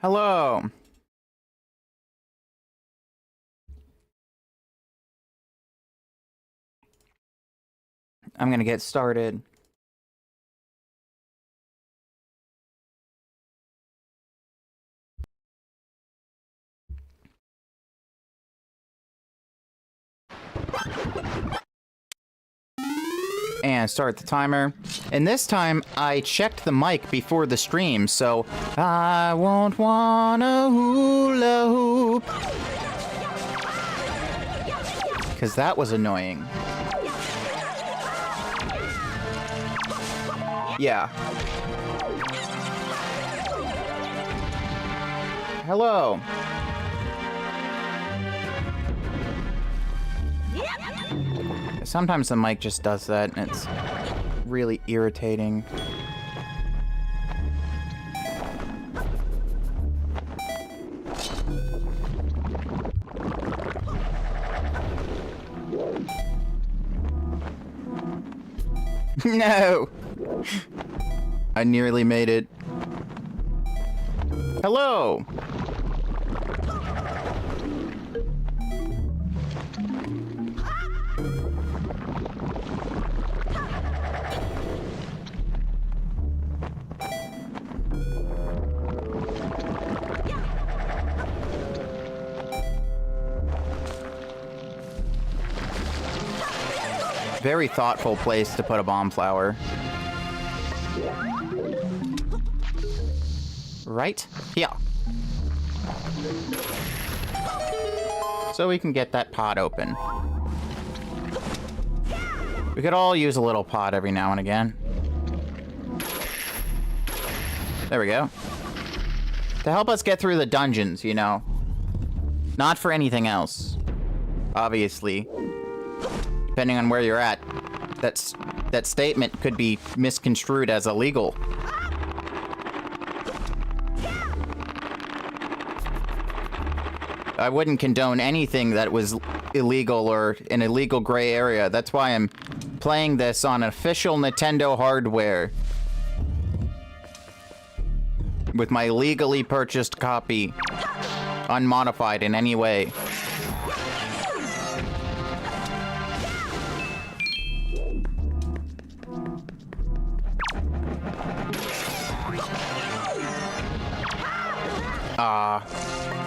Hello. I'm gonna get started. And start the timer. And this time, I checked the mic before the stream, so I won't wanna hula hoop. Because that was annoying. Yeah. Hello. Sometimes the mic just does that, and it's really irritating. No! I nearly made it. Hello! Very thoughtful place to put a bomb flower. Right here. So we can get that pot open. We could all use a little pot every now and again. There we go. To help us get through the dungeons, you know. Not for anything else. Obviously. Depending on where you're at, that statement could be misconstrued as illegal. I wouldn't condone anything that was illegal or an illegal gray area. That's why I'm playing this on official Nintendo hardware. With my legally purchased copy. Unmodified in any way.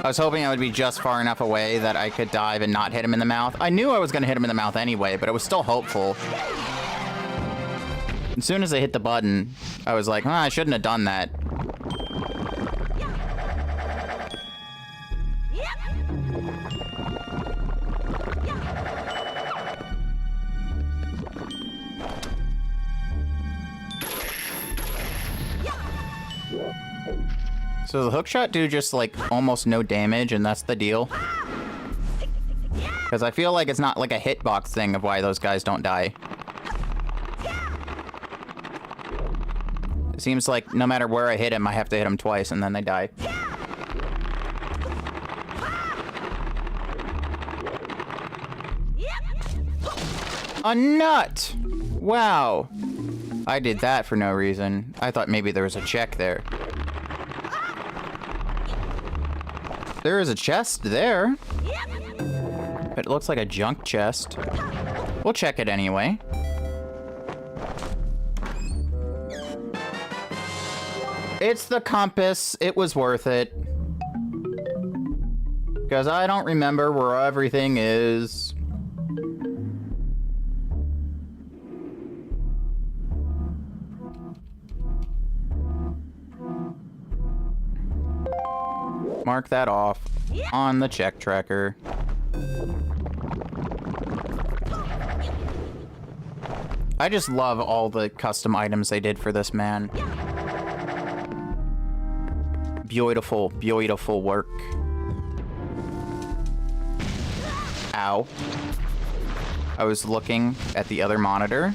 I was hoping I would be just far enough away that I could dive and not hit him in the mouth. I knew I was going to hit him in the mouth anyway, but I was still hopeful. As soon as I hit the button, I was like, I shouldn't have done that. So the hookshot do just, like, almost no damage, and that's the deal? Because I feel like it's not, like, a hitbox thing of why those guys don't die. It seems like no matter where I hit him, I have to hit him twice, and then they die. A nut! Wow. I did that for no reason. I thought maybe there was a check there. There is a chest there. But it looks like a junk chest. We'll check it anyway. It's the compass. It was worth it. Because I don't remember where everything is. Mark that off on the check tracker. I just love all the custom items they did for this man. Beautiful, beautiful work. Ow. I was looking at the other monitor.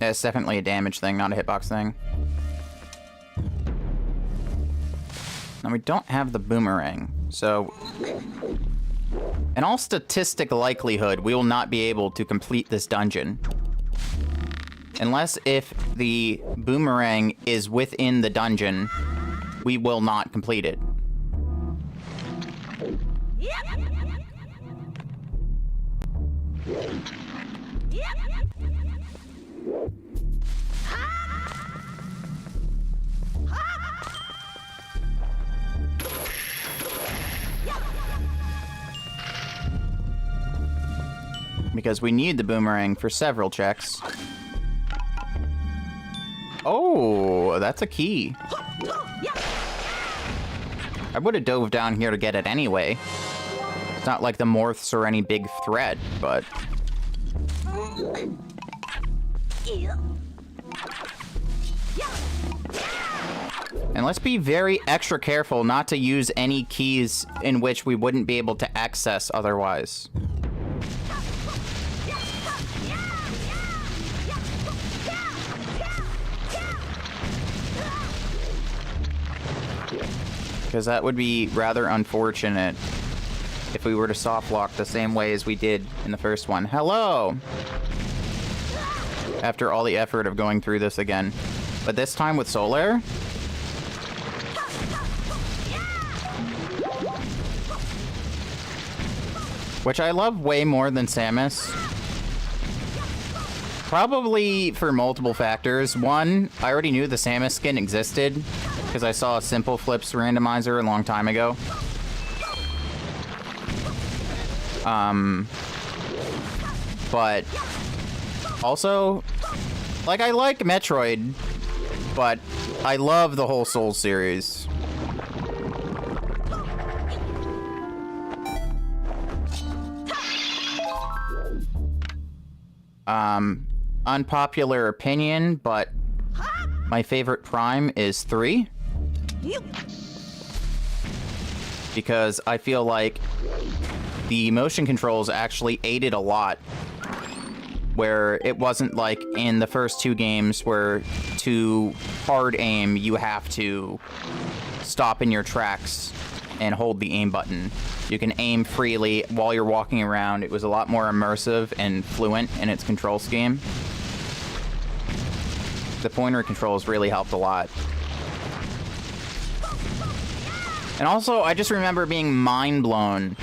Yeah, it's definitely a damage thing, not a hitbox thing. Now we don't have the boomerang, so in all statistic likelihood, we will not be able to complete this dungeon. Unless if the boomerang is within the dungeon, we will not complete it. Because we need the boomerang for several checks. Oh, that's a key. I would have dove down here to get it anyway. It's not like the Morths are any big threat, but... And let's be very extra careful not to use any keys in which we wouldn't be able to access otherwise. Because that would be rather unfortunate if we were to soft lock the same way as we did in the first one. Hello! After all the effort of going through this again. But this time with Solar? Which I love way more than Samus. Probably for multiple factors. One, I already knew the Samus skin existed because I saw a Simple Flips randomizer a long time ago. But also, like, I like Metroid, but I love the whole Souls series. Unpopular opinion, but my favorite Prime is 3. Because I feel like the motion controls actually aided a lot. Where it wasn't like in the first 2 games where to hard aim, you have to stop in your tracks and hold the aim button. You can aim freely while you're walking around. It was a lot more immersive and fluent in its control scheme. The pointer controls really helped a lot. And also, I just remember being mind blown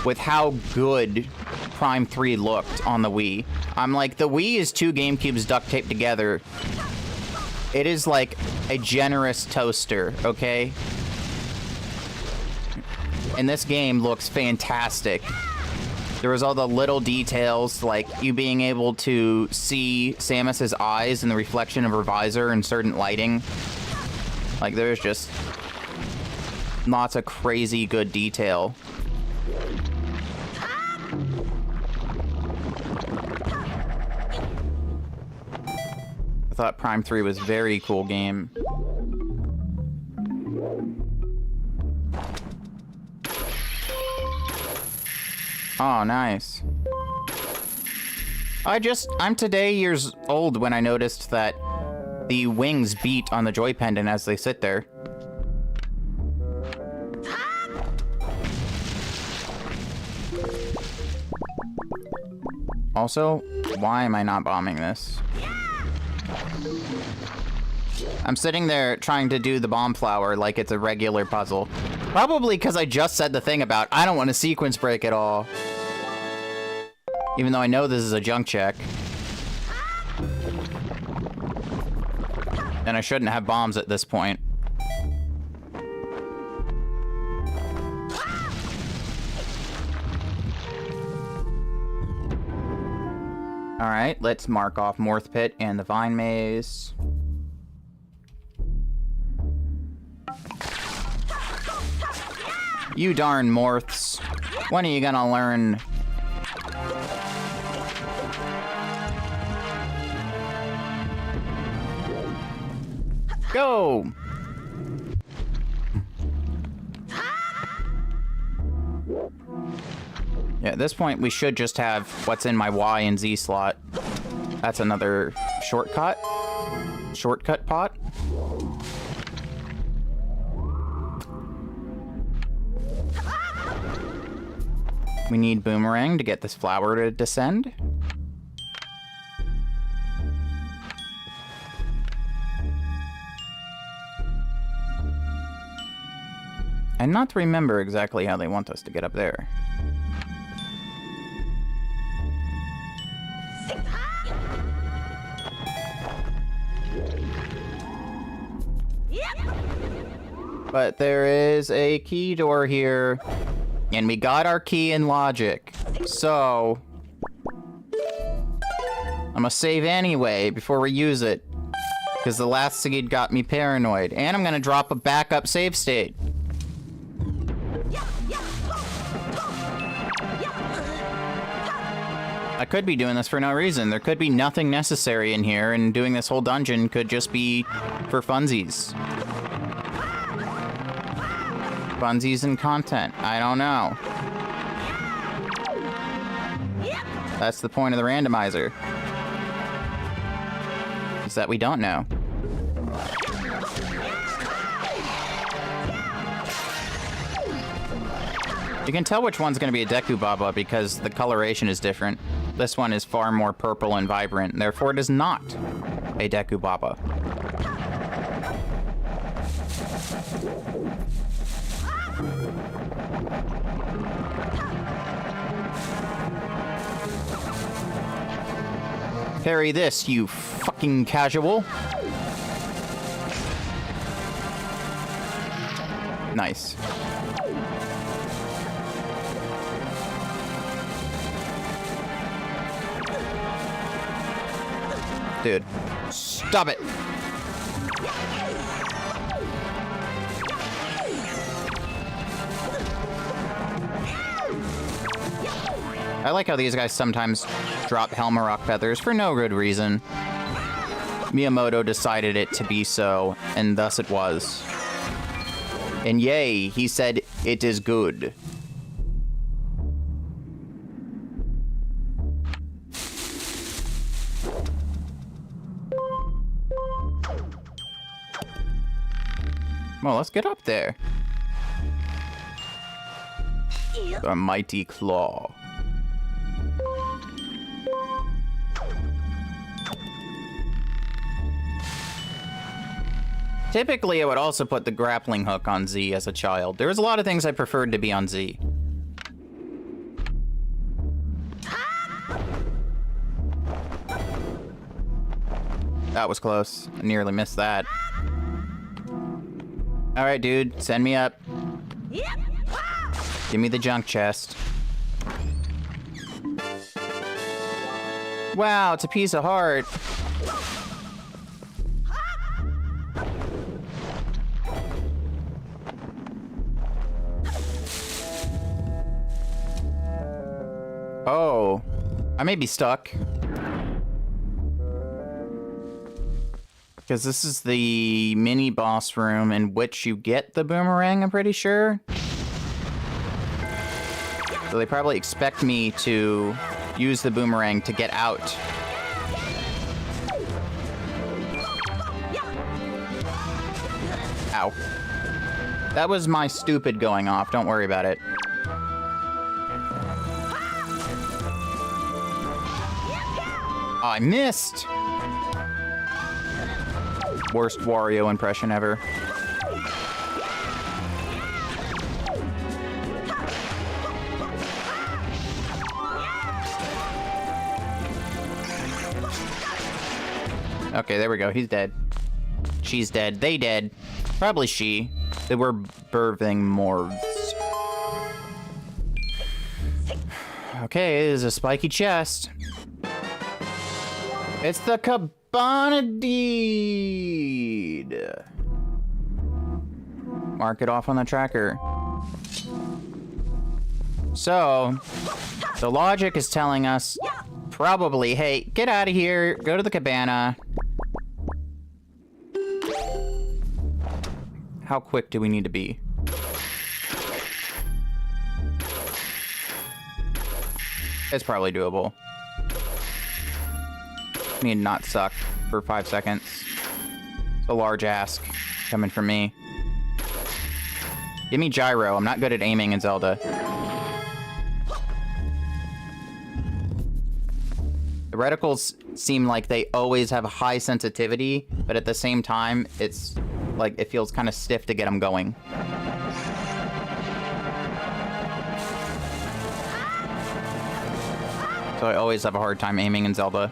with how good Prime 3 looked on the Wii. I'm like, the Wii is 2 GameCubes duct taped together. It is like a generous toaster, okay? And this game looks fantastic. There was all the little details, like you being able to see Samus's eyes in the reflection of her visor in certain lighting. Like, there's just lots of crazy good detail. I thought Prime 3 was a very cool game. Oh, nice. I'm today years old when I noticed that the wings beat on the joy pendant as they sit there. Also, why am I not bombing this? I'm sitting there trying to do the bomb flower like it's a regular puzzle. Probably because I just said the thing about I don't want to sequence break at all. Even though I know this is a junk check. And I shouldn't have bombs at this point. Alright, let's mark off Morth Pit and the Vine Maze. You darn Morths. When are you gonna learn? Go! Yeah, at this point, we should just have what's in my Y and Z slot. That's another shortcut. Shortcut pot. We need Boomerang to get this flower to descend. And not remember exactly how they want us to get up there. But there is a key door here, and we got our key in logic. So I'm gonna save anyway before we use it, because the last seed got me paranoid. And I'm gonna drop a backup save state. I could be doing this for no reason. There could be nothing necessary in here, and doing this whole dungeon could just be for funsies. Funsies and content. I don't know. That's the point of the randomizer. Is that we don't know. You can tell which one's going to be a Deku Baba because the coloration is different. This one is far more purple and vibrant, therefore it is not a Deku Baba. Parry this, you fucking casual. Nice. Dude, stop it. I like how these guys sometimes drop Helmarock feathers for no good reason. Miyamoto decided it to be so, and thus it was. And yay, he said it is good. Well, let's get up there. The mighty claw. Typically, I would also put the grappling hook on Z as a child. There was a lot of things I preferred to be on Z. That was close. I nearly missed that. Alright, dude. Send me up. Give me the junk chest. Wow, it's a piece of heart. Oh, I may be stuck. Because this is the mini boss room in which you get the boomerang, I'm pretty sure. So they probably expect me to use the boomerang to get out. Ow. That was my stupid going off, don't worry about it. Oh, I missed! Worst Wario impression ever. Okay, there we go. He's dead. She's dead. They dead. Probably she. They were birthing morphs. Okay, it is a spiky chest. It's the Cabana Deed. Mark it off on the tracker. So, the logic is telling us probably, hey, get out of here, go to the cabana. How quick do we need to be? It's probably doable. I need to not suck for 5 seconds. It's a large ask coming from me. Give me gyro. I'm not good at aiming in Zelda. The reticles seem like they always have a high sensitivity, but at the same time, it's like it feels kind of stiff to get them going. So I always have a hard time aiming in Zelda.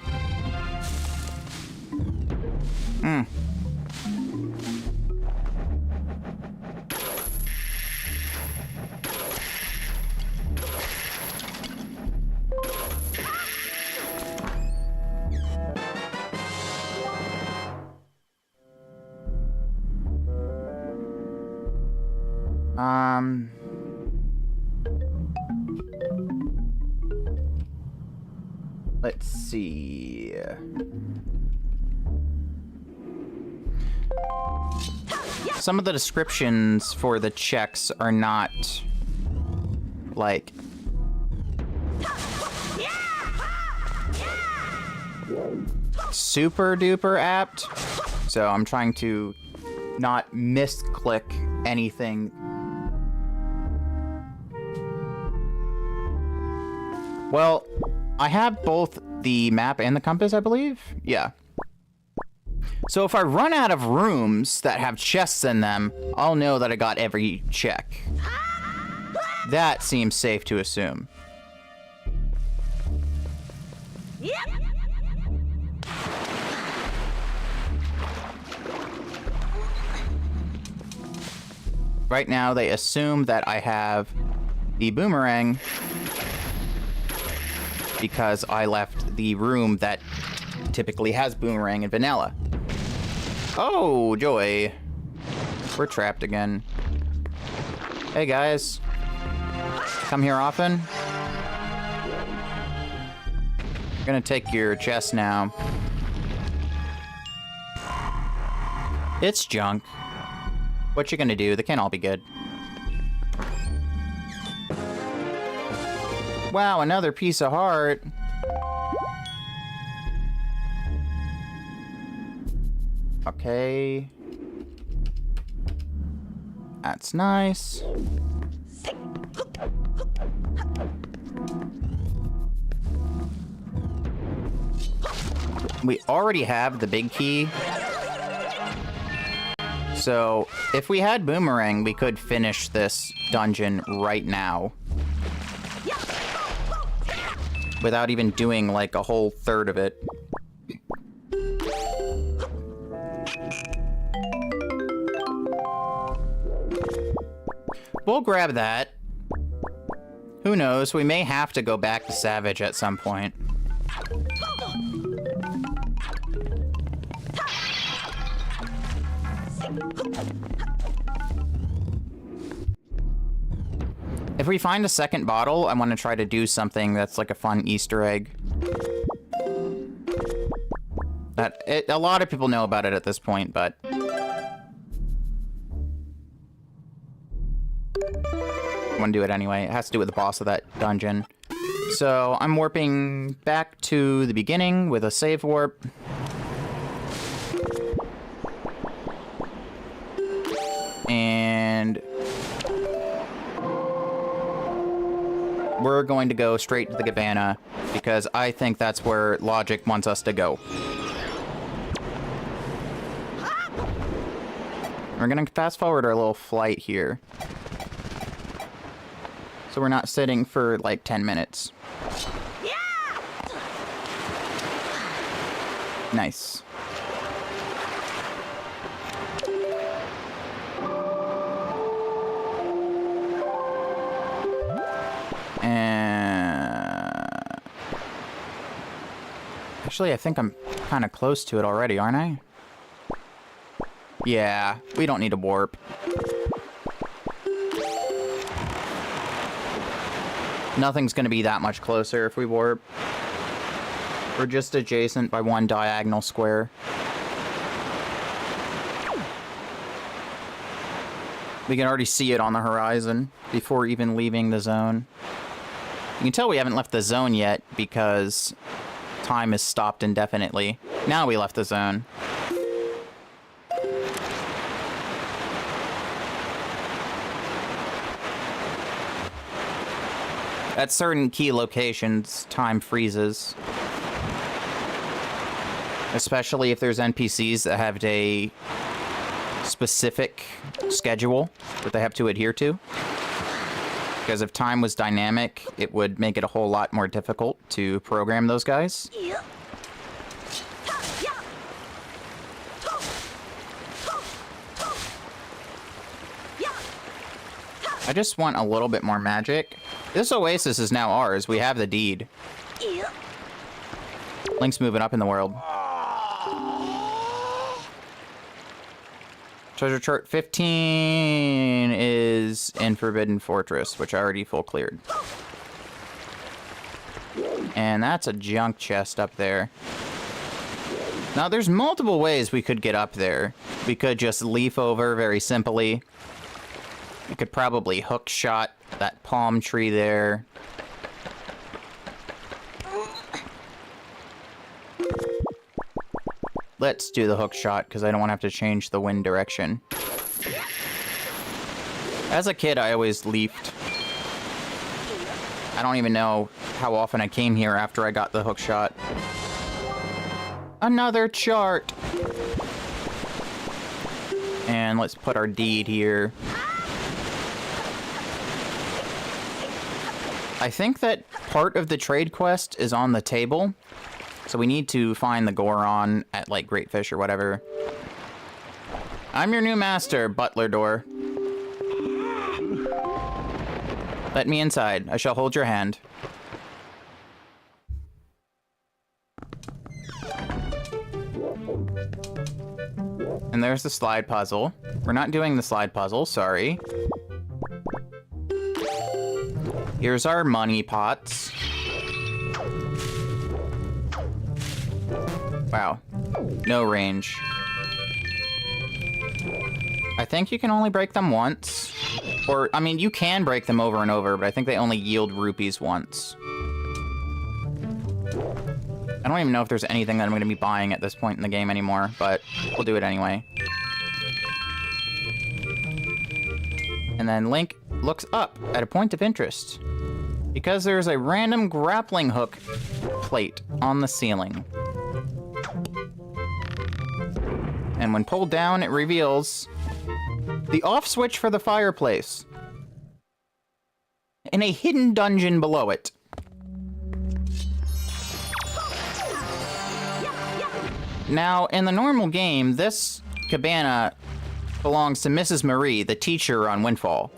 Let's see. Some of the descriptions for the checks are not, like, super duper apt. So I'm trying to not misclick anything. Well, I have both the map and the compass, I believe. Yeah. So if I run out of rooms that have chests in them, I'll know that I got every check. That seems safe to assume. Yep. Right now, they assume that I have the boomerang because I left the room that typically has boomerang and vanilla. Oh, joy. We're trapped again. Hey, guys. Come here often? I'm gonna take your chest now. It's junk. What you gonna do? They can't all be good. Wow, another piece of heart. Okay. That's nice. We already have the big key. So, if we had boomerang, we could finish this dungeon right now. Without even doing, like, a whole third of it. We'll grab that. Who knows? We may have to go back to Savage at some point. If we find a second bottle, I want to try to do something that's like a fun Easter egg. A lot of people know about it at this point, but... I want to do it anyway. It has to do with the boss of that dungeon. So, I'm warping back to the beginning with a save warp. And... we're going to go straight to the cabana, because I think that's where logic wants us to go. We're gonna fast forward our little flight here. So we're not sitting for like 10 minutes. Yeah. Nice. Actually, I think I'm kind of close to it already, aren't I? Yeah, we don't need a warp. Nothing's going to be that much closer if we warp. We're just adjacent by one diagonal square. We can already see it on the horizon before even leaving the zone. You can tell we haven't left the zone yet because time is stopped indefinitely. Now we left the zone. At certain key locations, time freezes. Especially if there's NPCs that have a specific schedule that they have to adhere to. Because if time was dynamic, it would make it a whole lot more difficult to program those guys. Yeah. Yeah. Yeah. I just want a little bit more magic. This oasis is now ours. We have the deed. Yeah. Link's moving up in the world. Treasure chart 15 is in Forbidden Fortress, which I already full cleared. And that's a junk chest up there. Now, there's multiple ways we could get up there. We could just leaf over very simply. We could probably hook shot that palm tree there. Let's do the hook shot, because I don't want to have to change the wind direction. As a kid, I always leafed. I don't even know how often I came here after I got the hook shot. Another chart! And let's put our deed here. I think that part of the trade quest is on the table. So we need to find the Goron at, like, Great Fish or whatever. I'm your new master, butler door. Let me inside. I shall hold your hand. And there's the slide puzzle. We're not doing the slide puzzle, sorry. Here's our money pots. Wow. No range. I think you can only break them once. Or, I mean, you can break them over and over, but I think they only yield rupees once. I don't even know if there's anything that I'm going to be buying at this point in the game anymore, but we'll do it anyway. And then Link looks up at a point of interest, because there's a random grappling hook plate on the ceiling. And when pulled down, it reveals the off switch for the fireplace in a hidden dungeon below it. Now, in the normal game, this cabana belongs to Mrs. Marie, the teacher on Windfall.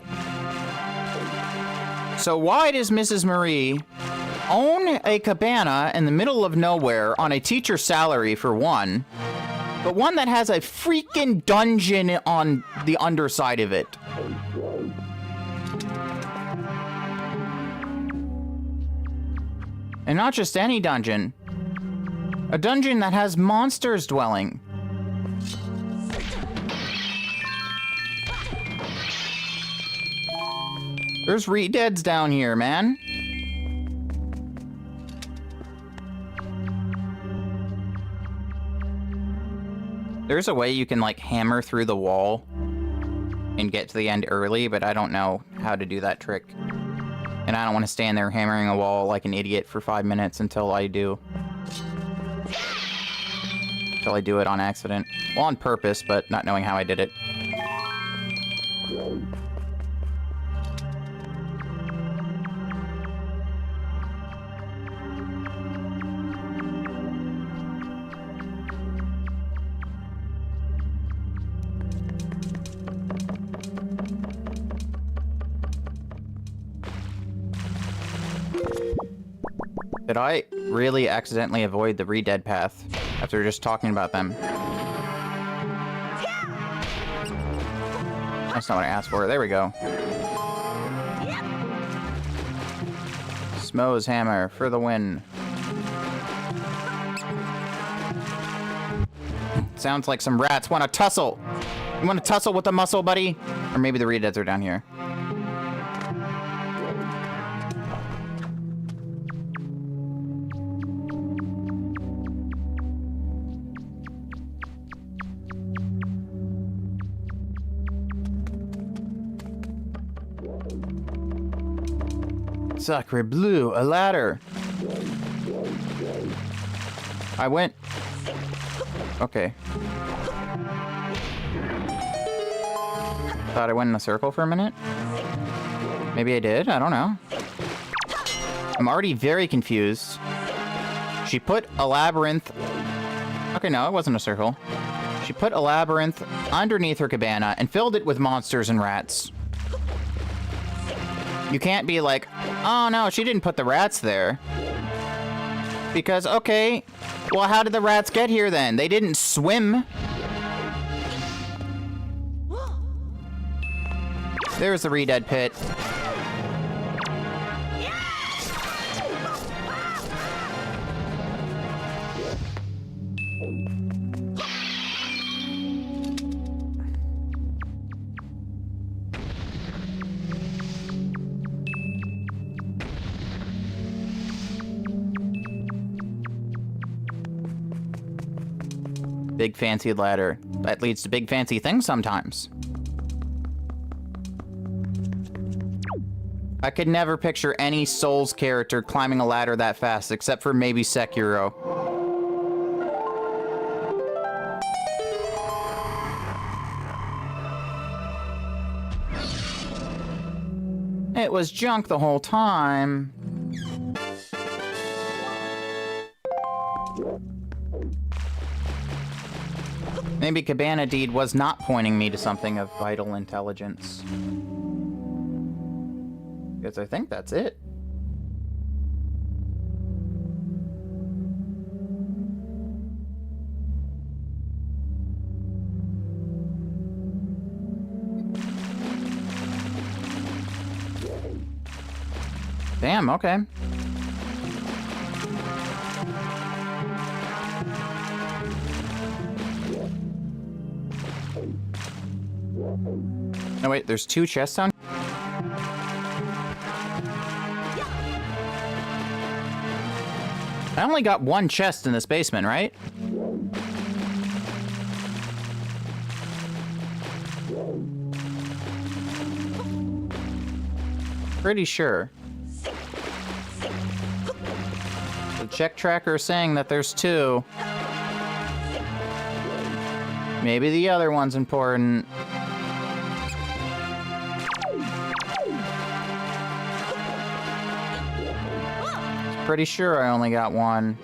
So why does Mrs. Marie own a cabana in the middle of nowhere on a teacher's salary, for one, but one that has a freaking dungeon on the underside of it? And not just any dungeon. A dungeon that has monsters dwelling. There's re-deads down here, man. There's a way you can, like, hammer through the wall and get to the end early, but I don't know how to do that trick. And I don't want to stand there hammering a wall like an idiot for 5 minutes until I do. Until I do it on accident. Well, on purpose, but not knowing how I did it. Did I really accidentally avoid the re-dead path after just talking about them? That's not what I asked for. There we go. Smo's hammer for the win. Sounds like some rats want to tussle. You want to tussle with the muscle, buddy? Or maybe the re-deads are down here. Sacre bleu, a ladder. I went... Okay. Thought I went in a circle for a minute. Maybe I did? I don't know. I'm already very confused. She put a labyrinth... Okay, no, it wasn't a circle. She put a labyrinth underneath her cabana and filled it with monsters and rats. You can't be like, oh no, she didn't put the rats there. Because, okay, well, how did the rats get here then? They didn't swim. There's the re-dead pit. Big fancy ladder. That leads to big fancy things sometimes. I could never picture any Souls character climbing a ladder that fast, except for maybe Sekiro. It was junk the whole time. Maybe Cabana Deed was not pointing me to something of vital intelligence. Because I think that's it. Damn, okay. No, wait, there's two chests down? I only got one chest in this basement, right? Pretty sure. The check tracker is saying that there's two. Maybe the other one's important. Pretty sure I only got one.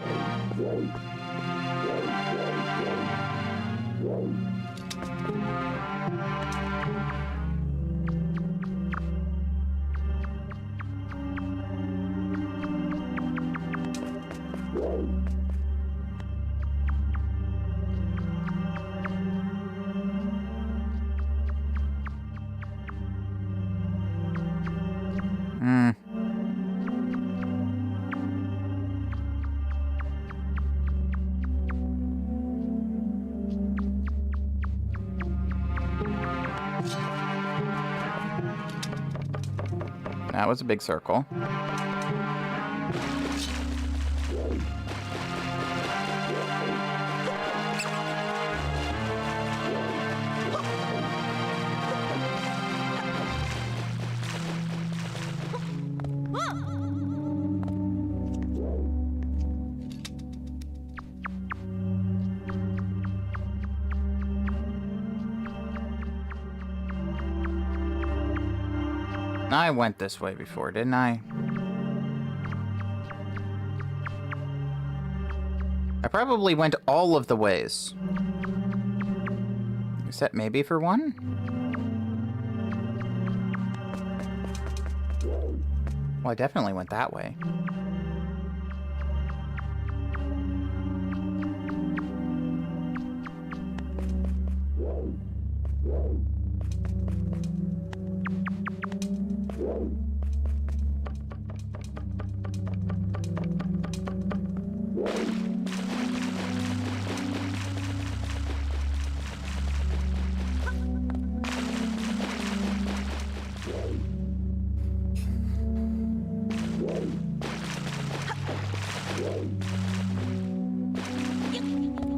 That was a big circle. I went this way before, didn't I? I probably went all of the ways. Except maybe for one? Well, I definitely went that way.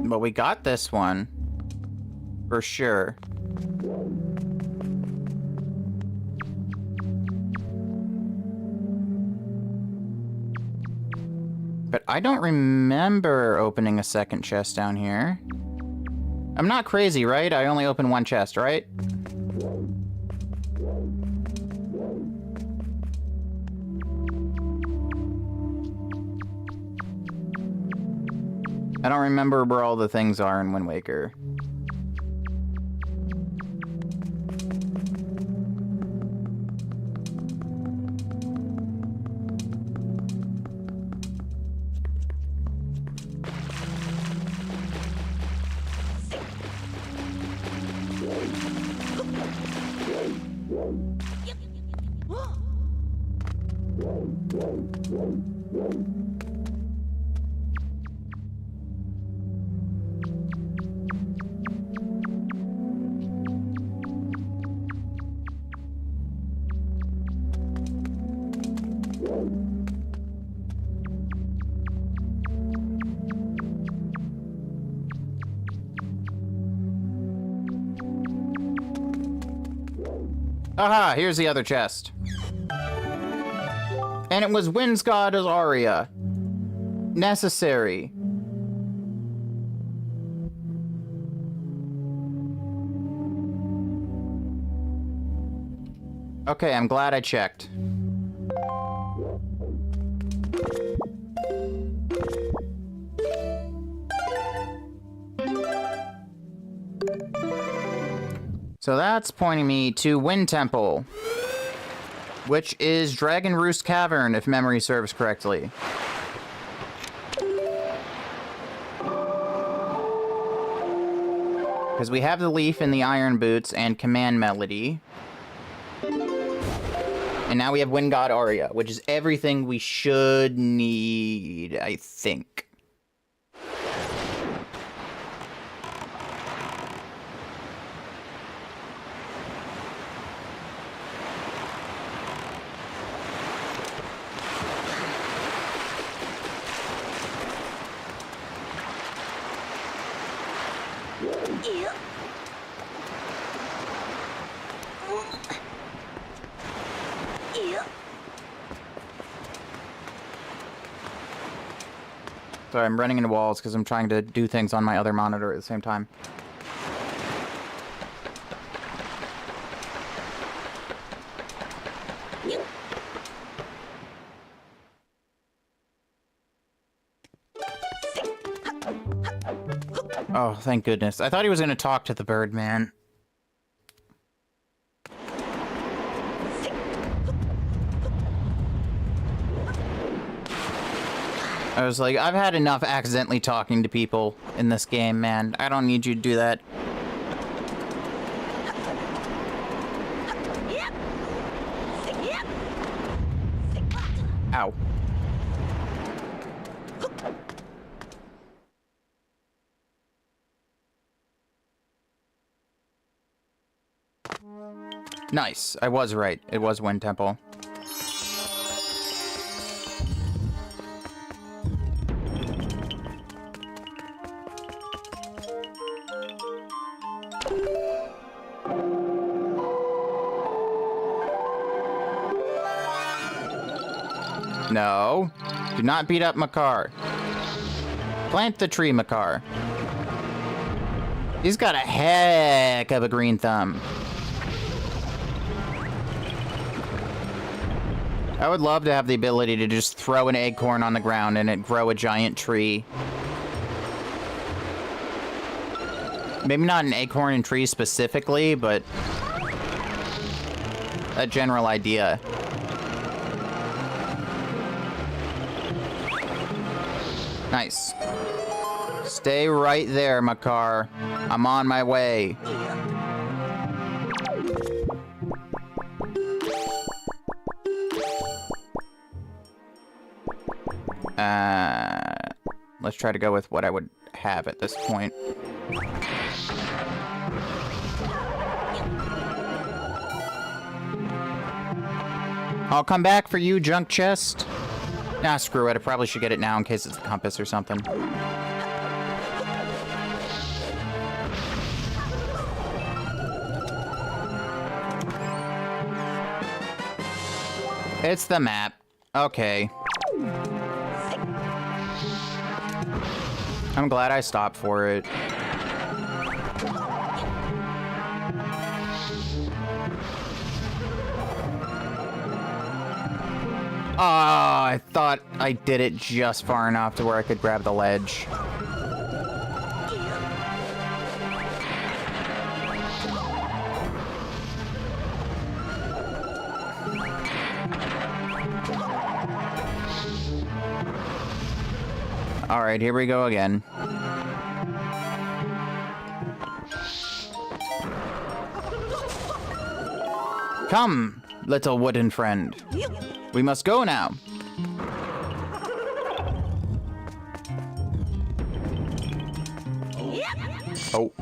But we got this one. For sure. But I don't remember opening a second chest down here. I'm not crazy, right? I only opened one chest, right? I don't remember where all the things are in Wind Waker. Aha, here's the other chest. And it was Wind's Goddess Aria. Necessary. Okay, I'm glad I checked. So that's pointing me to Wind Temple, which is Dragon Roost Cavern, if memory serves correctly. Because we have the leaf in the iron boots and command melody. And now we have Wind God Aria, which is everything we should need, I think. Ew. Ew. Sorry, I'm running into walls because I'm trying to do things on my other monitor at the same time. Oh, thank goodness. I thought he was going to talk to the bird, man. I was like, I've had enough accidentally talking to people in this game, man. I don't need you to do that. Ow. Nice. I was right. It was Wind Temple. No. Do not beat up Makar. Plant the tree, Makar. He's got a heck of a green thumb. I would love to have the ability to just throw an acorn on the ground and it grow a giant tree. Maybe not an acorn and tree specifically, but a general idea. Nice. Stay right there, Makar. I'm on my way. Let's try to go with what I would have at this point. I'll come back for you, junk chest. Nah, screw it. I probably should get it now in case it's a compass or something. It's the map. Okay. I'm glad I stopped for it. Oh, I thought I did it just far enough to where I could grab the ledge. Alright, here we go again. Come, little wooden friend. We must go now. Oh.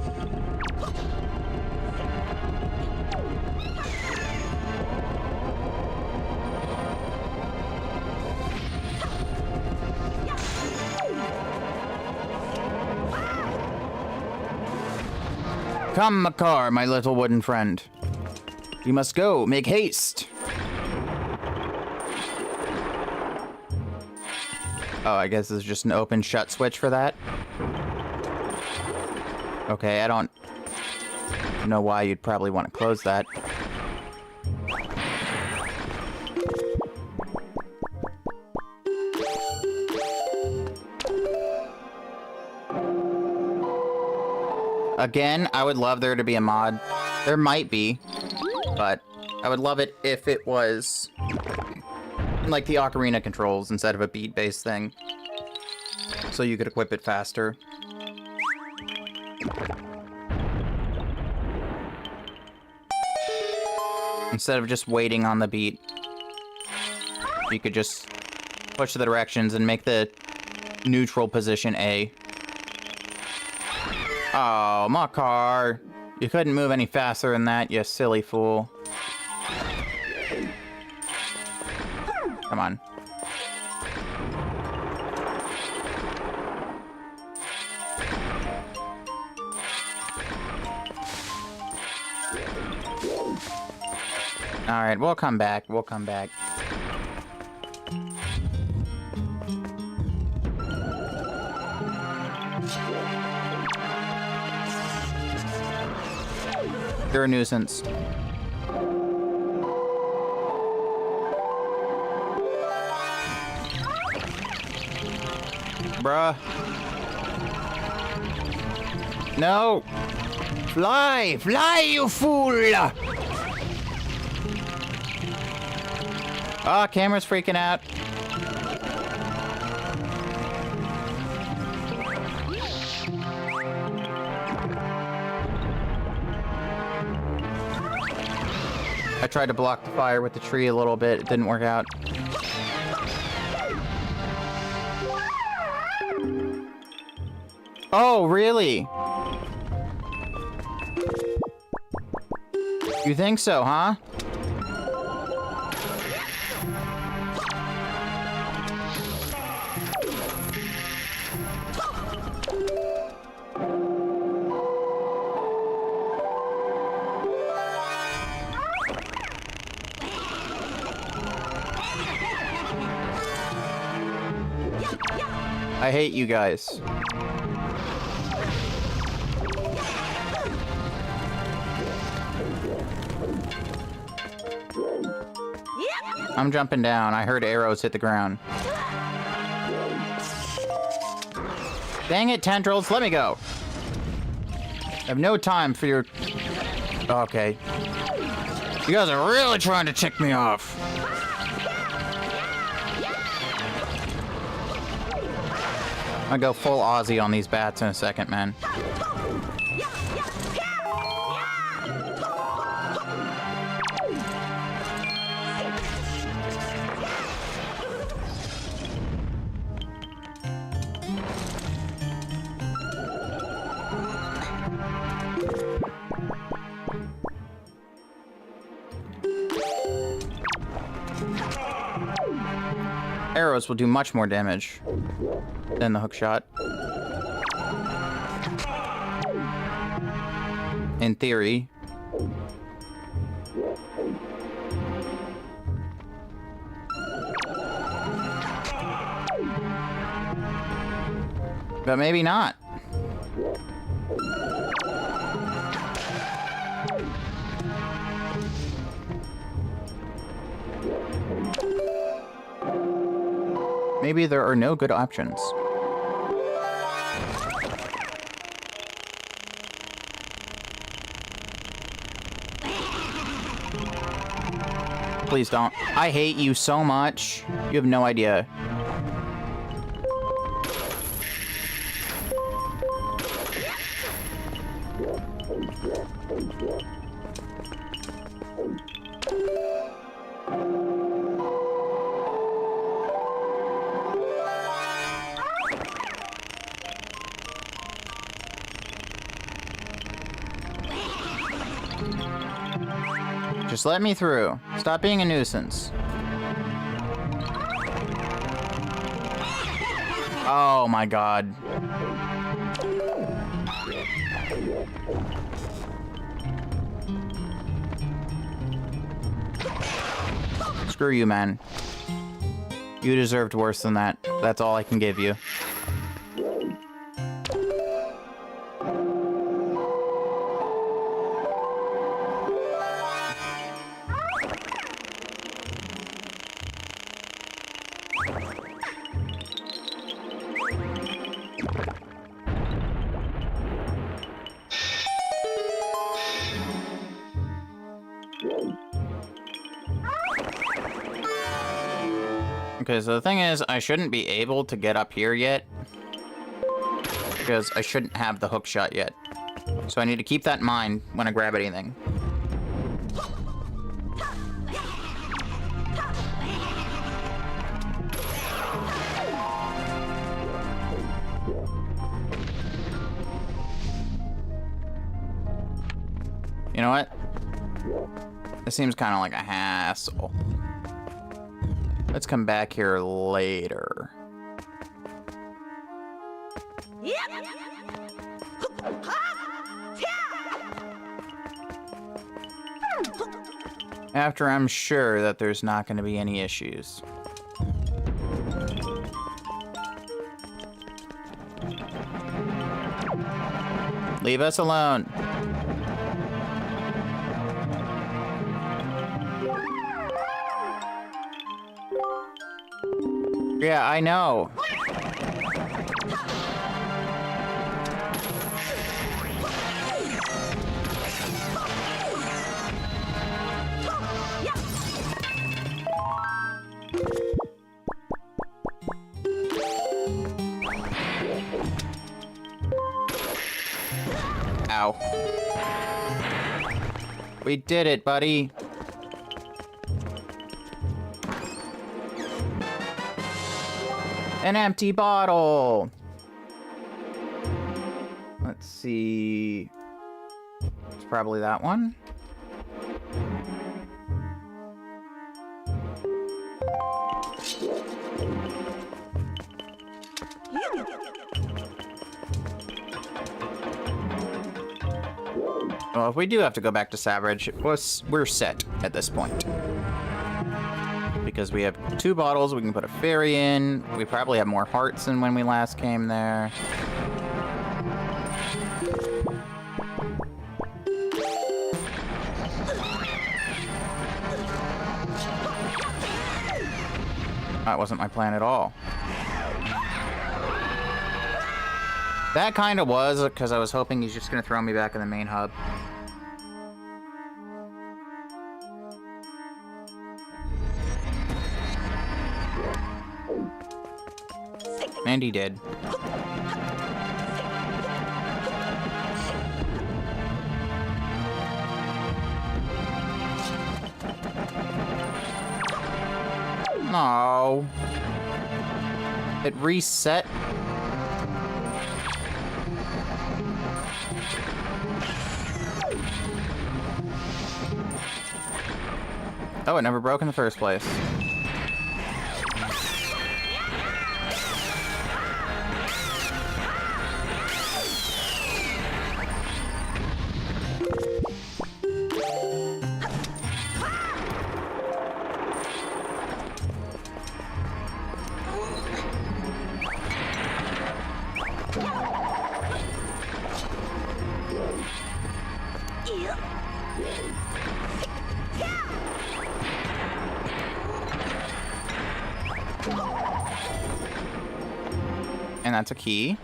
Come, Makar, my little wooden friend. You must go. Make haste. Oh, I guess there's just an open-shut switch for that. Okay, I don't know why you'd probably want to close that. Again, I would love there to be a mod. There might be, but I would love it if it was like the ocarina controls instead of a beat-based thing, so you could equip it faster. Instead of just waiting on the beat, you could just push the directions and make the neutral position A. Oh, Makar. You couldn't move any faster than that, you silly fool. Come on. Alright, we'll come back. We'll come back. You're a nuisance. Bruh. No! Fly! Fly, you fool! Ah, camera's freaking out. I tried to block the fire with the tree a little bit. It didn't work out. Oh, really? You think so, huh? I hate you guys. I'm jumping down. I heard arrows hit the ground. Dang it, tendrils. Let me go. I have no time for your... Okay. You guys are really trying to tick me off. I'll go full Aussie on these bats in a second, man. Arrows will do much more damage than the hook shot. In theory. But maybe not. Maybe there are no good options. Please don't. I hate you so much. You have no idea. Just let me through. Stop being a nuisance. Oh my god. Screw you, man. You deserved worse than that. That's all I can give you. Okay, so the thing is, I shouldn't be able to get up here yet. Because I shouldn't have the hook shot yet. So I need to keep that in mind when I grab anything. You know what? This seems kind of like a hassle. Let's come back here later. After I'm sure that there's not going to be any issues. Leave us alone. Yeah, I know. Ow. We did it, buddy. An empty bottle. Let's see. It's probably that one. Well, if we do have to go back to Savage, we're set at this point. Because we have 2 bottles, we can put a fairy in. We probably have more hearts than when we last came there. That wasn't my plan at all. That kind of was, because I was hoping he's just going to throw me back in the main hub. And he did. No. It reset. Oh, it never broke in the first place. And that's a key.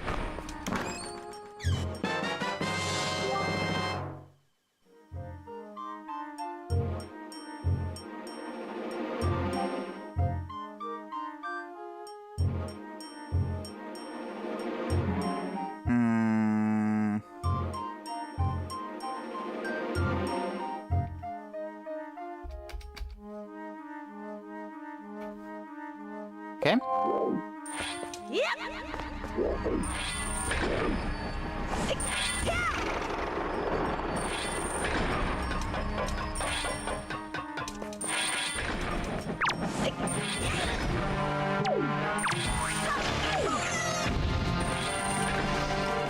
Okay.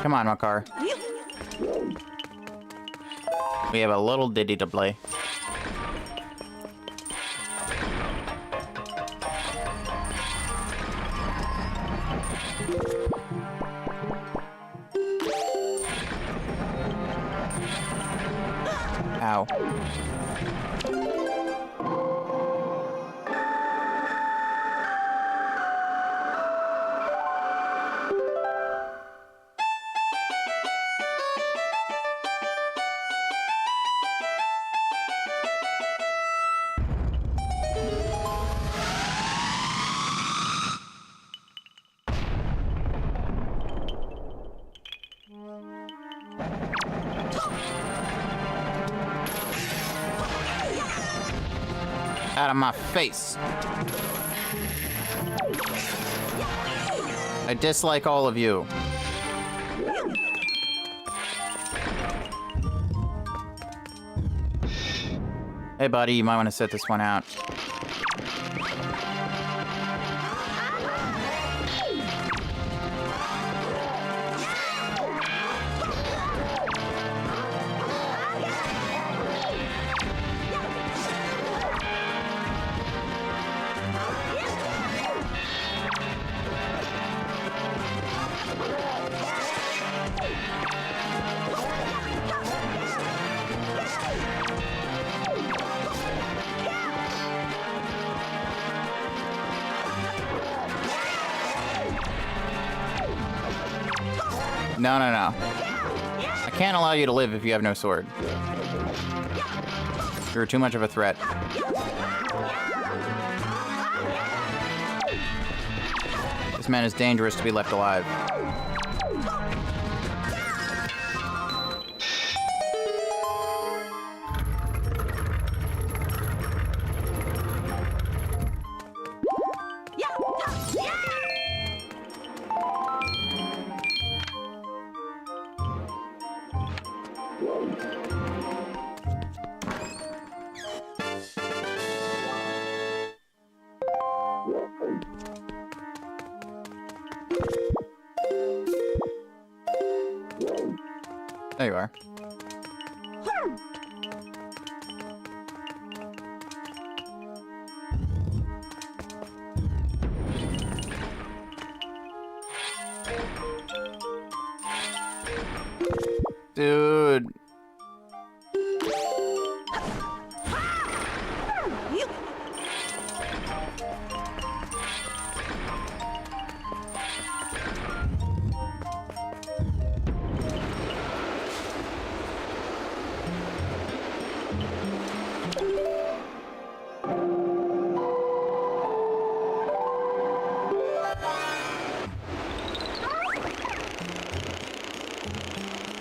Come on, Makar. We have a little ditty to play. Ow. Out of my face. I dislike all of you. Hey, buddy, you might want to sit this one out. No, no, no. I can't allow you to live if you have no sword. You're too much of a threat. This man is dangerous to be left alive. There you are. Dude.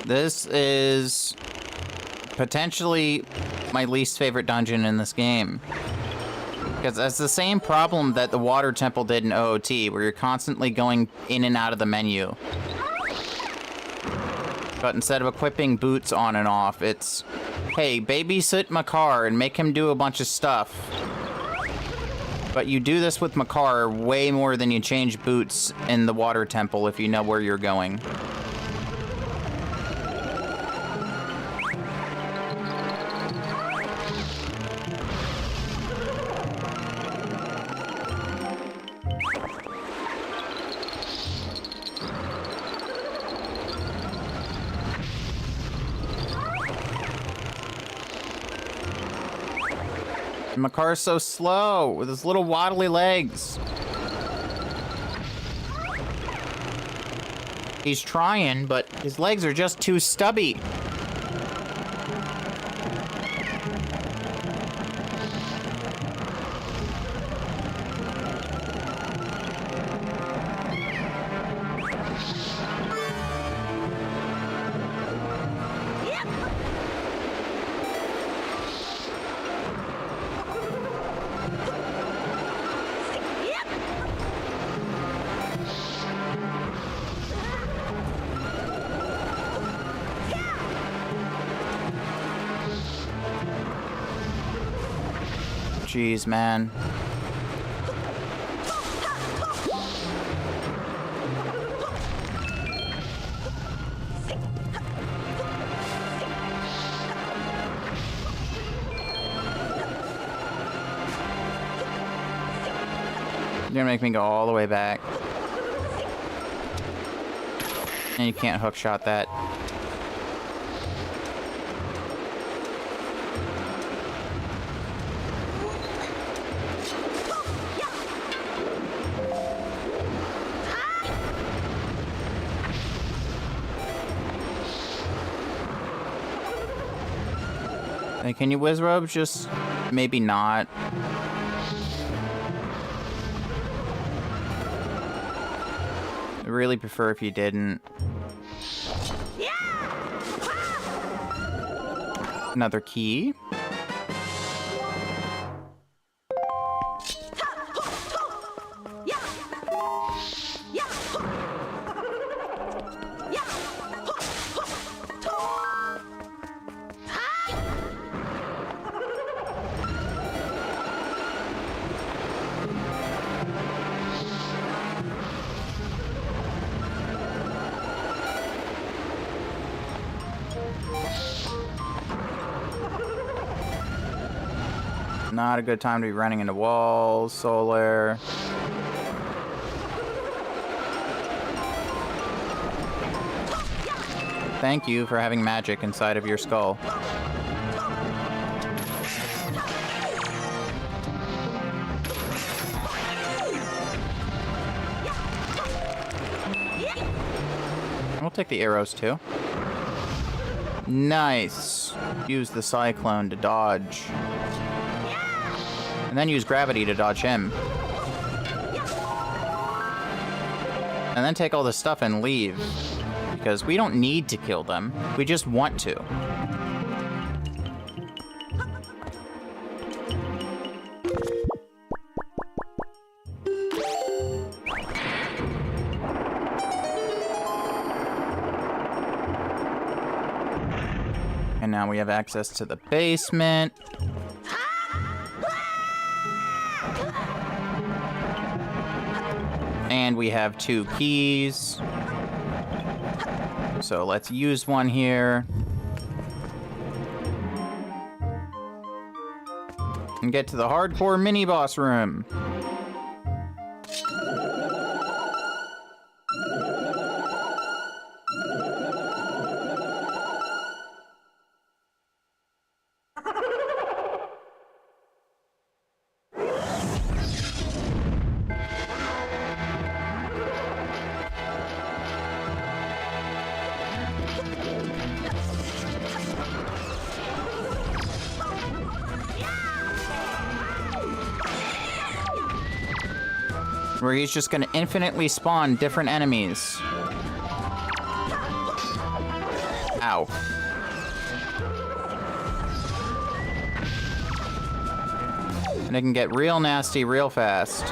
This is potentially my least favorite dungeon in this game. Because it's the same problem that the water temple did in OOT, where you're constantly going in and out of the menu. But instead of equipping boots on and off, it's, hey, babysit Makar and make him do a bunch of stuff. But you do this with Makar way more than you change boots in the water temple if you know where you're going. Makar's so slow with his little waddly legs. He's trying, but his legs are just too stubby. Jeez, man. You're gonna make me go all the way back. And you can't hook shot that. Hey, can you whiz robe? Just maybe not. I really prefer if you didn't. Another key. Not a good time to be running into walls, solar. Thank you for having magic inside of your skull. We'll take the arrows too. Nice. Use the cyclone to dodge. And then use gravity to dodge him. And then take all this stuff and leave. Because we don't need to kill them. We just want to. And now we have access to the basement. And we have 2 keys. So let's use one here. And get to the hardcore mini-boss room. Where he's just gonna infinitely spawn different enemies. Ow. And it can get real nasty real fast.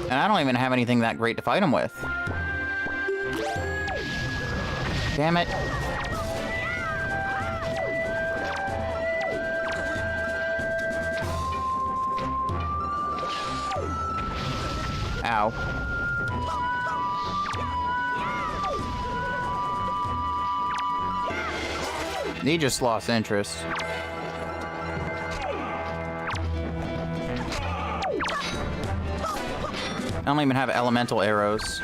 And I don't even have anything that great to fight him with. Damn it. Ow. He just lost interest. I don't even have elemental arrows.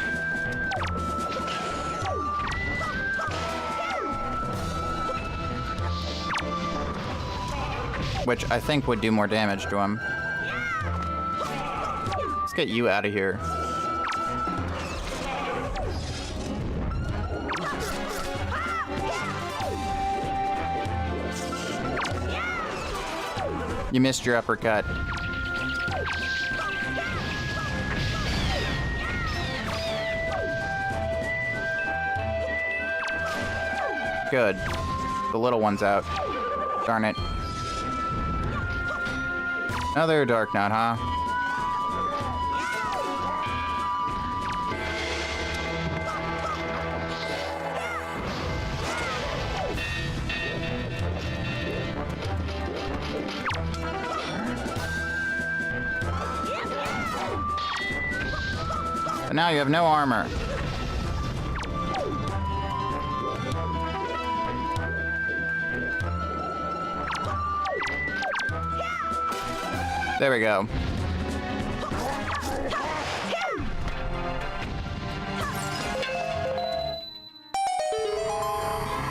Which I think would do more damage to him. Let's get you out of here. You missed your uppercut. Good. The little one's out. Darn it. Another Dark Knot, huh? But now you have no armor. There we go.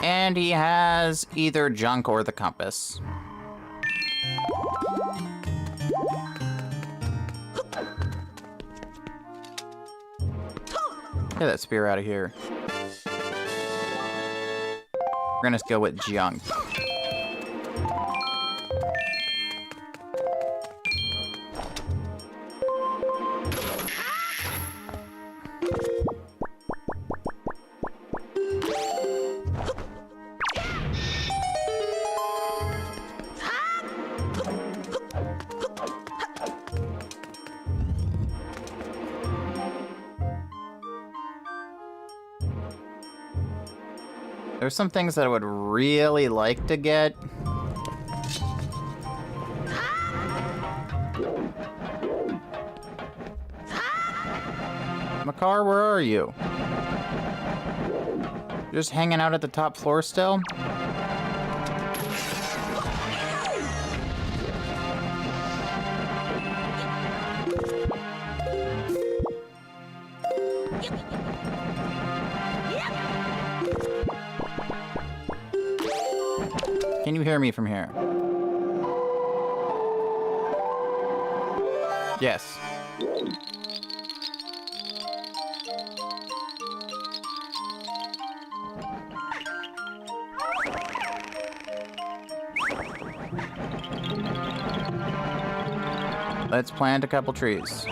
And he has either junk or the compass. Get that spear out of here. We're gonna go with junk. There's some things that I would really like to get. Makar, where are you? You're just hanging out at the top floor still? Can you hear me from here? Yes. Let's plant a couple trees.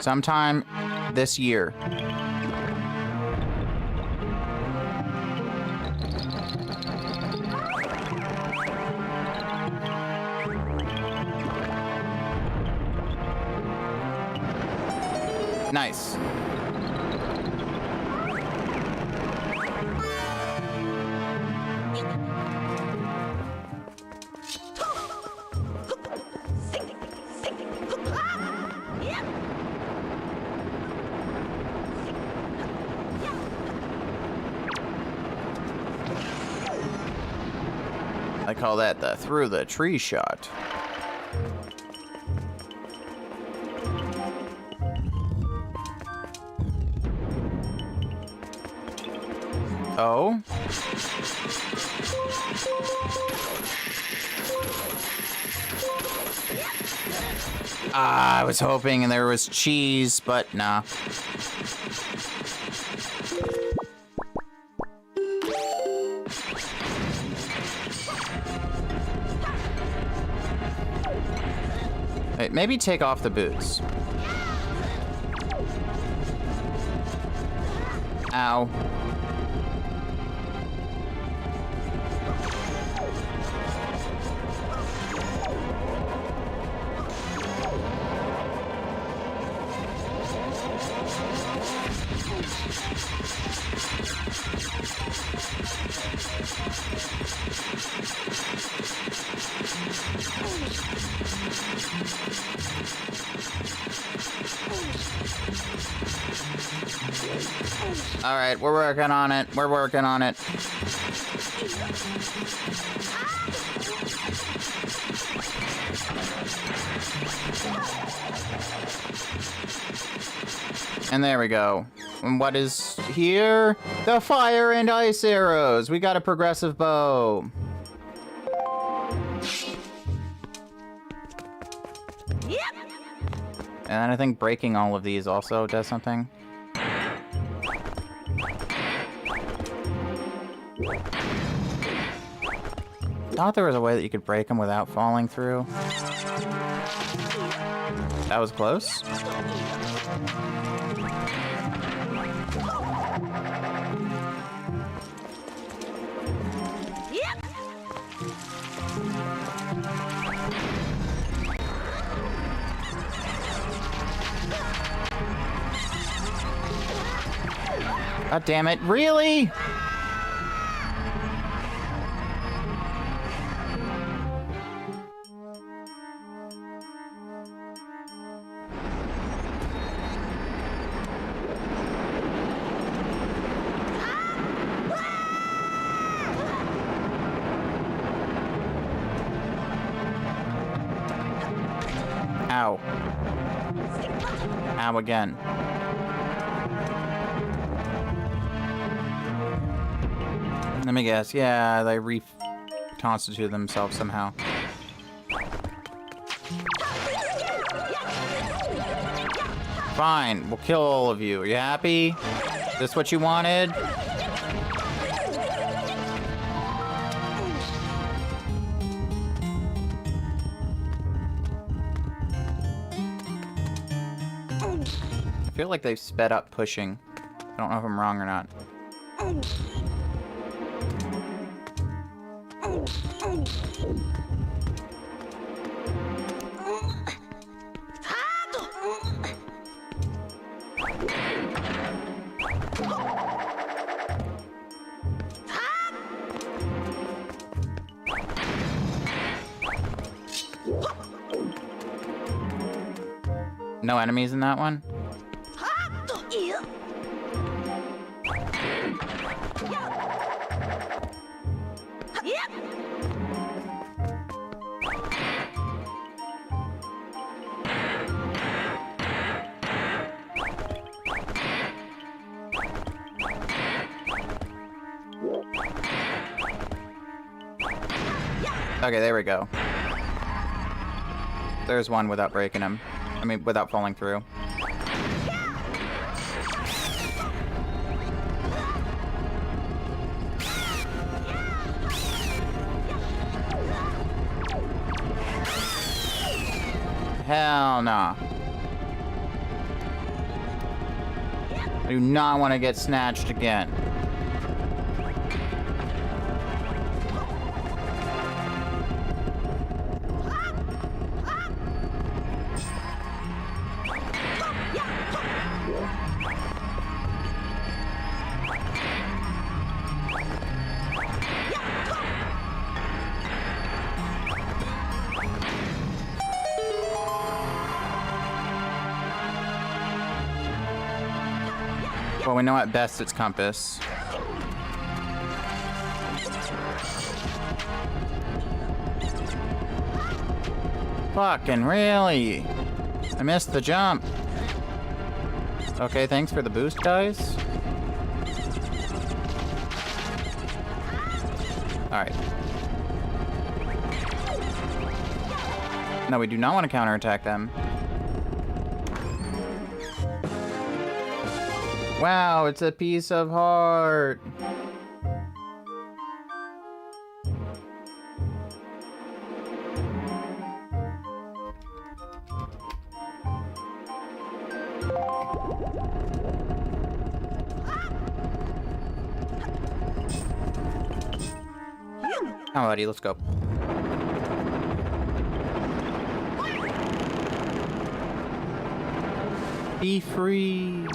Sometime this year. Nice. I call that the through the tree shot. Oh? I was hoping there was cheese, but nah. Wait, maybe take off the boots. Ow. All right, we're working on it. We're working on it. And there we go. And what is here? The fire and ice arrows. We got a progressive bow. And I think breaking all of these also does something. I thought there was a way that you could break them without falling through. That was close. God damn it, really? Ow. Ow again. Let me guess. Yeah, they reconstituted themselves somehow. Fine, we'll kill all of you. Are you happy? Is this what you wanted? I feel like they've sped up pushing. I don't know if I'm wrong or not. No enemies in that one? Okay, there we go. There's one without breaking him. I mean, without falling through. Hell no. I do not want to get snatched again. Well, we know at best it's compass. Fucking really? I missed the jump. Okay, thanks for the boost, guys. Alright. No, we do not want to counterattack them. Wow, it's a piece of heart. Alrighty, let's go. Be free.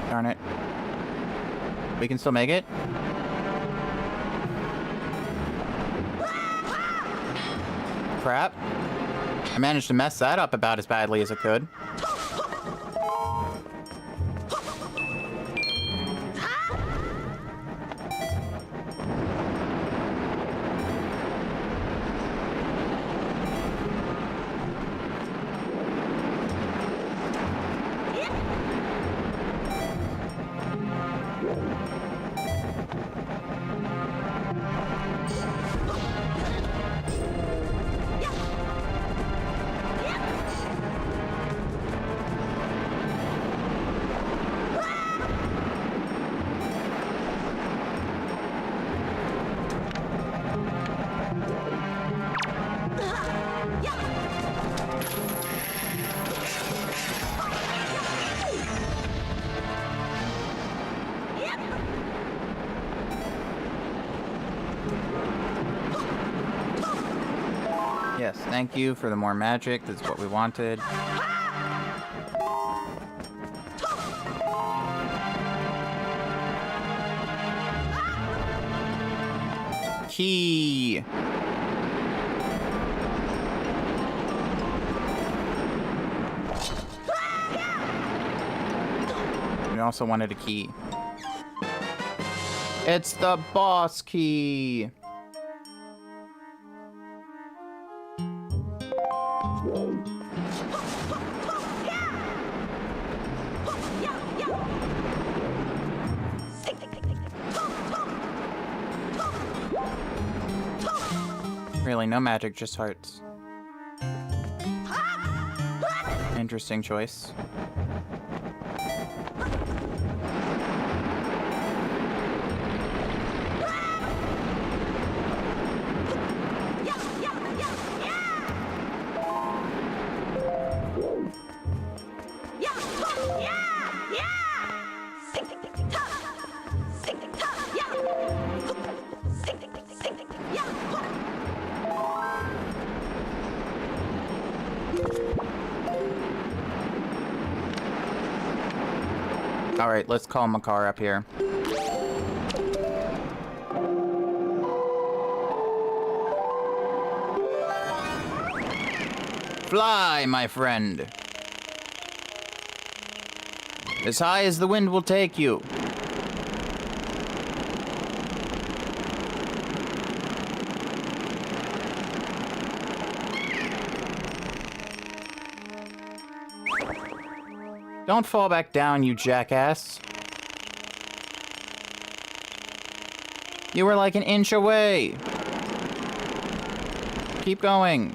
Darn it. We can still make it? Crap. I managed to mess that up about as badly as I could. Yes, thank you for the more magic. That's what we wanted. Key. We also wanted a key. It's the boss key. Really, no magic, just hearts. Interesting choice. Alright, let's call Makar up here. Fly, my friend. As high as the wind will take you. Don't fall back down, you jackass. You were like an inch away. Keep going.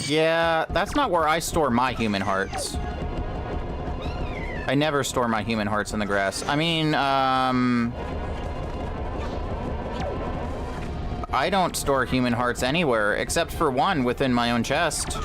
Yeah, that's not where I store my human hearts. I never store my human hearts in the grass. I mean, I don't store human hearts anywhere, except for one within my own chest.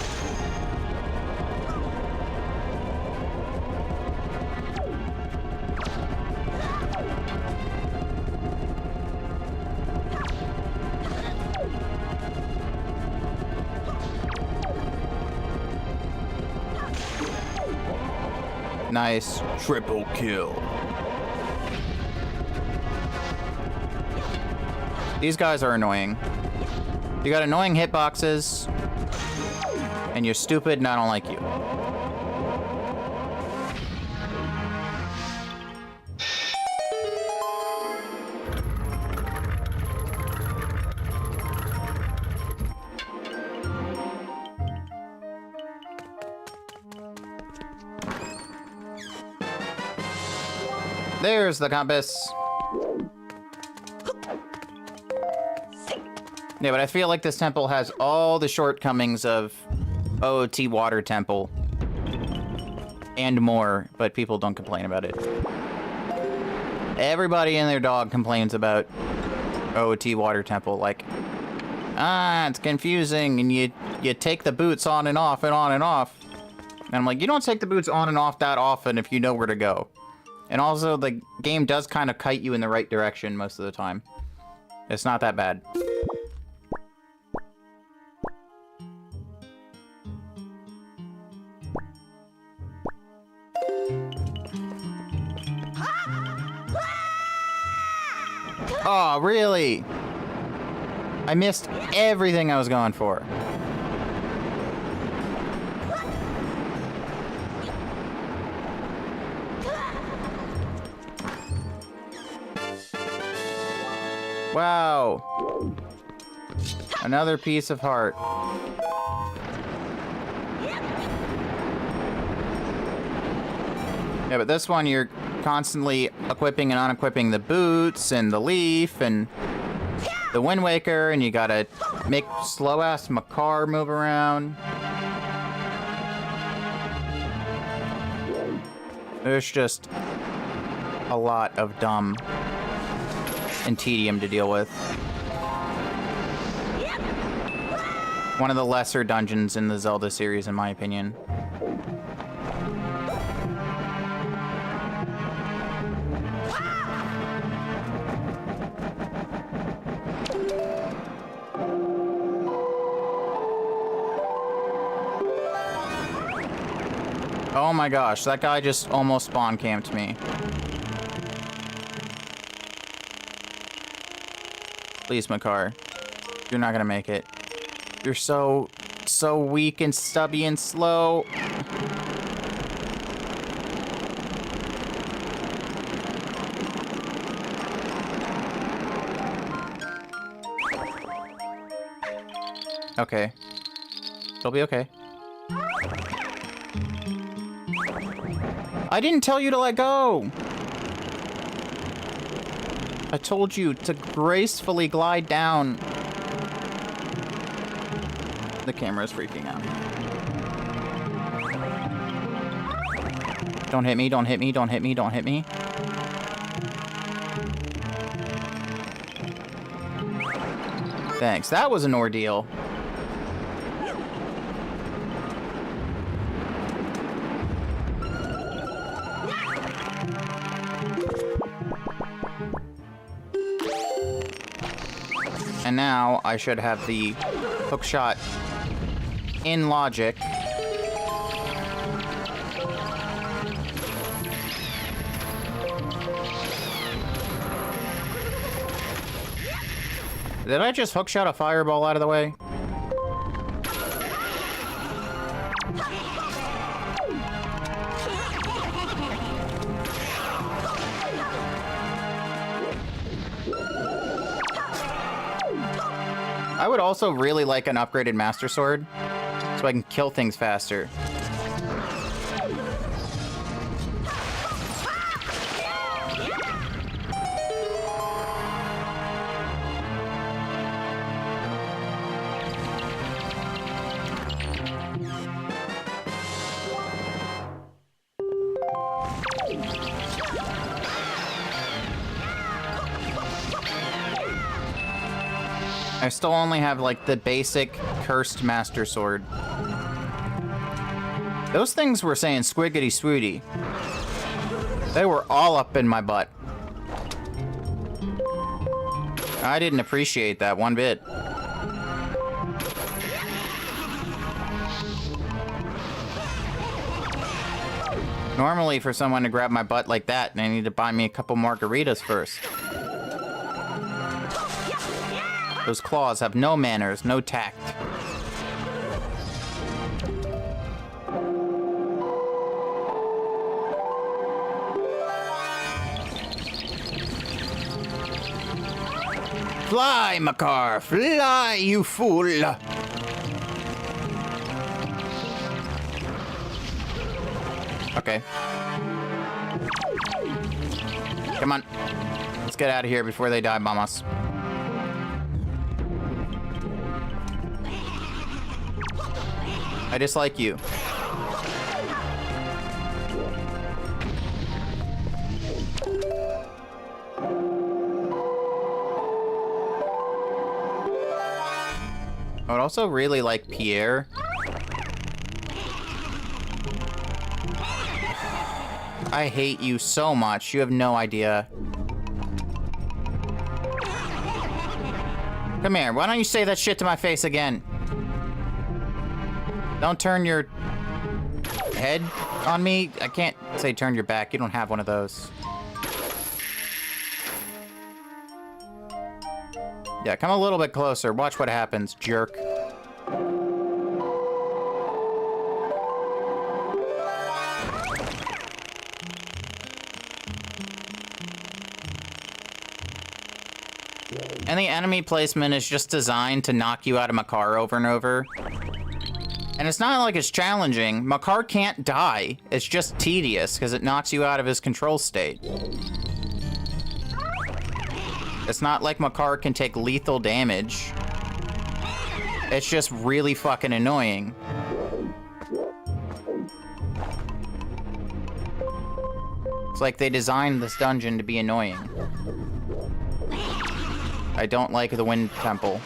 Nice. Triple kill. These guys are annoying. You got annoying hitboxes, and you're stupid and I don't like you. There's the compass. Yeah, but I feel like this temple has all the shortcomings of OOT Water Temple. And more, but people don't complain about it. Everybody and their dog complains about OOT Water Temple. Like, it's confusing, and you take the boots on and off and on and off. And I'm like, you don't take the boots on and off that often if you know where to go. And also, the game does kind of kite you in the right direction most of the time. It's not that bad. Oh, really? I missed everything I was going for. Wow. Another piece of heart. Yeah, but this one you're constantly equipping and unequipping the boots and the leaf and the Wind Waker, and you gotta make slow-ass Makar move around. There's just a lot of dumb and tedium to deal with. One of the lesser dungeons in the Zelda series, in my opinion. Oh my gosh, that guy just almost spawn camped me. Please, Makar. You're not gonna make it. You're so weak and stubby and slow. Okay. It'll be okay. I didn't tell you to let go! I told you to gracefully glide down. The camera's freaking out. Don't hit me, don't hit me, don't hit me, don't hit me. Thanks, that was an ordeal. And now I should have the hook shot in logic. Did I just hook shot a fireball out of the way? I would also really like an upgraded Master Sword, so I can kill things faster. I still only have, like, the basic cursed Master Sword. Those things were saying squiggity swooty. They were all up in my butt. I didn't appreciate that one bit. Normally, for someone to grab my butt like that, they need to buy me a couple margaritas first. Those claws have no manners, no tact. Fly, Makar! Fly, you fool! Okay. Come on. Let's get out of here before they dive bomb us. I dislike you. I would also really like Pierre. I hate you so much. You have no idea. Come here. Why don't you say that shit to my face again? Don't turn your head on me. I can't say turn your back. You don't have one of those. Yeah, come a little bit closer. Watch what happens, jerk. And the enemy placement is just designed to knock you out of Makar over and over. And it's not like it's challenging. Makar can't die. It's just tedious because it knocks you out of his control state. It's not like Makar can take lethal damage. It's just really fucking annoying. It's like they designed this dungeon to be annoying. I don't like the Wind Temple.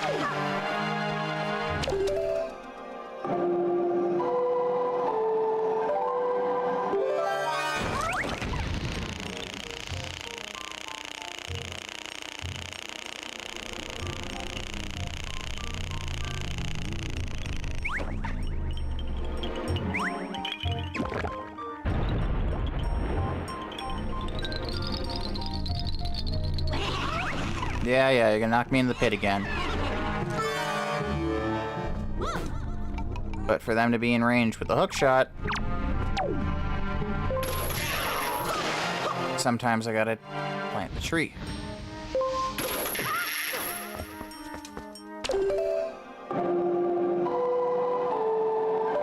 Yeah, you're gonna knock me in the pit again. But for them to be in range with a hook shot, sometimes I gotta plant the tree.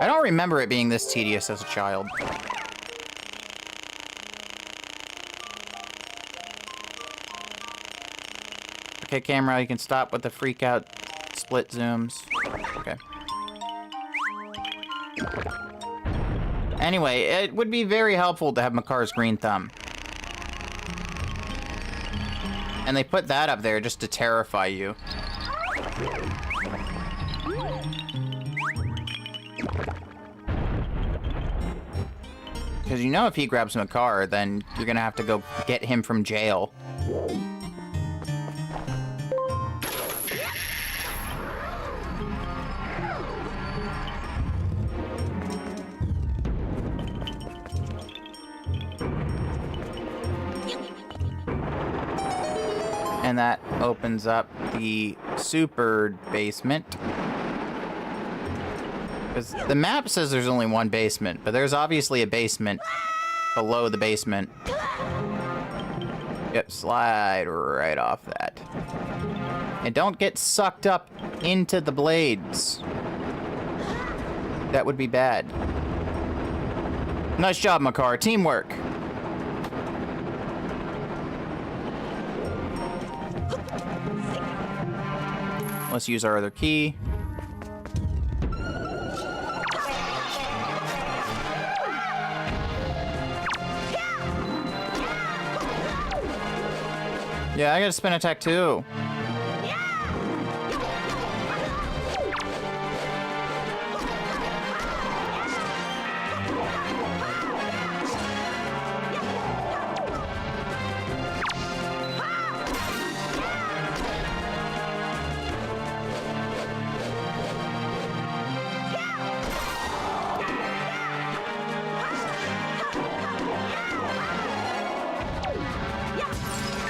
I don't remember it being this tedious as a child. Okay, camera, you can stop with the freak out split zooms. Okay. Anyway, it would be very helpful to have Makar's green thumb. And they put that up there just to terrify you. Because you know if he grabs Makar, then you're gonna have to go get him from jail. And that opens up the super basement. Because the map says there's only one basement, but there's obviously a basement below the basement. Yep, slide right off that. And don't get sucked up into the blades. That would be bad. Nice job, Makar. Teamwork. Let's use our other key. Yeah, I got a spin attack too.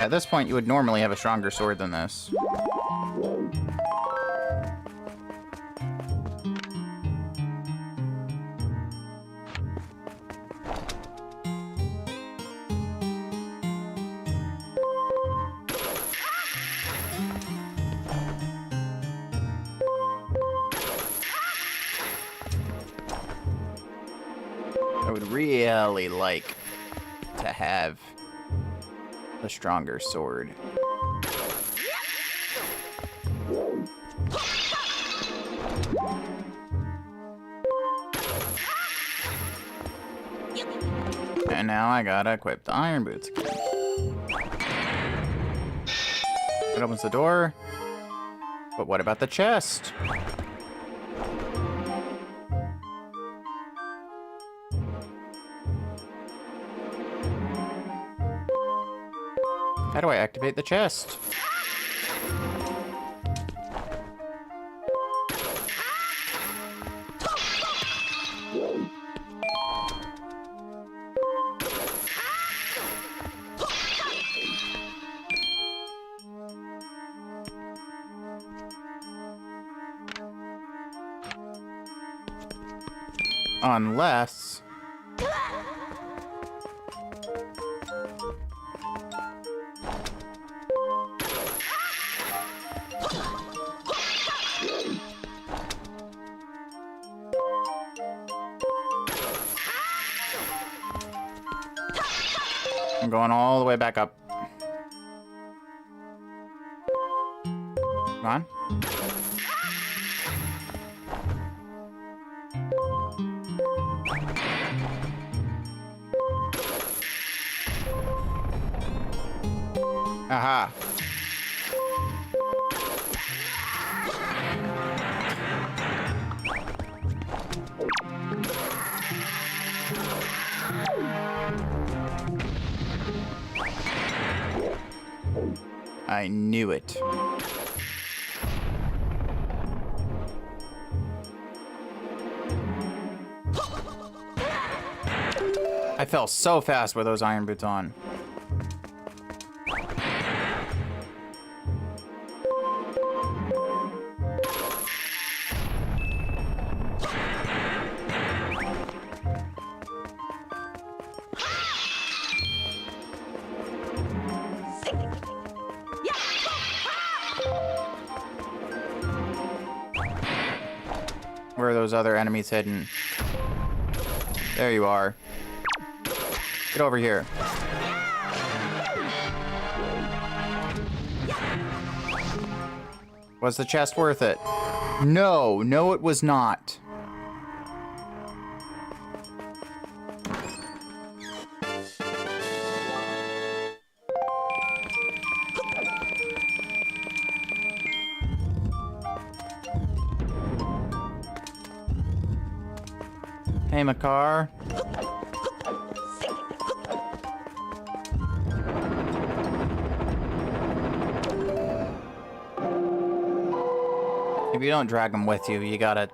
At this point, you would normally have a stronger sword than this. I would really like to have a stronger sword. And now I gotta equip the iron boots again. It opens the door. But what about the chest? How do I activate the chest? Unless... I'm going all the way back up. Come on. Aha. I knew it. I fell so fast with those iron boots on. Where are those other enemies hidden? There you are. Get over here. Was the chest worth it? No, no it was not. Hey, Makar. If you don't drag him with you, you gotta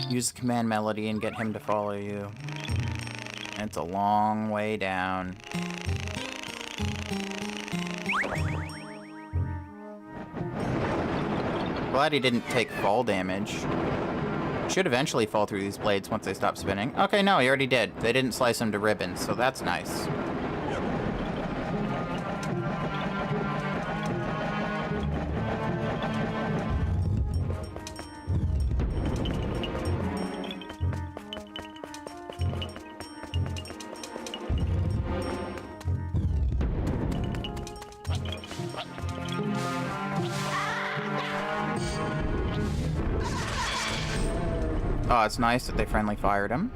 use the command melody and get him to follow you. It's a long way down. Glad he didn't take fall damage. Should eventually fall through these blades once they stop spinning. Okay, no, he already did. They didn't slice him to ribbons, so that's nice. Oh, it's nice that they friendly fired him.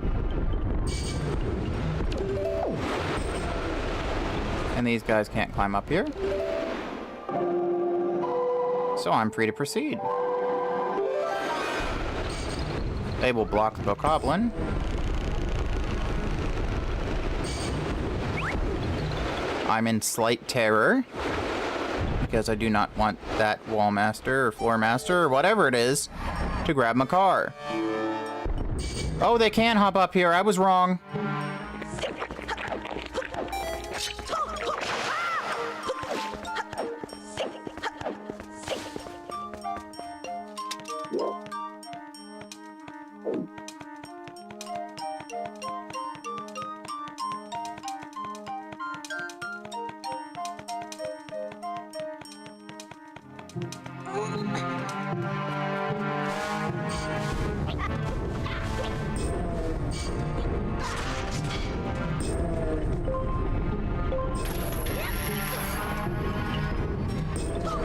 And these guys can't climb up here. So I'm free to proceed. They will block the bokoblin. I'm in slight terror. Because I do not want that wall master or floor master or whatever it is to grab my car. Oh, they can hop up here. I was wrong.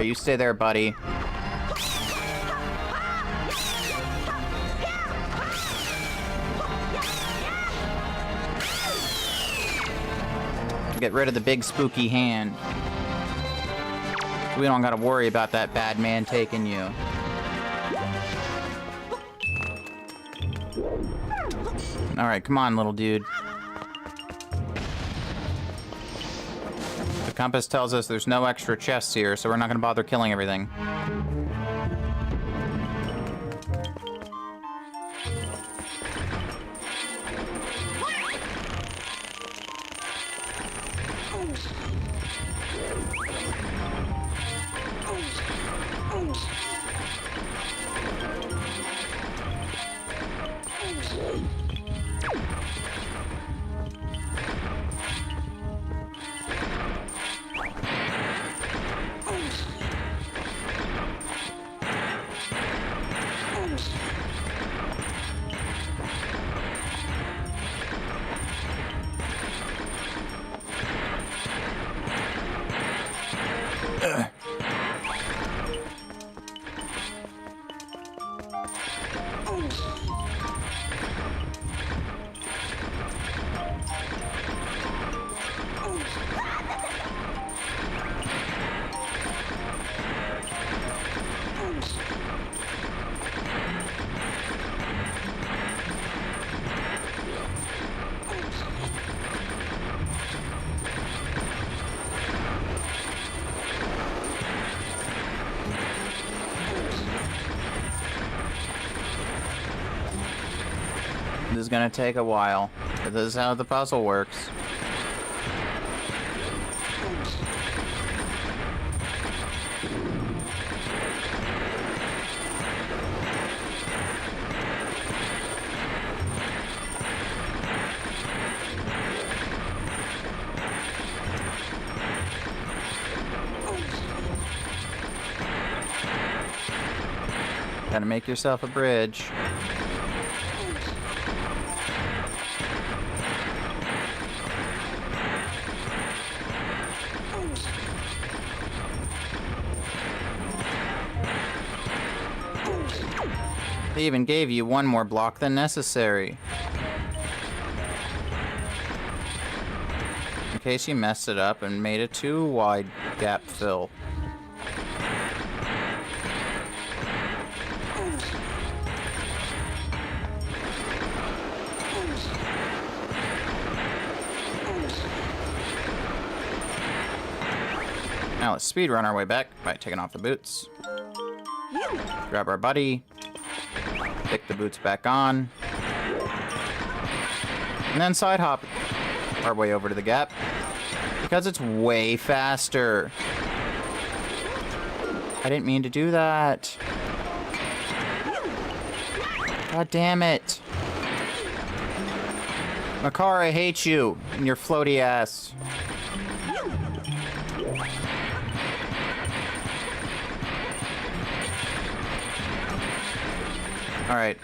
Okay, you stay there, buddy. Get rid of the big spooky hand. We don't gotta worry about that bad man taking you. Alright, come on, little dude. The compass tells us there's no extra chests here, so we're not gonna bother killing everything. This is gonna take a while, but this is how the puzzle works. Gotta make yourself a bridge. They even gave you one more block than necessary. In case you messed it up and made a too wide gap fill. Now let's speed run our way back by taking off the boots. Grab our buddy. Stick the boots back on. And then side hop our way over to the gap. Because it's way faster. I didn't mean to do that. God damn it. Makar, I hate you and your floaty ass. Alright.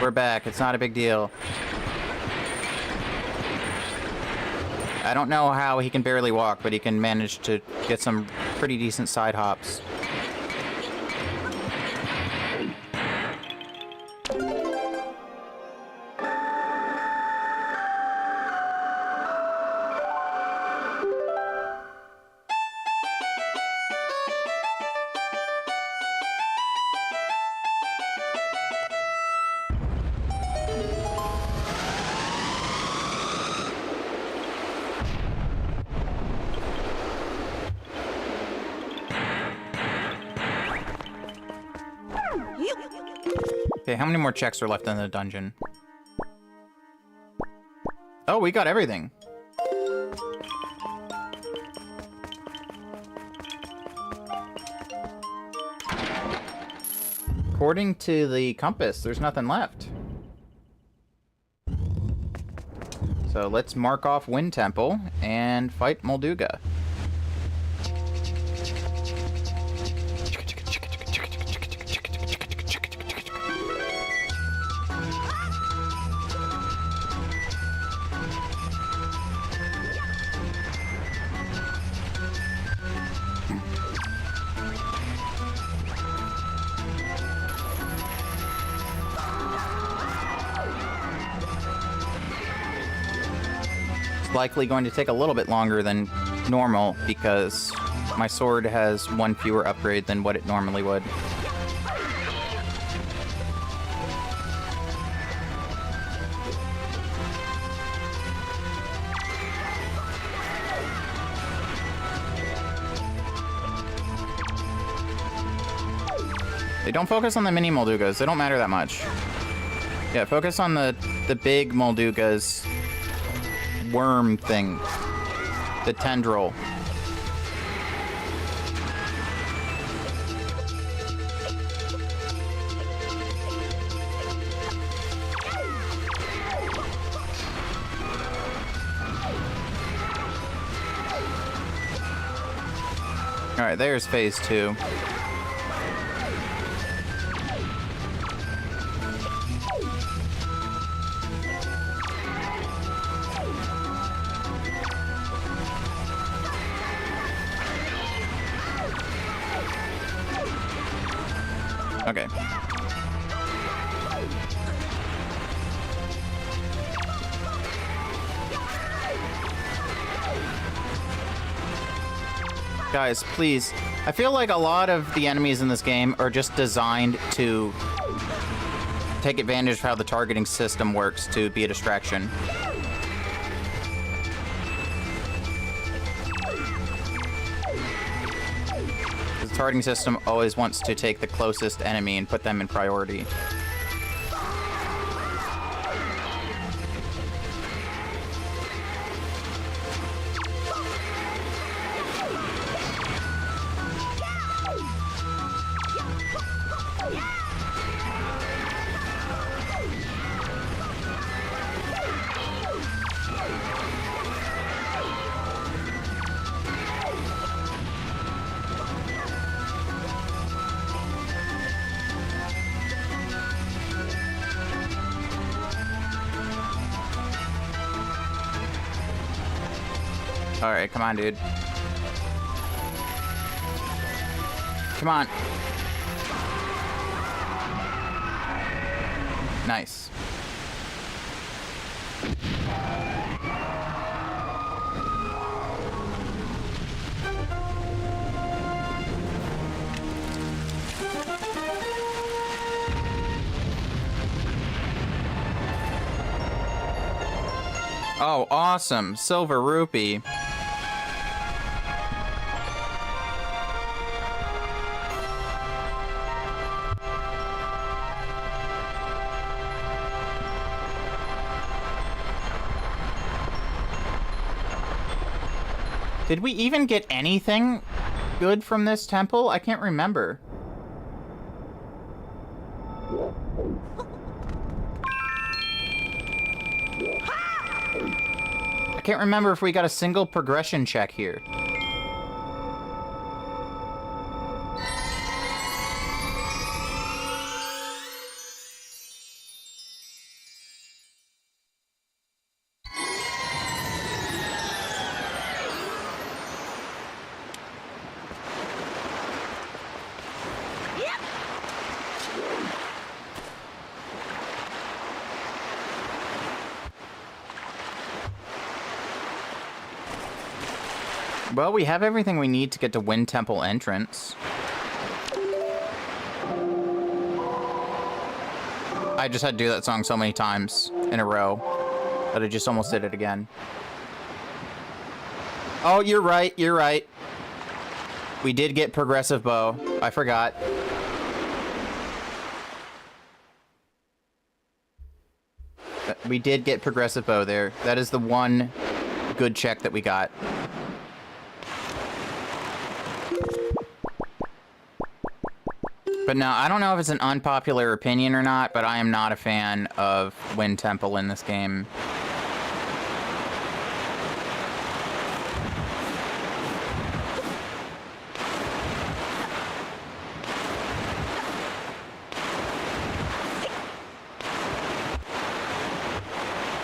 We're back. It's not a big deal. I don't know how he can barely walk, but he can manage to get some pretty decent side hops. Okay, how many more checks are left in the dungeon? Oh, we got everything. According to the compass, there's nothing left. So let's mark off Wind Temple and fight Molduga. Likely going to take a little bit longer than normal because my sword has one fewer upgrade than what it normally would. They don't focus on the mini Moldugas. They don't matter that much. Yeah, focus on the big Moldugas. Worm thing. The tendril. Alright, there's phase 2. Okay. Guys, please. I feel like a lot of the enemies in this game are just designed to take advantage of how the targeting system works to be a distraction. The targeting system always wants to take the closest enemy and put them in priority. Alright, come on, dude. Come on. Nice. Oh, awesome. Silver rupee. Did we even get anything good from this temple? I can't remember. I can't remember if we got a single progression check here. Well, we have everything we need to get to Wind Temple entrance. I just had to do that song so many times in a row that I just almost did it again. Oh, you're right, you're right. We did get progressive bow. I forgot. We did get progressive bow there. That is the one good check that we got. But no, I don't know if it's an unpopular opinion or not, but I am not a fan of Wind Temple in this game.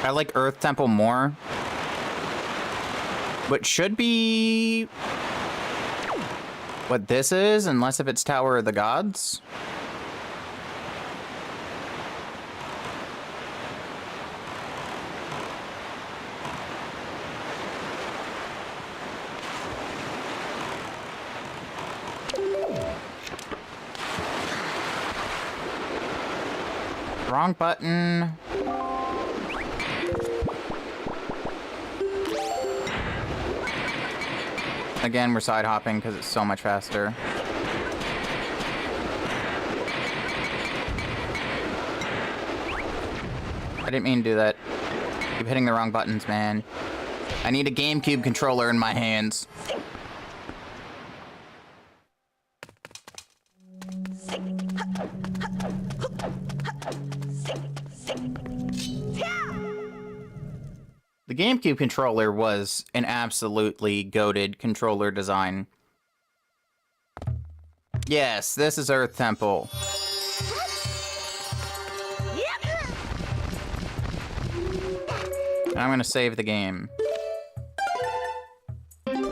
I like Earth Temple more. What should be what this is, unless if it's Tower of the Gods. Wrong button. Again, we're side hopping because it's so much faster. I didn't mean to do that. Keep hitting the wrong buttons, man. I need a GameCube controller in my hands. The GameCube controller was an absolutely goated controller design. Yes, this is Earth Temple. I'm gonna save the game.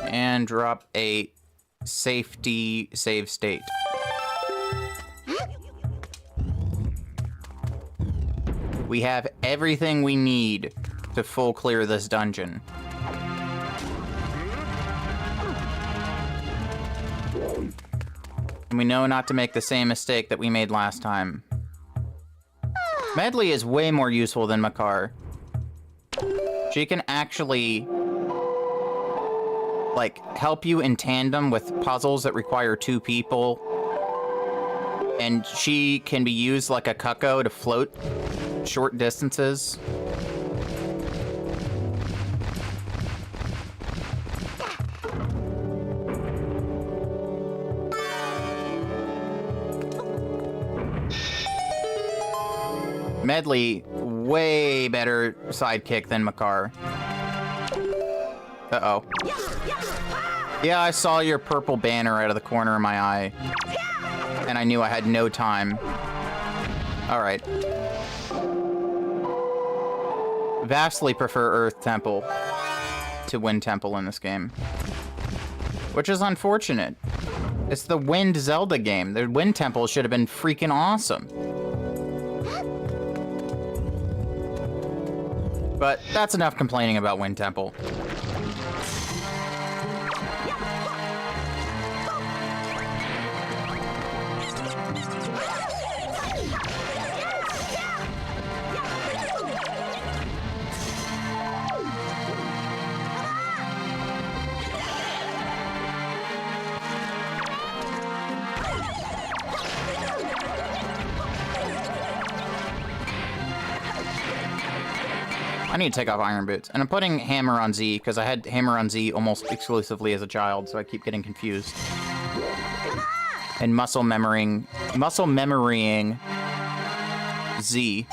And drop a safety save state. We have everything we need to full clear this dungeon. And we know not to make the same mistake that we made last time. Medley is way more useful than Makar. She can actually, like, help you in tandem with puzzles that require 2 people. And she can be used like a cucko to float short distances. Medley, way better sidekick than Makar. Uh-oh. Yeah, I saw your purple banner out of the corner of my eye. And I knew I had no time. Alright. Vastly prefer Earth Temple. to Wind Temple in this game. Which is unfortunate. It's the Wind Zelda game. The Wind Temple should have been freaking awesome. But that's enough complaining about Wind Temple. I need to take off Iron Boots. And I'm putting Hammer on Z, because I had Hammer on Z almost exclusively as a child, so I keep getting confused. And muscle memorying Z.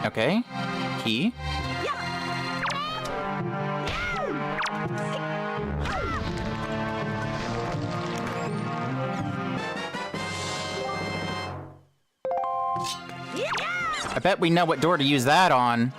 Okay. Key. I bet we know what door to use that on.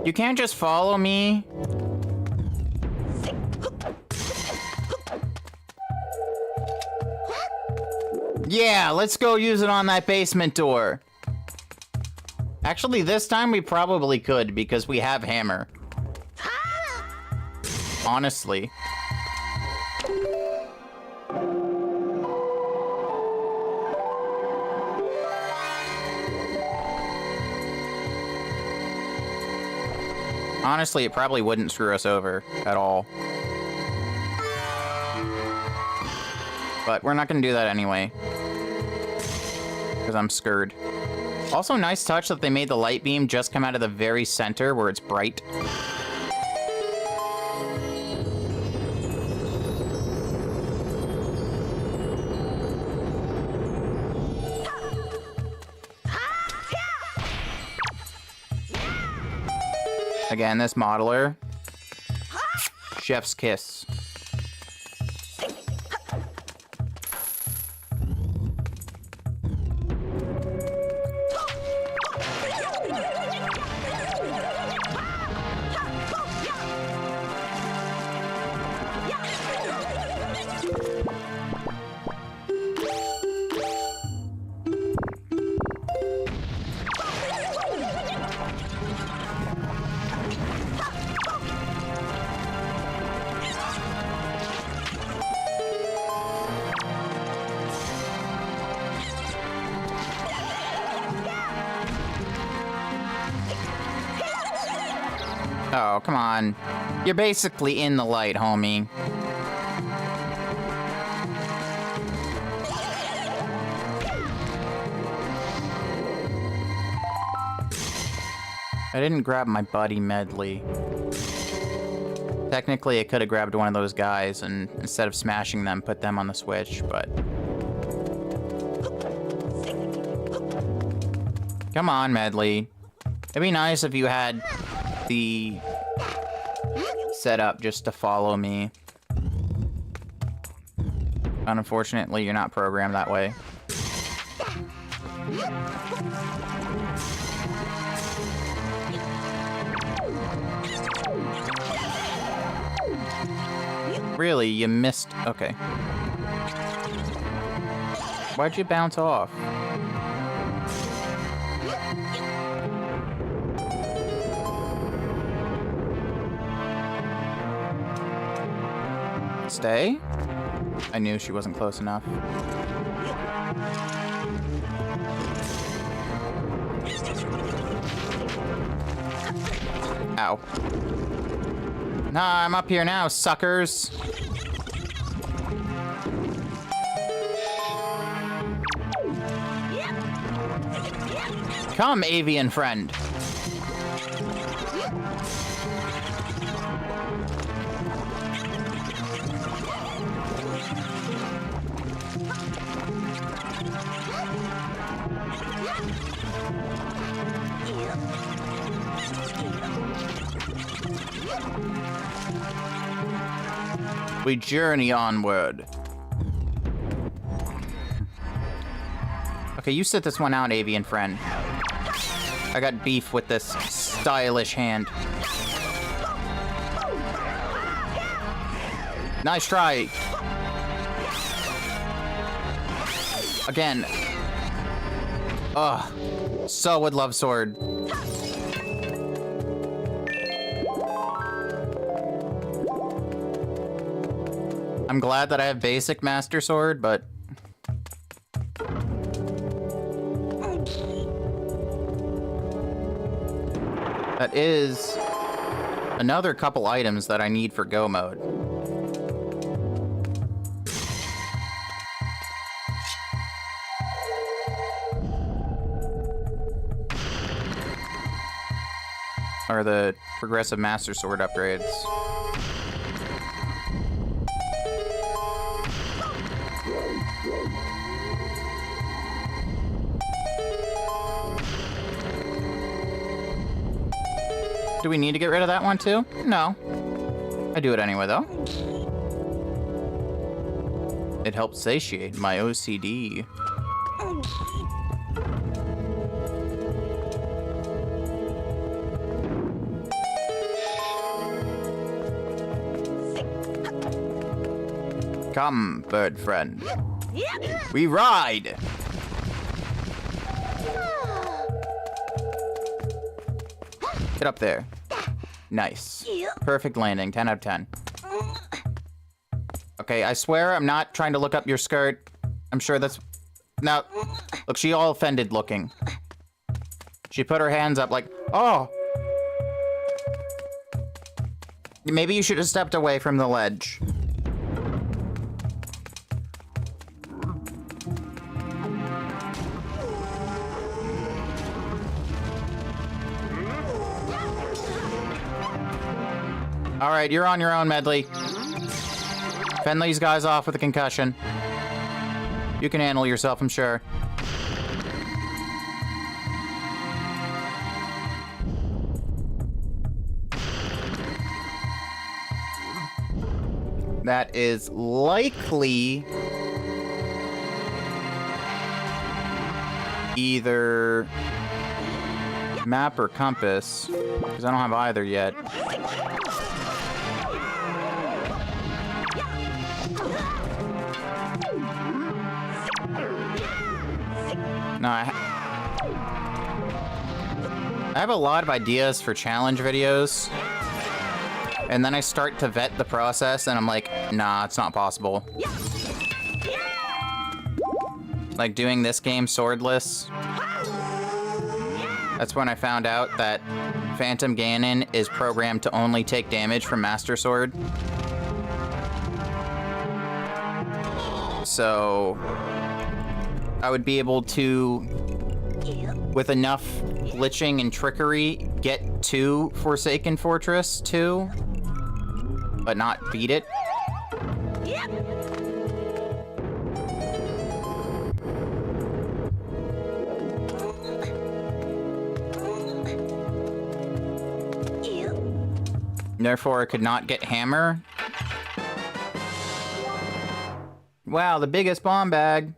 You can't just follow me. Yeah, let's go use it on that basement door. Actually, this time we probably could because we have Hammer. Honestly. Honestly, it probably wouldn't screw us over at all. But we're not gonna do that anyway. Because I'm scared. Also, nice touch that they made the light beam just come out of the very center where it's bright. Again, this modeler. Chef's kiss. Oh, come on. You're basically in the light, homie. I didn't grab my buddy Medley. Technically, I could have grabbed one of those guys and instead of smashing them, put them on the switch, but... Come on, Medley. It'd be nice if you had the setup just to follow me. Unfortunately, you're not programmed that way. Really, you missed... Okay. Why'd you bounce off? Stay? I knew she wasn't close enough. Ow. Nah, I'm up here now, suckers. Come, avian friend. We journey onward. Okay, you sit this one out, avian friend. I got beef with this stylish hand. Nice try. Again. Ugh. So would love sword. I'm glad that I have basic master sword, but that is another couple items that I need for go mode. Are the progressive master sword upgrades. Do we need to get rid of that one too? No. I do it anyway though. It helps satiate my OCD. Come, bird friend. We ride! Get up there. Nice. Perfect landing, 10 out of 10. Okay, I swear I'm not trying to look up your skirt. I'm sure that's... Now, look, she all offended looking. She put her hands up like, oh! Maybe you should have stepped away from the ledge. All right, you're on your own, Medley. Fend these guys off with a concussion. You can handle yourself, I'm sure. That is likely either map or compass, because I don't have either yet. No, I have a lot of ideas for challenge videos, and then I start to vet the process, and I'm like, nah, it's not possible. Like doing this game swordless. That's when I found out that Phantom Ganon is programmed to only take damage from Master Sword. So I would be able to, with enough glitching and trickery, get to Forsaken Fortress 2, but not beat it. Therefore, I could not get Hammer. Wow, the biggest bomb bag.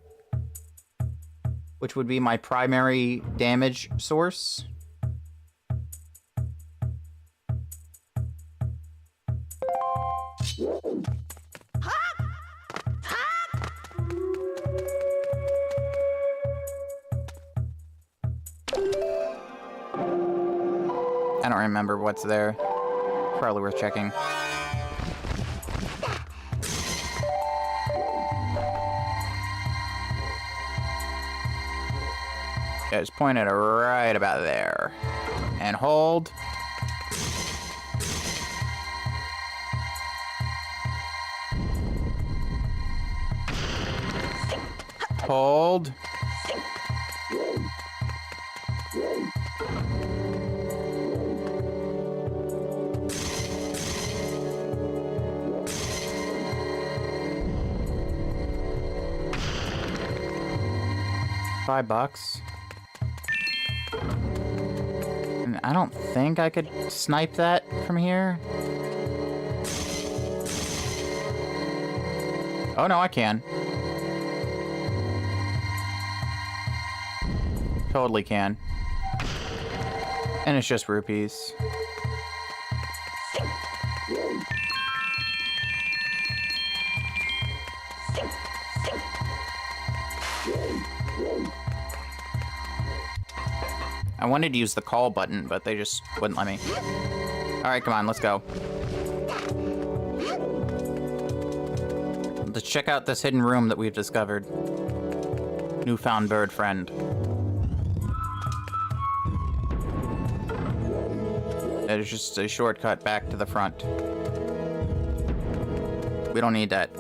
Which would be my primary damage source. I don't remember what's there. Probably worth checking. Yeah, just point it right about there. And hold. Hold. $5. And I don't think I could snipe that from here. Oh no, I can. Totally can. And it's just rupees. I wanted to use the call button, but they just wouldn't let me. Alright, come on, let's go. Let's check out this hidden room that we've discovered. Newfound bird friend. It is just a shortcut back to the front. We don't need that.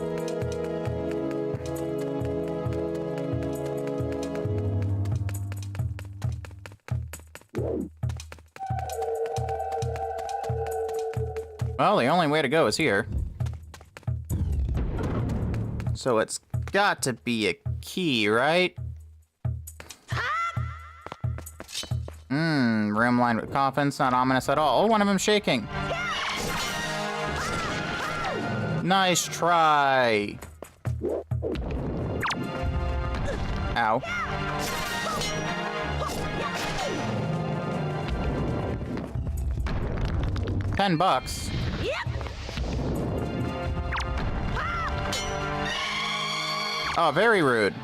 Well, the only way to go is here. So it's got to be a key, right? Room lined with coffins, not ominous at all. Oh, one of them shaking. Nice try. Ow. $10. Oh, very rude.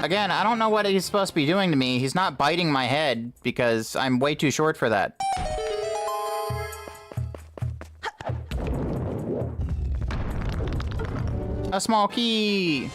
Again, I don't know what he's supposed to be doing to me. He's not biting my head because I'm way too short for that. A small key.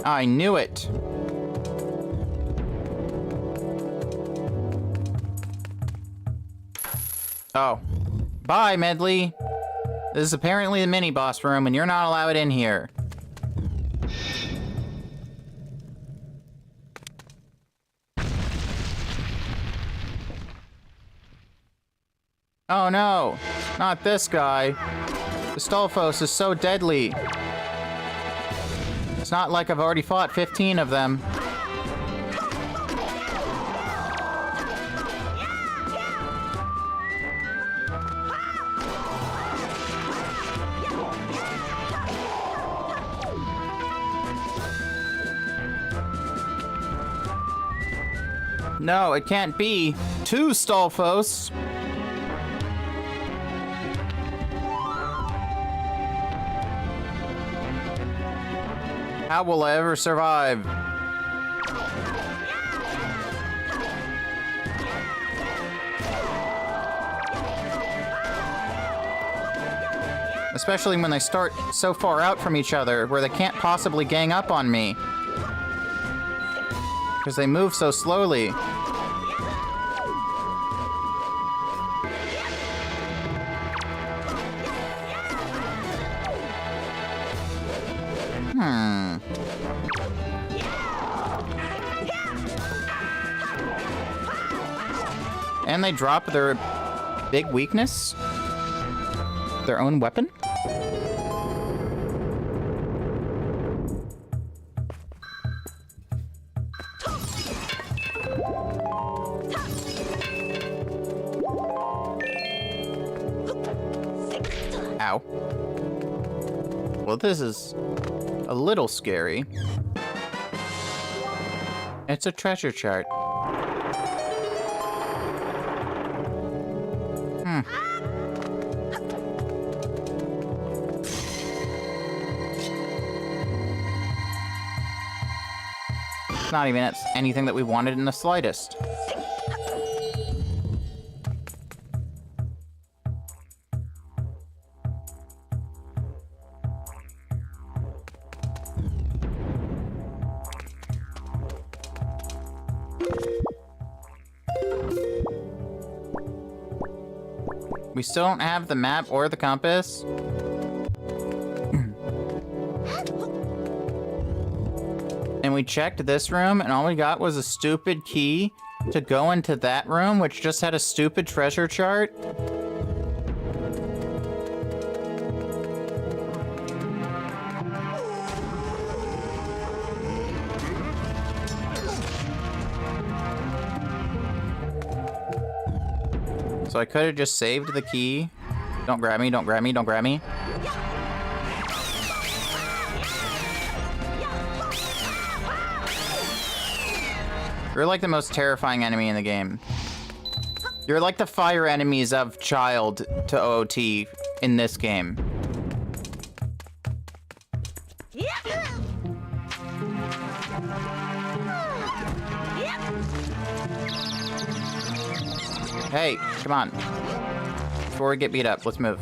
I knew it. Oh. Bye, Medley. This is apparently the mini-boss room, and you're not allowed in here. Oh no, not this guy. The Stolfos is so deadly. It's not like I've already fought 15 of them. No, it can't be. 2 Stolfos. How will I ever survive? Especially when they start so far out from each other, where they can't possibly gang up on me. Because they move so slowly. And they drop their big weakness? Their own weapon? Ow. Well, this is a little scary. It's a treasure chart. It's not even anything that we wanted in the slightest. We still don't have the map or the compass. we checked this room, and all we got was a stupid key to go into that room, which just had a stupid treasure chart. So I could have just saved the key. Don't grab me, don't grab me, don't grab me. You're like the most terrifying enemy in the game. You're like the fire enemies of Child to OOT in this game. Hey, come on. Before we get beat up, let's move.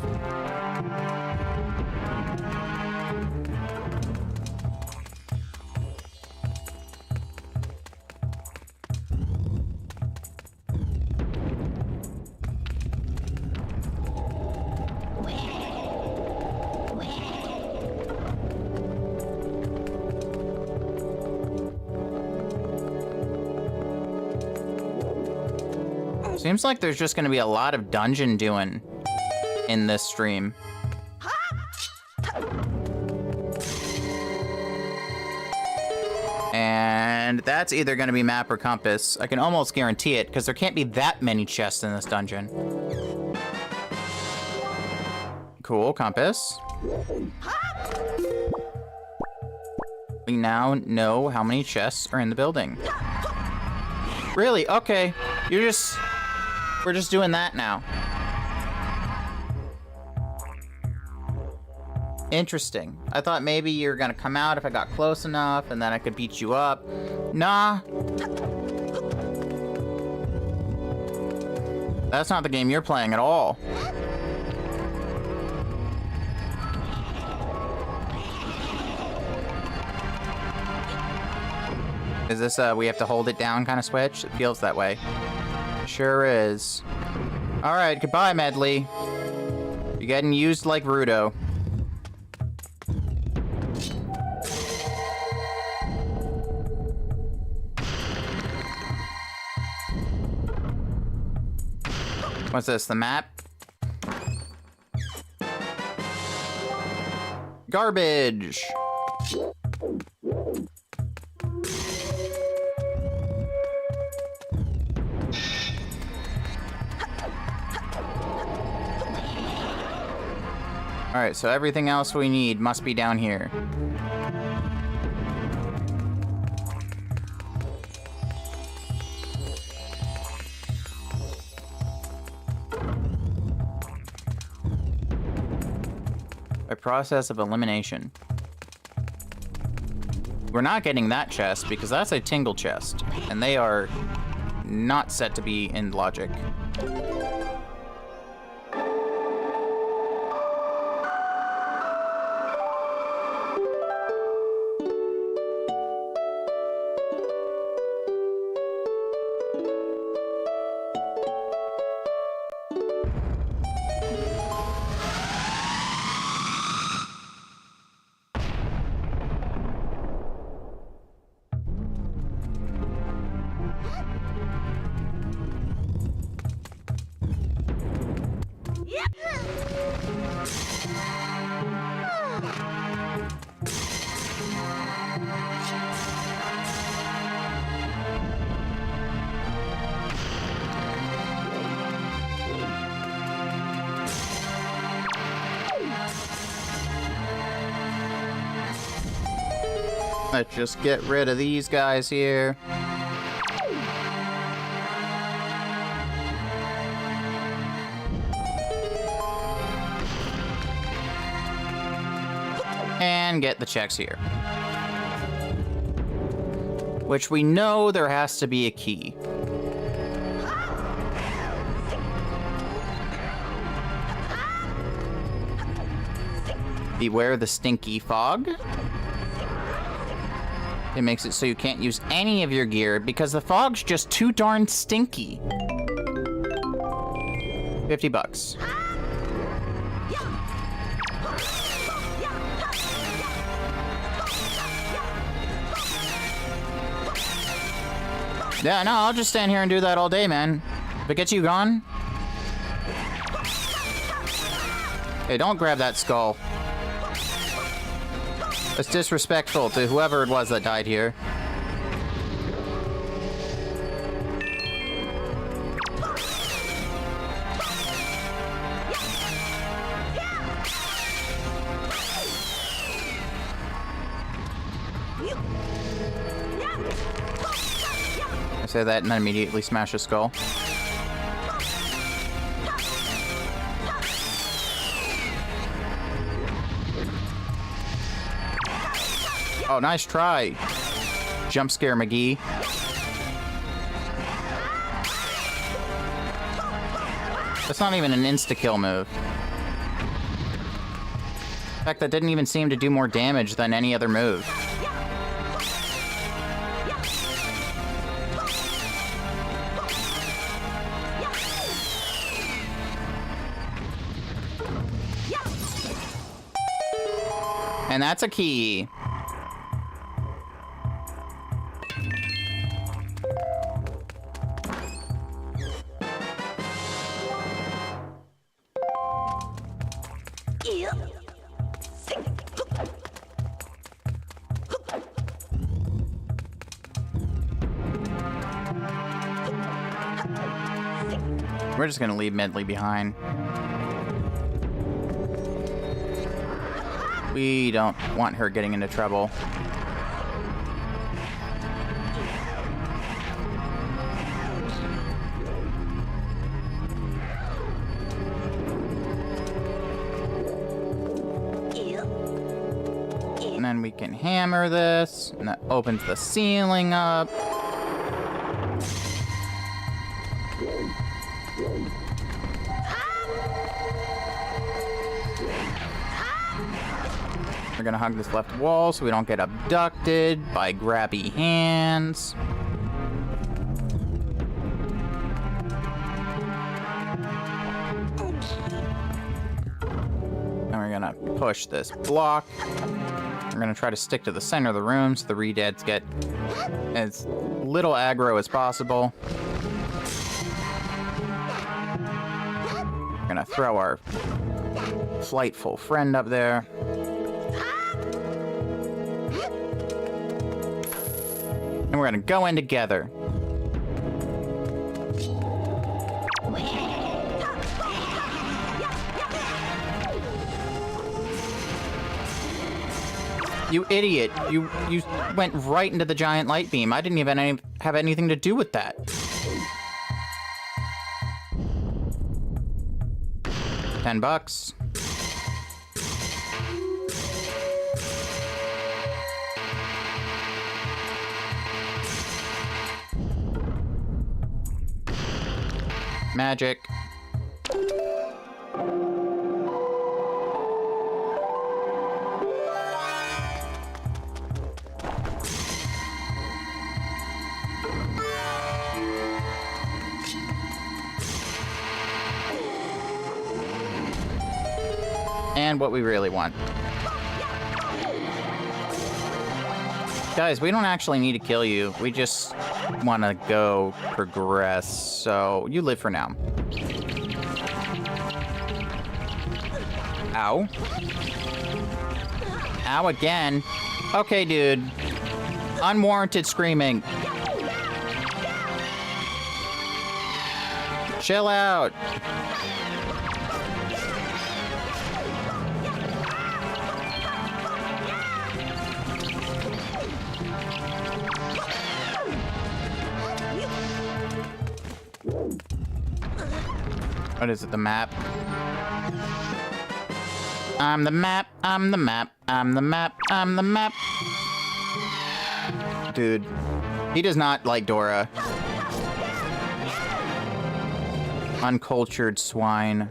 Seems like there's just gonna be a lot of dungeon doing in this stream. And that's either gonna be map or compass. I can almost guarantee it, because there can't be that many chests in this dungeon. Cool, compass. We now know how many chests are in the building. Really? Okay. We're just doing that now. Interesting. I thought maybe you're gonna come out if I got close enough and then I could beat you up. Nah. That's not the game you're playing at all. Is this we have to hold it down kind of switch? It feels that way. Sure is. Alright, goodbye, Medley. You're getting used like Rudo. What's this, the map? Garbage! Alright, so everything else we need must be down here. A process of elimination. We're not getting that chest because that's a tingle chest, and they are not set to be in logic. Let's just get rid of these guys here. And get the checks here. Which we know there has to be a key. Beware the stinky fog. It makes it so you can't use any of your gear because the fog's just too darn stinky. $50. Yeah, no, I'll just stand here and do that all day, man. If it gets you gone. Hey, don't grab that skull. It's disrespectful to whoever it was that died here. I say that and then immediately smash a skull. Oh, nice try. Jump scare McGee. That's not even an insta-kill move. In fact, that didn't even seem to do more damage than any other move. And that's a key. We're just gonna leave Medley behind. We don't want her getting into trouble. And then we can hammer this, and that opens the ceiling up. We're gonna hug this left wall so we don't get abducted by grabby hands. And we're gonna push this block. We're gonna try to stick to the center of the room so the re-deads get as little aggro as possible. We're gonna throw our flightful friend up there. And we're gonna go in together. You idiot. You went right into the giant light beam. I didn't even have anything to do with that. $10. Magic. And what we really want. Guys, we don't actually need to kill you. We just want to go progress. So you live for now. Ow. Ow again. Okay, dude. Unwarranted screaming. Chill out. What is it, the map? I'm the map, I'm the map, I'm the map, I'm the map. Dude, he does not like Dora. Uncultured swine.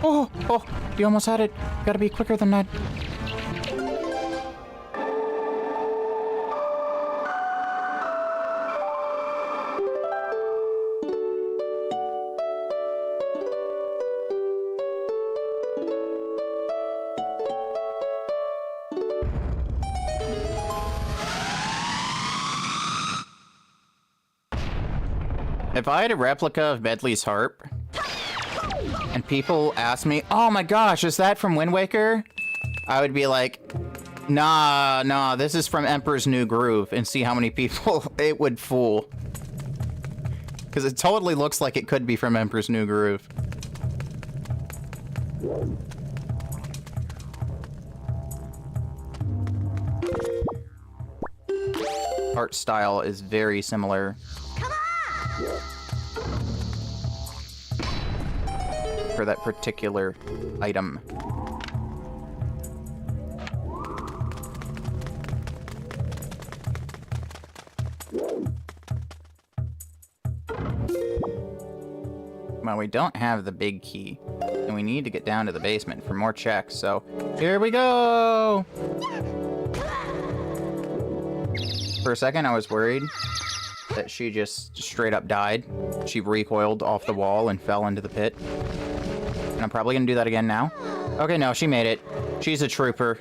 Oh, you almost had it. Gotta be quicker than that. If I had a replica of Medley's harp, and people ask me, oh my gosh, is that from Wind Waker? I would be like, nah, this is from Emperor's New Groove, and see how many people it would fool. Because it totally looks like it could be from Emperor's New Groove. Art style is very similar. For that particular item. Well, we don't have the big key, and we need to get down to the basement for more checks, so here we go! For a second, I was worried that she just straight up died. She recoiled off the wall and fell into the pit. And I'm probably gonna do that again now. Okay, no, she made it. She's a trooper.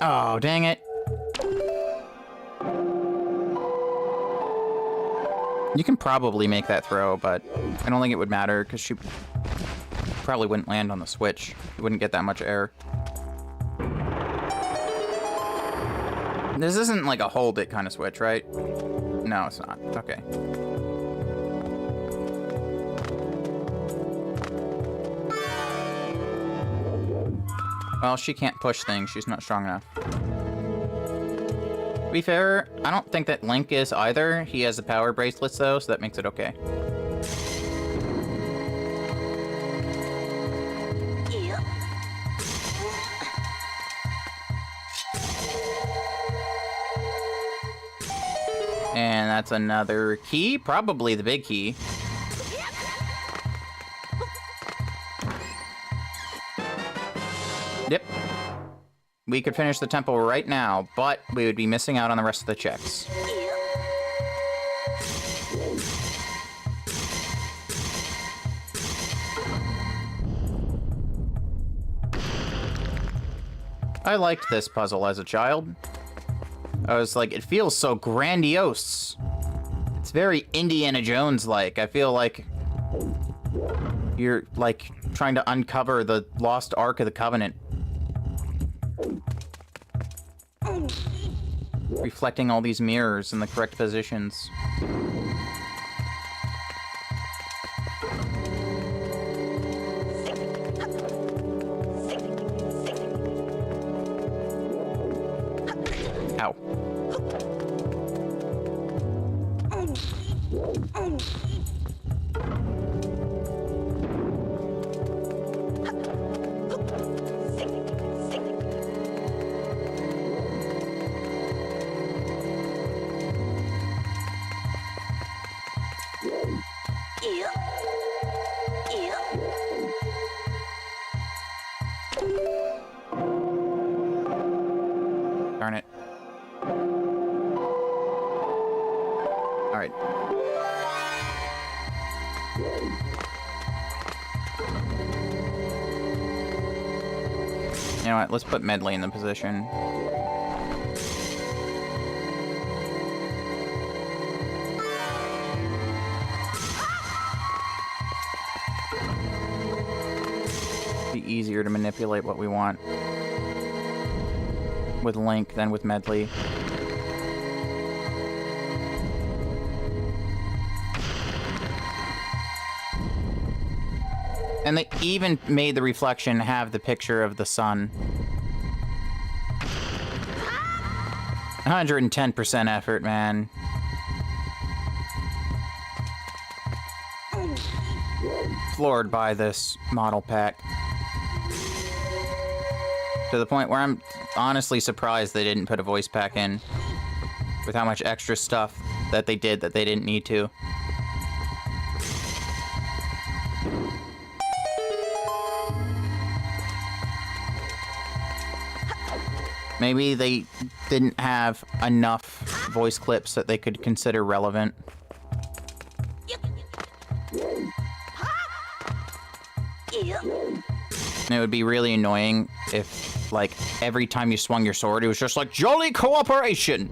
Oh, dang it. You can probably make that throw, but I don't think it would matter, because she probably wouldn't land on the switch. You wouldn't get that much air. This isn't like a hold it kind of switch, right? No, it's not. Okay. Well, she can't push things. She's not strong enough. To be fair, I don't think that Link is either. He has the power bracelets, though, so that makes it okay. And that's another key, probably the big key. Yep. We could finish the temple right now, but we would be missing out on the rest of the checks. I liked this puzzle as a child. I was like, it feels so grandiose. It's very Indiana Jones-like. I feel like you're, like, trying to uncover the lost Ark of the Covenant. Reflecting all these mirrors in the correct positions. Ow. Darn it. Alright. You know what? Let's put Medley in the position. Be easier to manipulate what we want with Link than with Medley. And they even made the reflection have the picture of the sun. 110% effort, man. Floored by this model pack. To the point where I'm honestly surprised they didn't put a voice pack in. With how much extra stuff that they did that they didn't need to. Maybe they didn't have enough voice clips that they could consider relevant. And it would be really annoying if, like, every time you swung your sword, it was just like, jolly cooperation!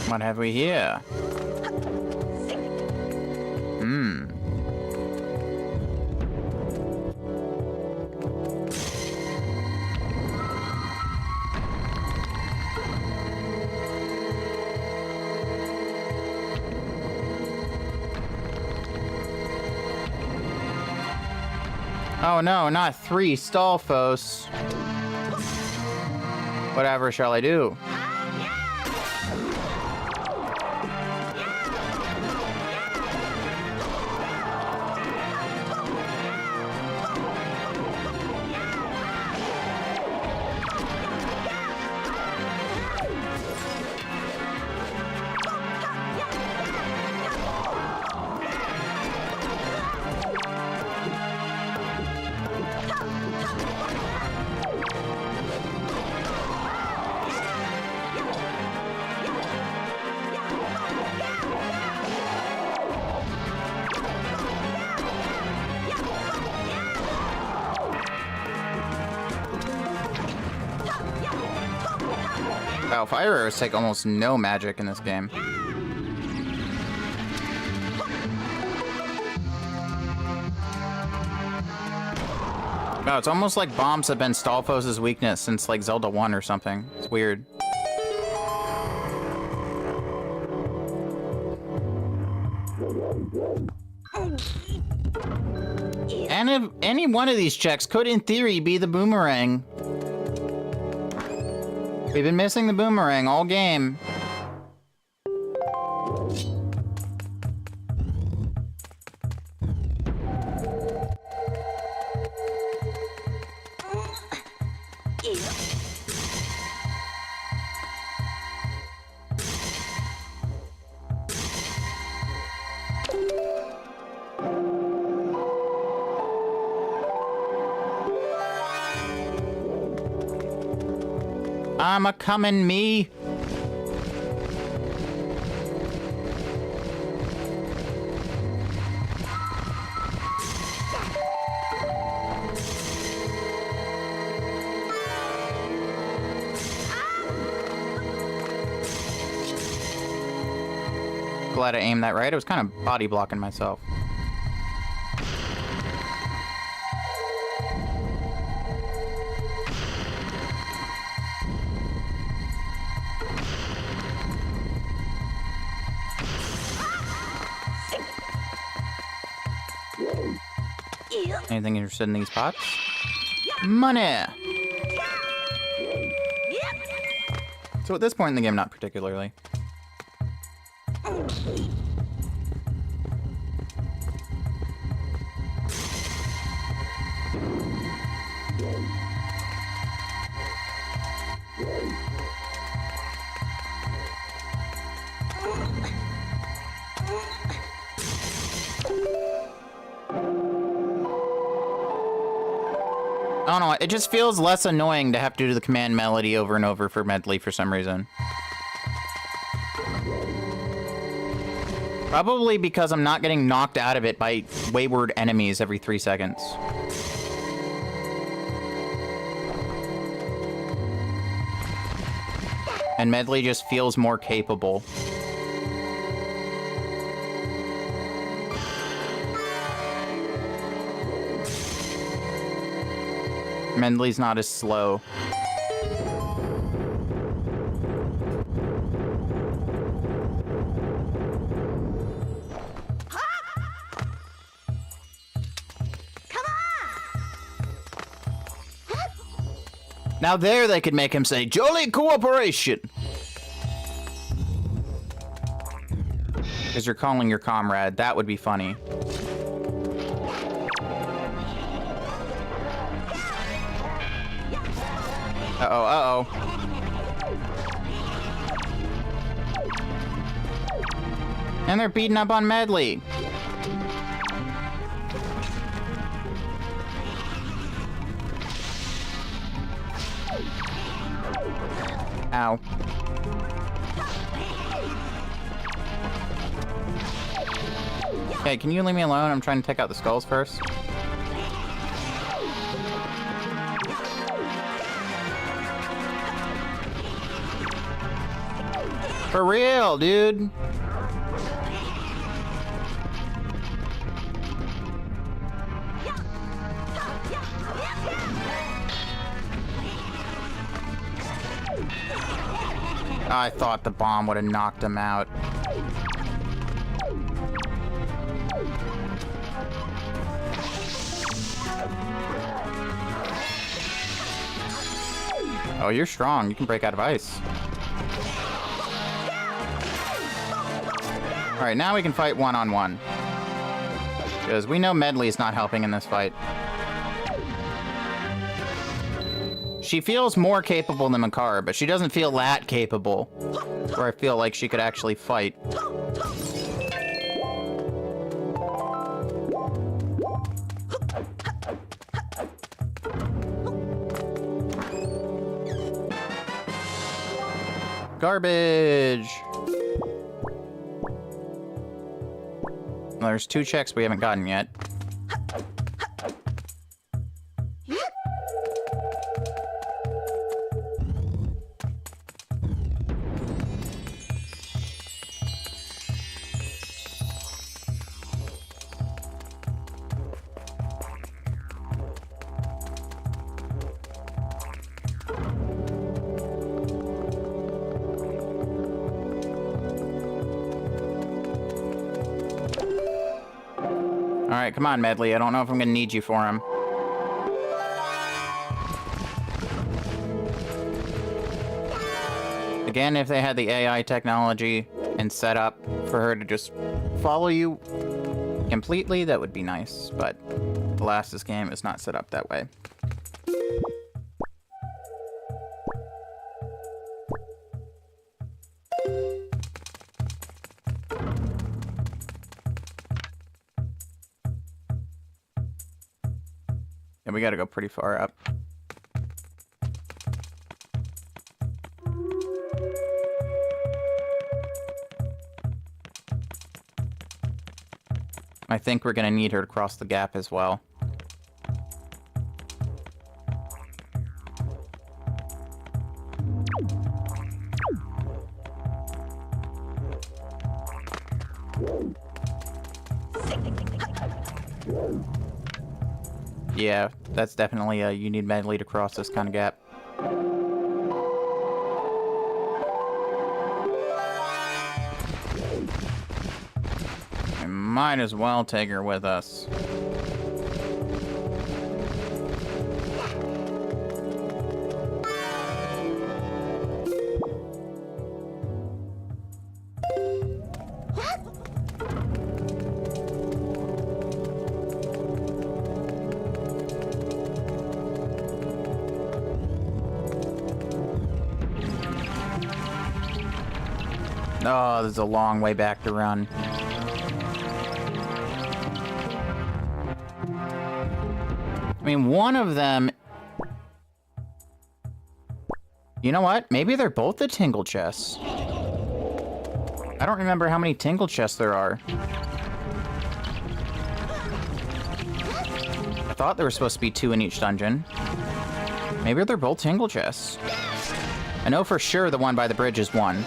What have we here? Hmm. Oh no, not 3 Stalfos. Whatever shall I do? Wow, fire arrows take almost no magic in this game. No, it's almost like bombs have been Stalfos' weakness since like Zelda 1 or something. It's weird. And if any one of these checks could, in theory, be the boomerang. We've been missing the boomerang all game. I'm a-comin' me. Glad I aimed that right. I was kind of body blocking myself. Anything interested in these pots? Money! So at this point in the game, not particularly. I don't know, it just feels less annoying to have to do the command melody over and over for Medley for some reason. Probably because I'm not getting knocked out of it by wayward enemies every 3 seconds. And Medley just feels more capable. Medley's not as slow. Now there they could make him say, "Jolly cooperation!" Because you're calling your comrade. That would be funny. Uh-oh, uh-oh. And they're beating up on Medley. Ow. Okay, can you leave me alone? I'm trying to take out the skulls first. For real, dude. I thought the bomb would have knocked him out. Oh, you're strong. You can break out of ice. Alright, now we can fight one-on-one. Because we know Medley's not helping in this fight. She feels more capable than Makara, but she doesn't feel that capable. Where I feel like she could actually fight. Garbage! There's 2 checks we haven't gotten yet. Alright, come on, Medley. I don't know if I'm gonna need you for him. Again, if they had the AI technology and set up for her to just follow you completely, that would be nice. But the last this game is not set up that way. And we gotta go pretty far up. I think we're gonna need her to cross the gap as well. Yeah, that's definitely a you need Medley to cross this kind of gap. We might as well take her with us. Oh, there's a long way back to run. I mean, one of them... You know what? Maybe they're both the tingle chests. I don't remember how many tingle chests there are. I thought there were supposed to be 2 in each dungeon. Maybe they're both tingle chests. I know for sure the one by the bridge is 1.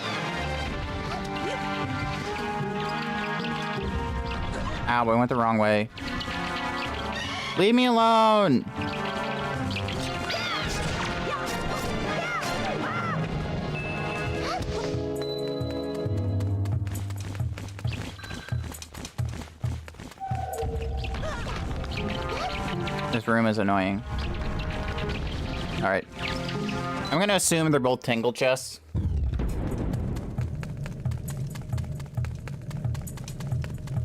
Ow, I went the wrong way. Leave me alone! This room is annoying. Alright. I'm gonna assume they're both tingle chests.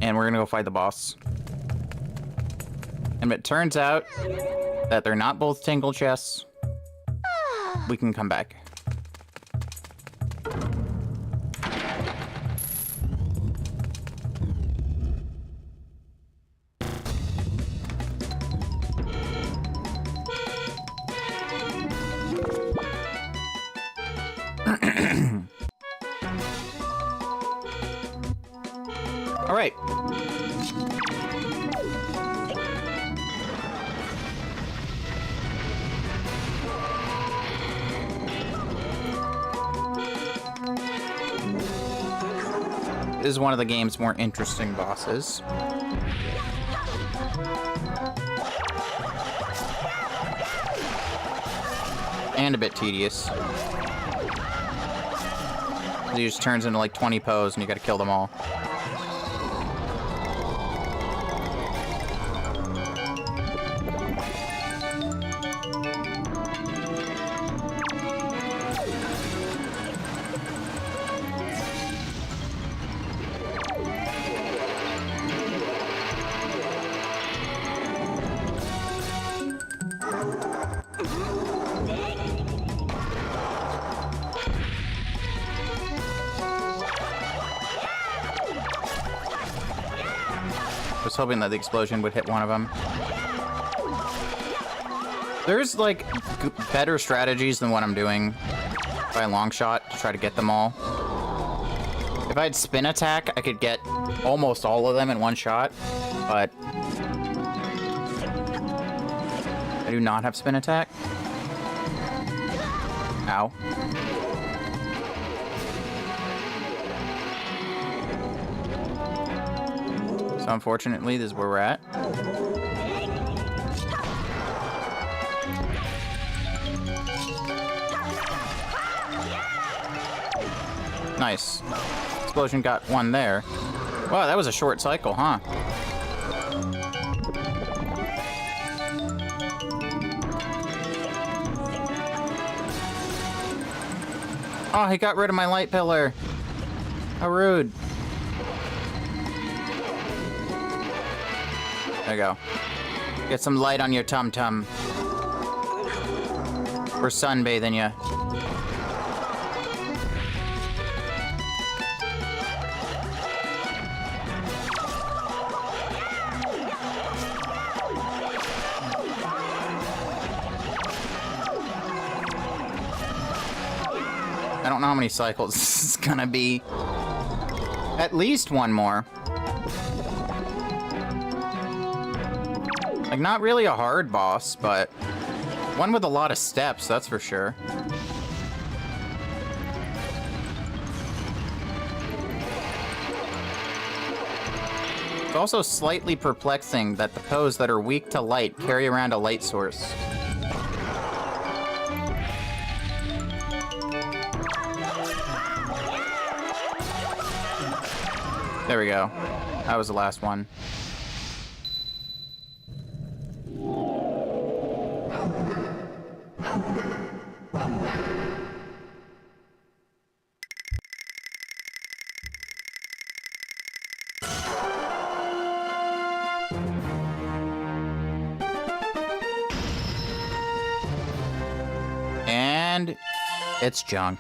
And we're gonna go fight the boss. And if it turns out that they're not both tingle chests, we can come back. All right. This is one of the game's more interesting bosses. And a bit tedious. He just turns into like 20 pose and you gotta kill them all. I was hoping that the explosion would hit one of them. There's like better strategies than what I'm doing by a long shot to try to get them all. If I had spin attack, I could get almost all of them in one shot, but I do not have spin attack. Ow. So unfortunately, this is where we're at. Nice. Explosion got one there. Wow, that was a short cycle, huh? Oh, he got rid of my light pillar. How rude. There you go. Get some light on your tum-tum. We're sunbathing you. I don't know how many cycles this is gonna be. At least one more. Like, not really a hard boss, but one with a lot of steps, that's for sure. It's also slightly perplexing that the pose that are weak to light carry around a light source. There we go. That was the last one. And it's junk.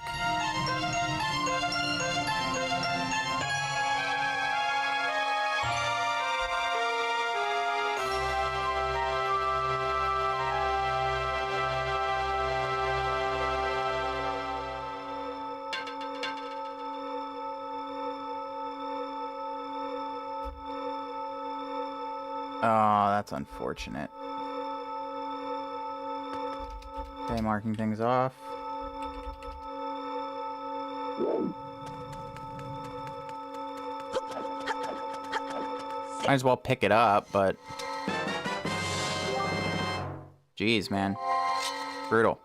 Oh, that's unfortunate. Okay, marking things off. Might as well pick it up, but... Jeez, man. Brutal.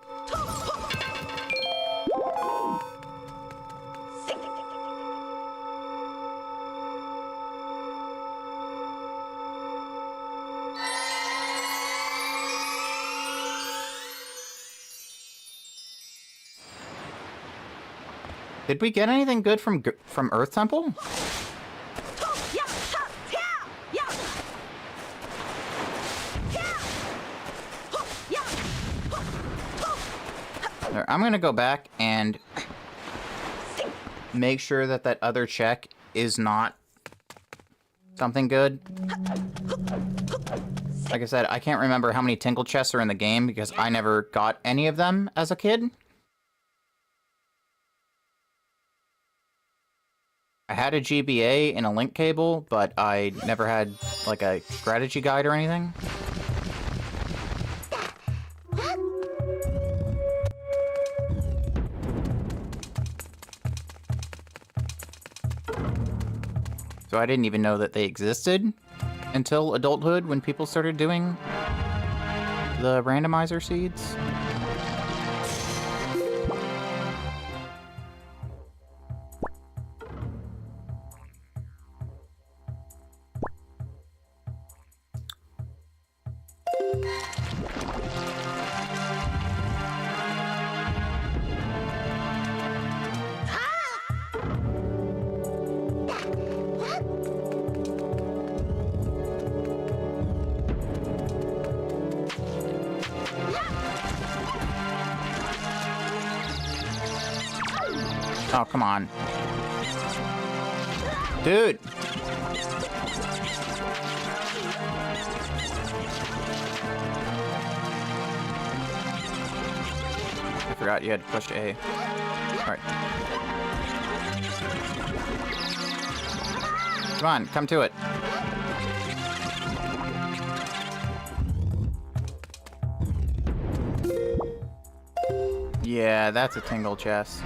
Did we get anything good from Earth Temple? There, I'm gonna go back and make sure that that other check is not something good. Like I said, I can't remember how many tinkle chests are in the game because I never got any of them as a kid. I had a GBA and a link cable, but I never had, like, a strategy guide or anything. So I didn't even know that they existed until adulthood when people started doing the randomizer seeds. Oh, come on. Dude! I forgot you had to push A. Alright. Come on, come to it. Yeah, that's a tingle chest.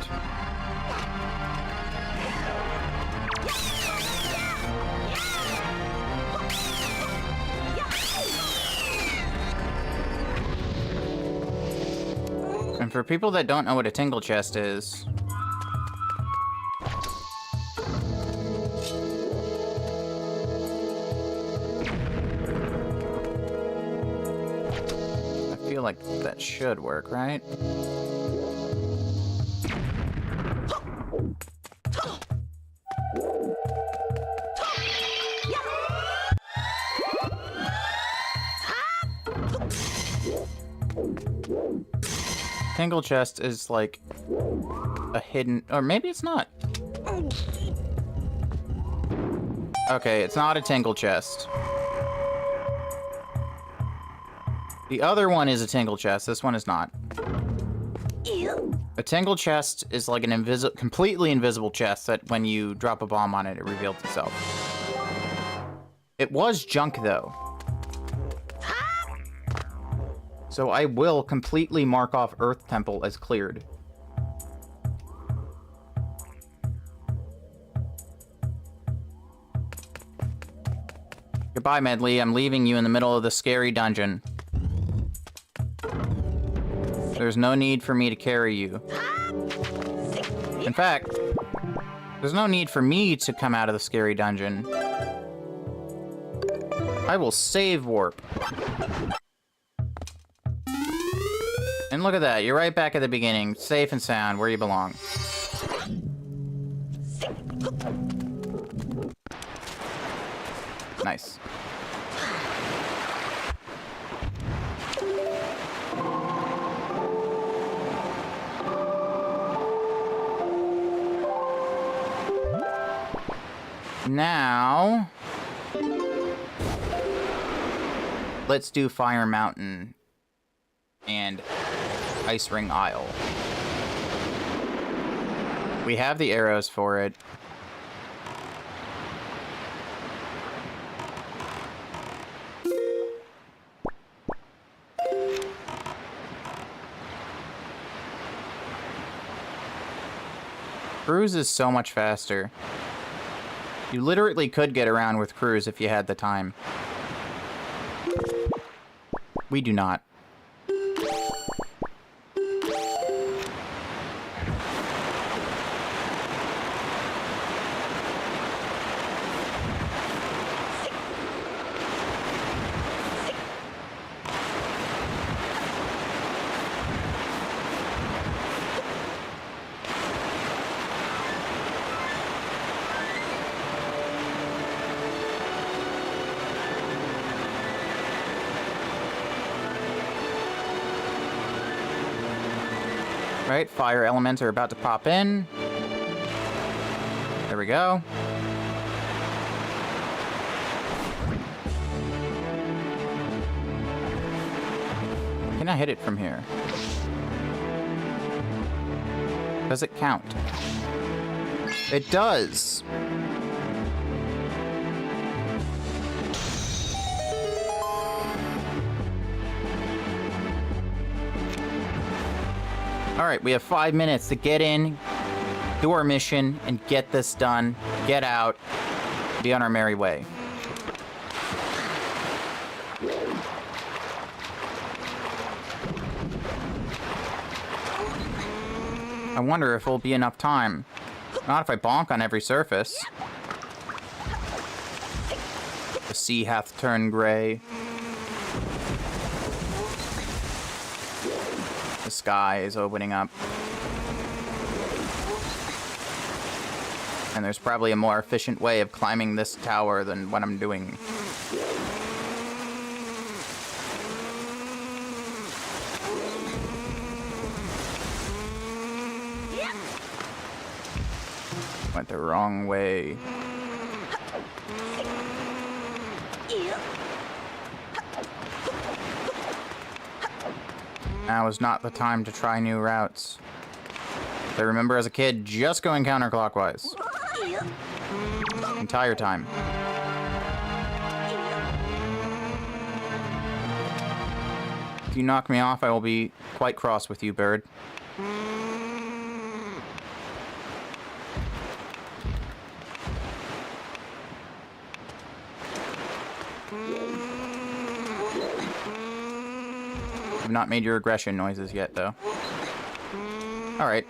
And for people that don't know what a tingle chest is, I feel like that should work, right? Tingle chest is like a hidden, or maybe it's not. Okay, it's not a tingle chest. The other one is a tingle chest. This one is not. A tingle chest is like an completely invisible chest that when you drop a bomb on it, it reveals itself. It was junk though. So I will completely mark off Earth Temple as cleared. Goodbye, Medley. I'm leaving you in the middle of the scary dungeon. There's no need for me to carry you. In fact, there's no need for me to come out of the scary dungeon. I will save warp. And look at that, you're right back at the beginning, safe and sound, where you belong. Nice. Now, let's do Fire Mountain and Ice Ring Isle. We have the arrows for it. Cruise is so much faster. You literally could get around with Cruise if you had the time. We do not. Right, fire elements are about to pop in. There we go. Can I hit it from here? Does it count? It does! Alright, we have 5 minutes to get in, do our mission, and get this done, get out, be on our merry way. I wonder if it'll be enough time. Not if I bonk on every surface. The sea hath turned gray. The sky is opening up. And there's probably a more efficient way of climbing this tower than what I'm doing. Went the wrong way. Now is not the time to try new routes. I remember as a kid just going counterclockwise. Entire time. If you knock me off, I will be quite cross with you, bird. I've not made your aggression noises yet, though. Alright.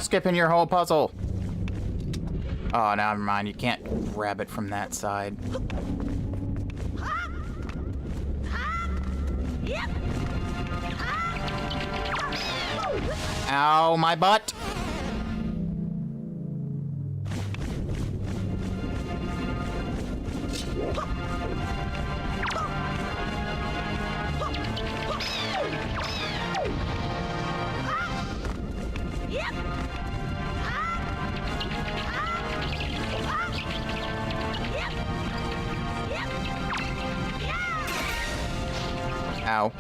Skipping your whole puzzle. Oh, never mind. You can't grab it from that side. Ow, my butt! Ow.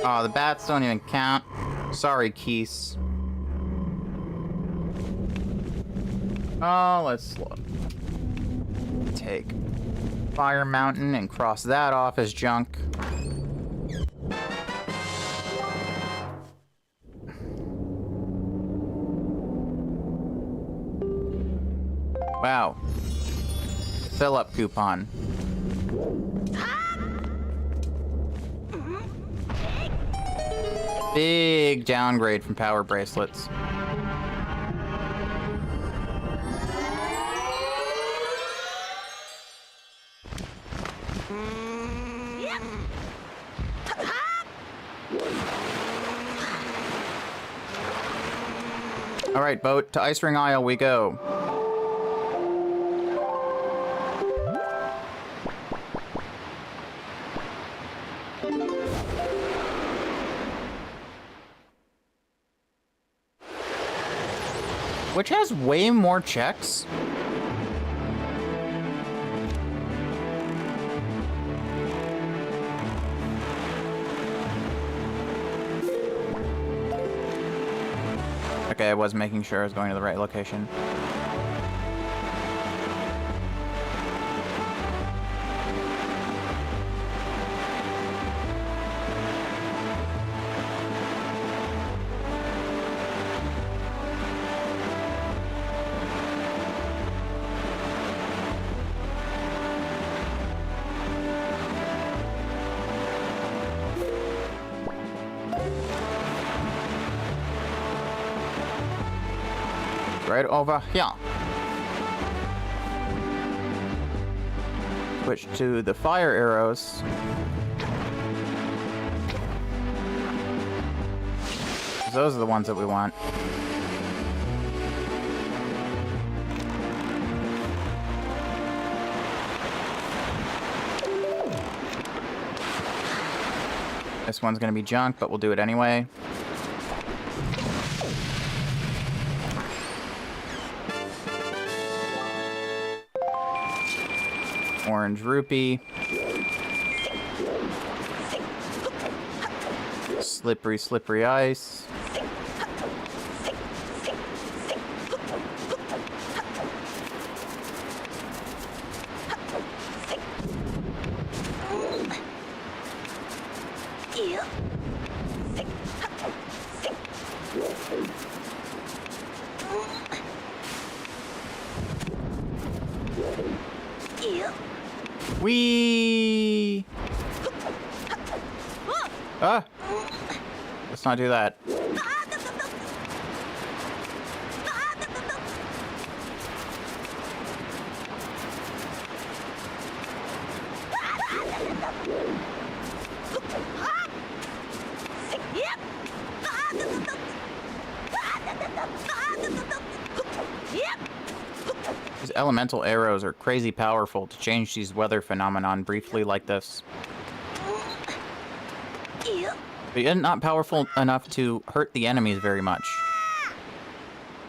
Oh, the bats don't even count. Sorry, Keese. Oh, let's look. Take Fire Mountain and cross that off as junk. Wow. Fill up coupon. Big downgrade from power bracelets. All right, boat, to Ice Ring Isle we go. Which has way more checks. Okay, I was making sure I was going to the right location. Right over here. Switch to the fire arrows. Those are the ones that we want. This one's gonna be junk, but we'll do it anyway. Orange rupee. Slippery, slippery ice. Ew. Ew. Whee! Ah! Let's not do that. These elemental arrows are crazy powerful to change these weather phenomenon briefly like this. Ew. But yet not powerful enough to hurt the enemies very much.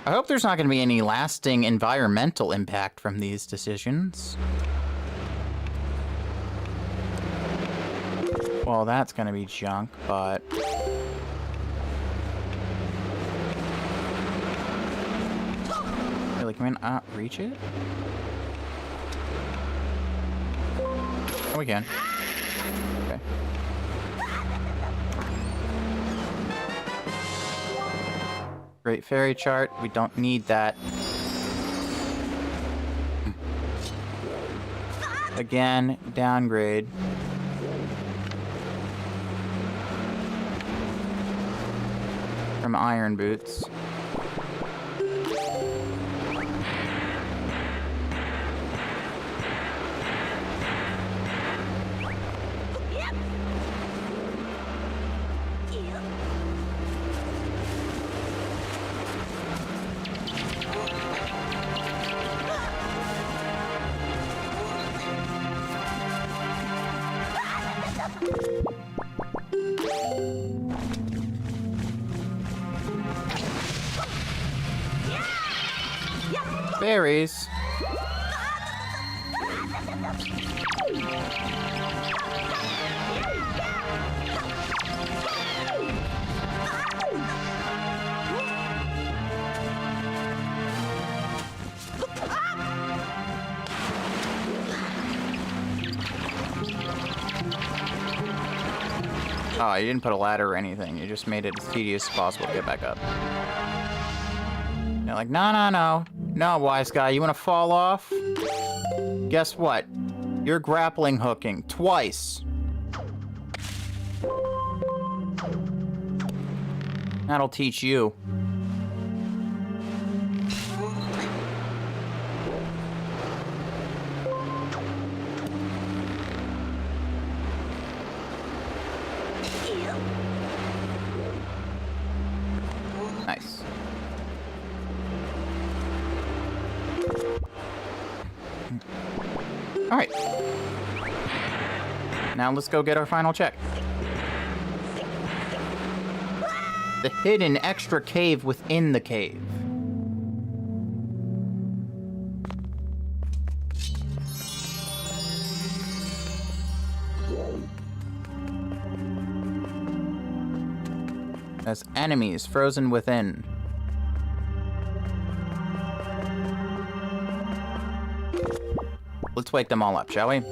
I hope there's not going to be any lasting environmental impact from these decisions. Well, that's going to be junk, but... Really, can we not reach it? Oh, we can. Okay. Great fairy chart. We don't need that. Again, downgrade. From iron boots. Berries. Oh, you didn't put a ladder or anything. You just made it as tedious as possible to get back up. You're like, no, no, no. No, wise guy, you want to fall off? Guess what? You're grappling hooking twice. That'll teach you. Nice. All right. Now let's go get our final check. The hidden extra cave within the cave. As enemies frozen within. Let's wake them all up, shall we?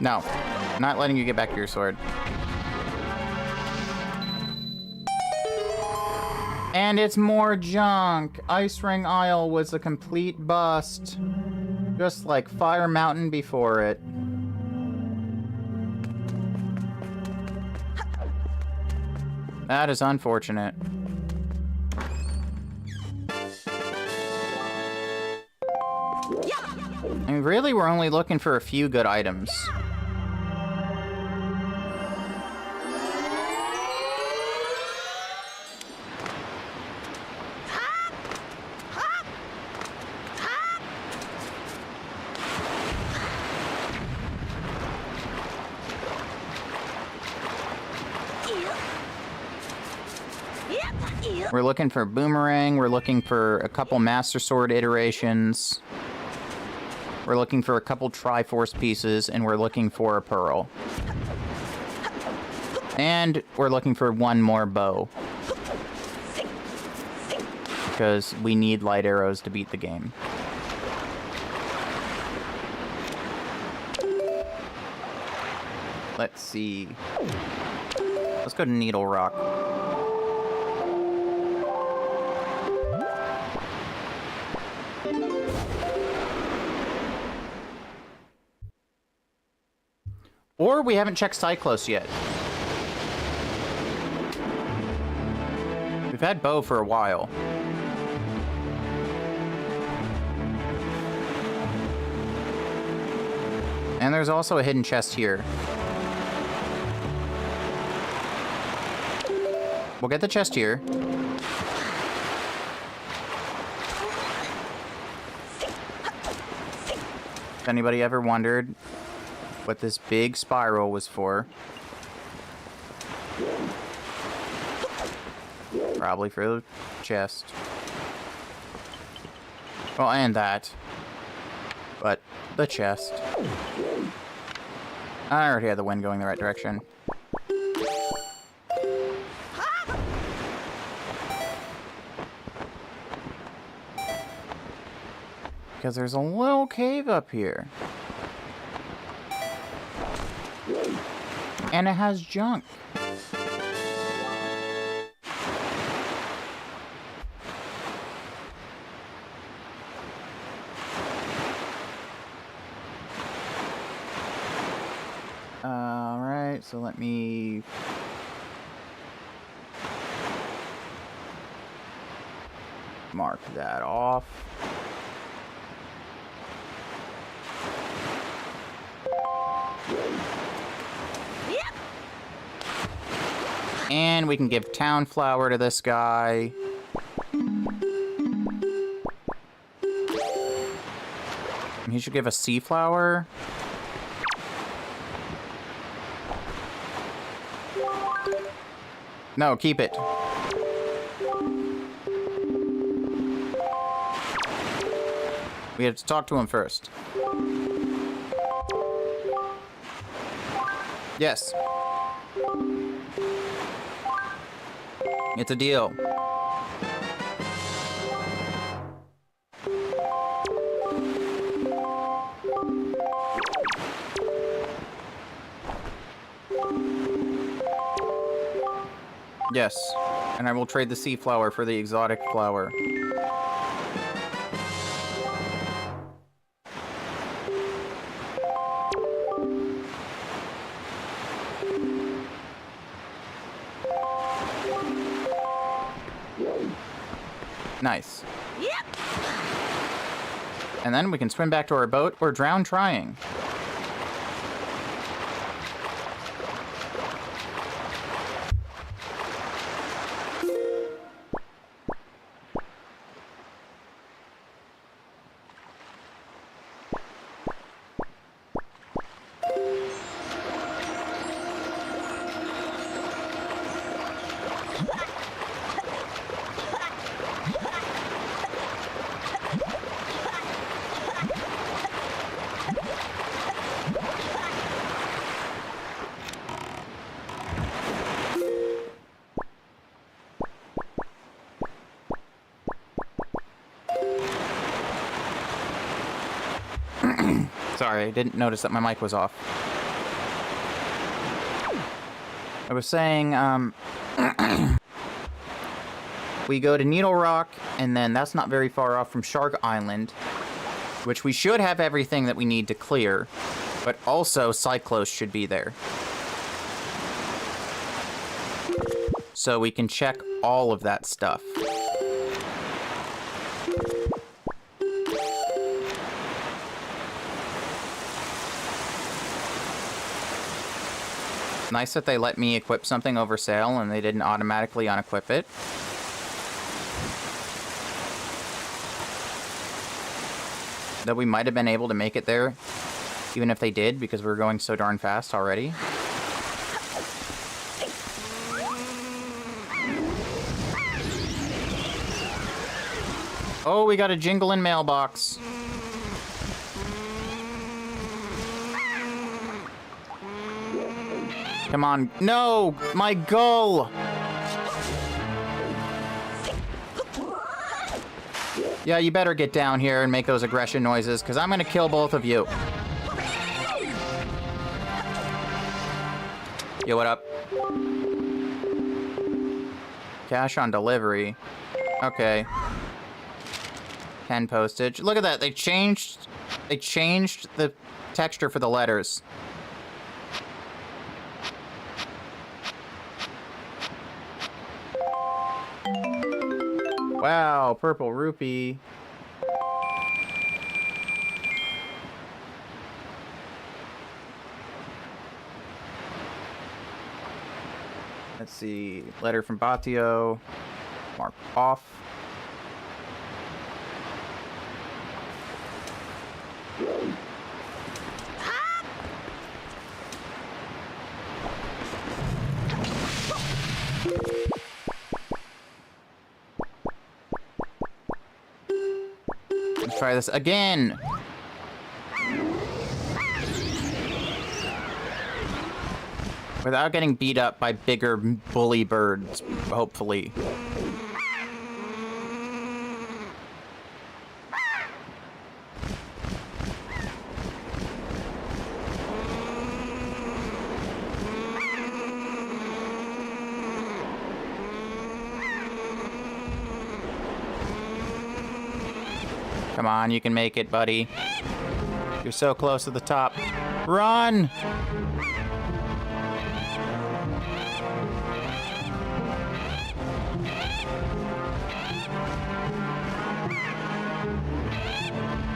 No. Not letting you get back to your sword. And it's more junk. Ice Ring Isle was a complete bust. Just like Fire Mountain before it. That is unfortunate. I mean, really, we're only looking for a few good items. We're looking for Boomerang, we're looking for a couple Master Sword iterations. We're looking for a couple Triforce pieces, and we're looking for a Pearl. And we're looking for one more bow. Because we need light arrows to beat the game. Let's see. Let's go to Needle Rock. Or we haven't checked Cyclos yet. We've had bow for a while. And there's also a hidden chest here. We'll get the chest here. If anybody ever wondered what this big spiral was for, probably for the chest. Well, and that. But the chest. I already had the wind going the right direction. Because there's a little cave up here. And it has junk. Alright, so let me... mark that off. And we can give Town Flower to this guy. He should give a Sea Flower. No, keep it. We have to talk to him first. Yes. It's a deal. Yes, and I will trade the sea flower for the exotic flower. Nice. Yep. And then we can swim back to our boat or drown trying. Sorry, I didn't notice that my mic was off. I was saying, we go to Needle Rock, and then that's not very far off from Shark Island, which we should have everything that we need to clear, but also Cyclos should be there. So we can check all of that stuff. Nice that they let me equip something over sale and they didn't automatically unequip it. Though we might have been able to make it there, even if they did, because we're going so darn fast already. Oh, we got a jingling mailbox. Come on. No! My gull! Yeah, you better get down here and make those aggression noises, because I'm going to kill both of you. Yo, what up? Cash on delivery. Okay. 10 postage. Look at that. They changed the texture for the letters. Wow, purple rupee. Let's see. Letter from Batio. Mark off. Let's try this again. Without getting beat up by bigger bully birds, hopefully. Come on, you can make it, buddy. You're so close to the top. Run!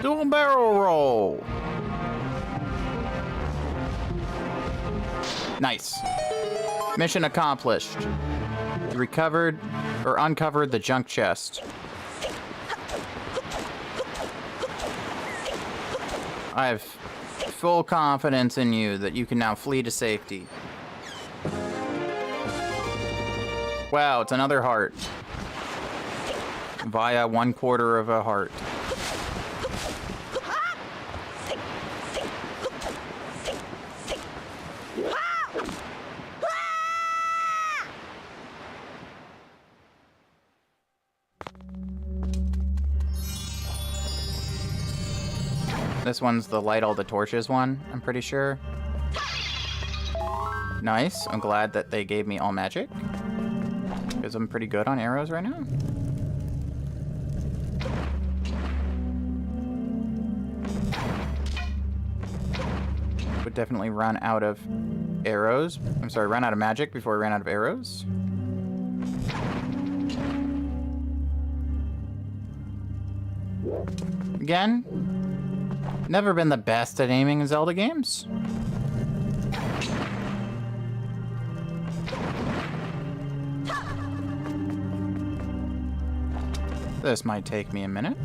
Dual barrel roll. Nice. Mission accomplished. You recovered or uncovered the junk chest. I have full confidence in you that you can now flee to safety. Wow, it's another heart. Via 1/4 of a heart. This one's the light all the torches one, I'm pretty sure. Nice. I'm glad that they gave me all magic, because I'm pretty good on arrows right now. Would definitely run out of arrows. I'm sorry, run out of magic before I ran out of arrows. Again, never been the best at aiming in Zelda games. This might take me a minute.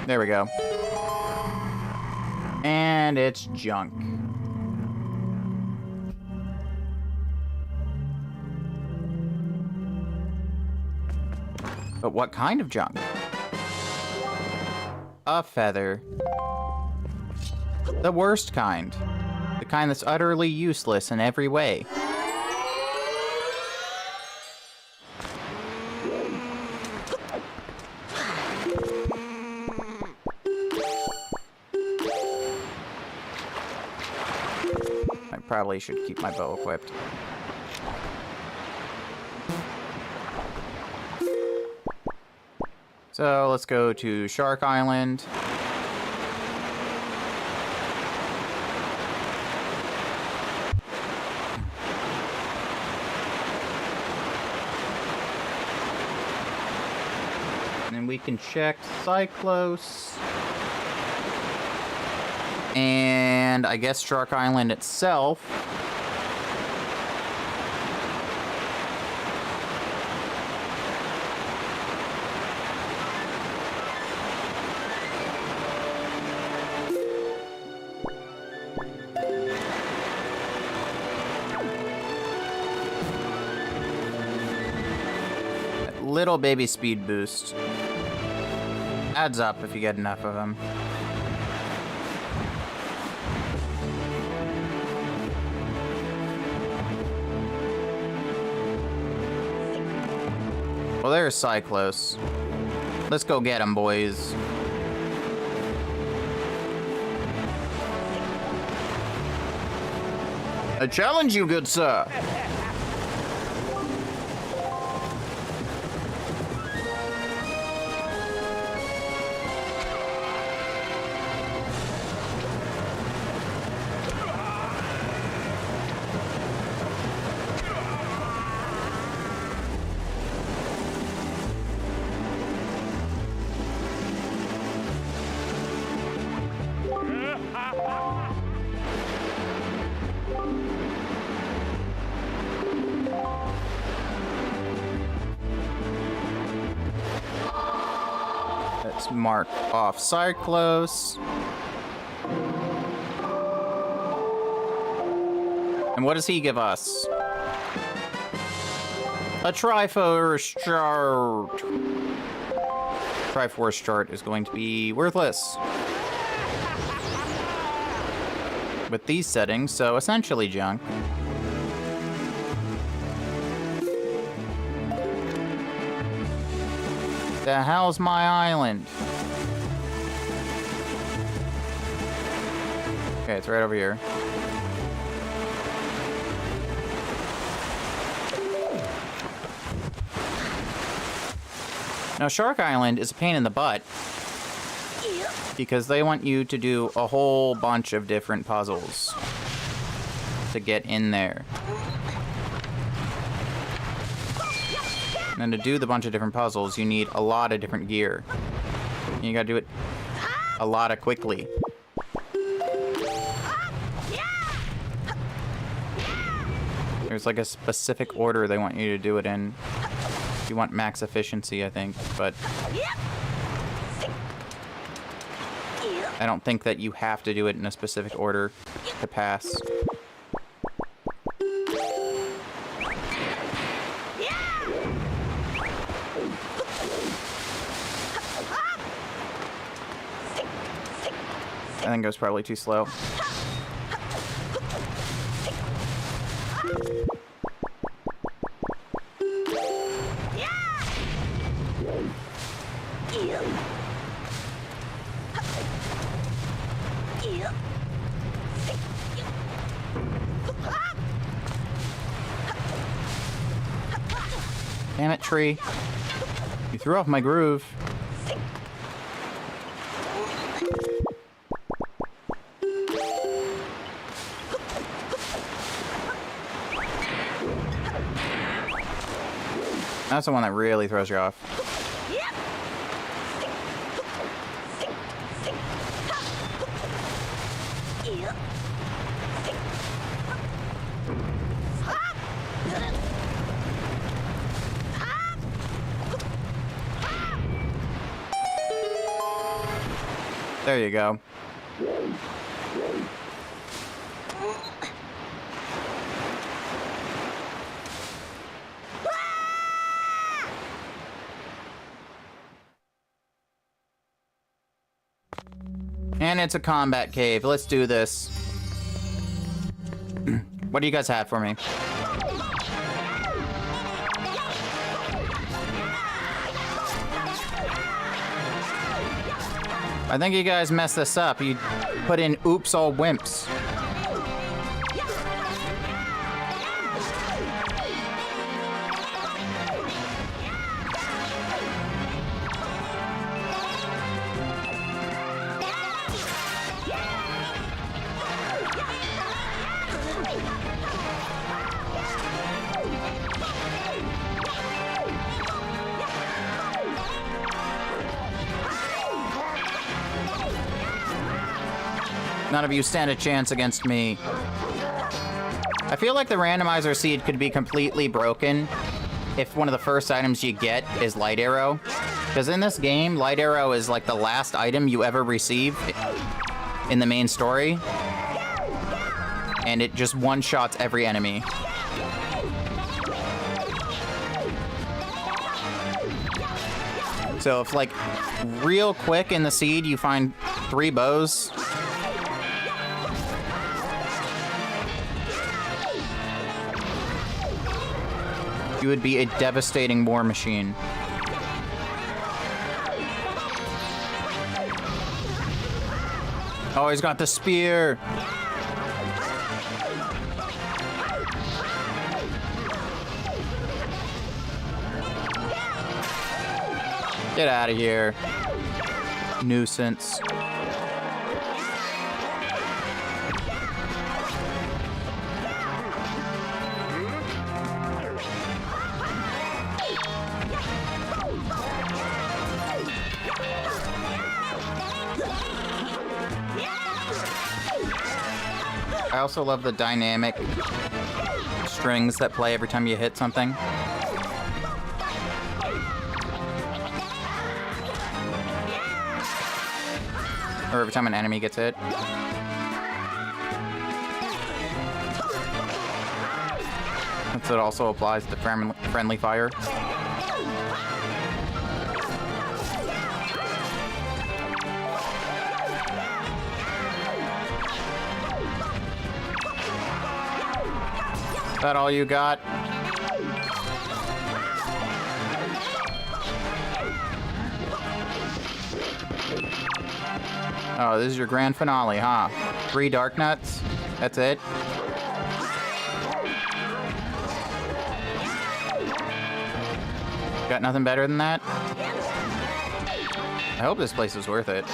There we go. And it's junk. But what kind of junk? A feather. The worst kind. The kind that's utterly useless in every way. I probably should keep my bow equipped. So let's go to Shark Island. And then we can check Cyclos. And I guess Shark Island itself. That little baby speed boost adds up if you get enough of them. Well, there's Cyclos. Let's go get him, boys. I challenge you, good sir. Let's mark off Cyclos. And what does he give us? A Triforce chart. Triforce chart is going to be worthless with these settings, so essentially junk. The hell's my island? Okay, it's right over here. Now, Shark Island is a pain in the butt because they want you to do a whole bunch of different puzzles to get in there. And to do the bunch of different puzzles, you need a lot of different gear. And you gotta do it a lot of quickly. There's like a specific order they want you to do it in. You want max efficiency, I think, but I don't think that you have to do it in a specific order to pass. I think it was probably too slow. Damn it, tree. You threw off my groove. That's the one that really throws you off. There you go. And it's a combat cave. Let's do this. What do you guys have for me? I think you guys messed this up. You put in oops all wimps. None of you stand a chance against me. I feel like the randomizer seed could be completely broken if one of the first items you get is Light Arrow. Because in this game, Light Arrow is like the last item you ever receive in the main story. And it just one-shots every enemy. So if like real quick in the seed you find 3 bows, you would be a devastating war machine. Oh, he's got the spear. Get out of here. Nuisance. I also love the dynamic strings that play every time you hit something. Or every time an enemy gets hit. Since it also applies to friendly fire. Is that all you got? Oh, this is your grand finale, huh? 3 dark nuts? That's it? Got nothing better than that? I hope this place is worth it.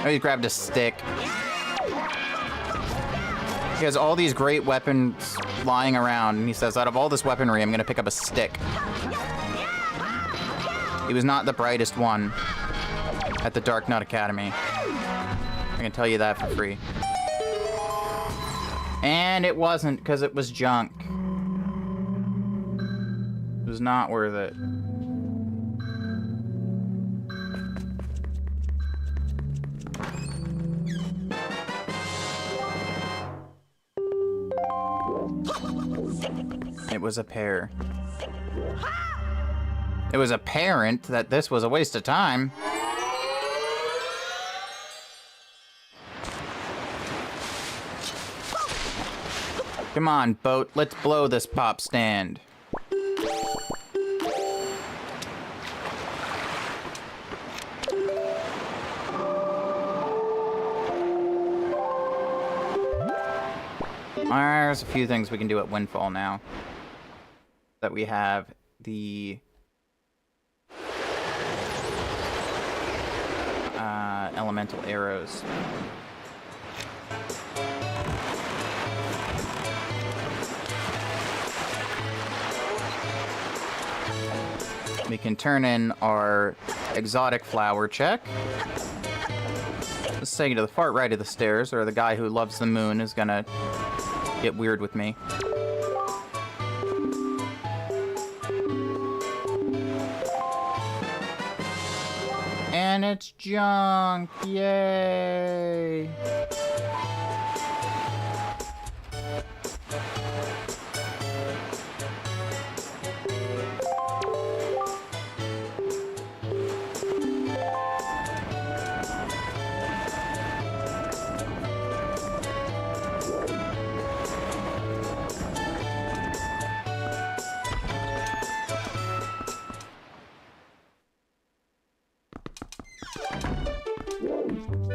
Oh, he grabbed a stick. He has all these great weapons lying around, and he says, out of all this weaponry, I'm gonna pick up a stick. He was not the brightest one at the Dark Nut Academy. I can tell you that for free. And it wasn't, because it was junk. It was not worth it. It was a pair. It was apparent that this was a waste of time. Come on, boat. Let's blow this pop stand. There's a few things we can do at Windfall now. That we have the elemental arrows. We can turn in our exotic flower check. Let's take it to the far right of the stairs, or the guy who loves the moon is gonna get weird with me. And it's junk! Yay!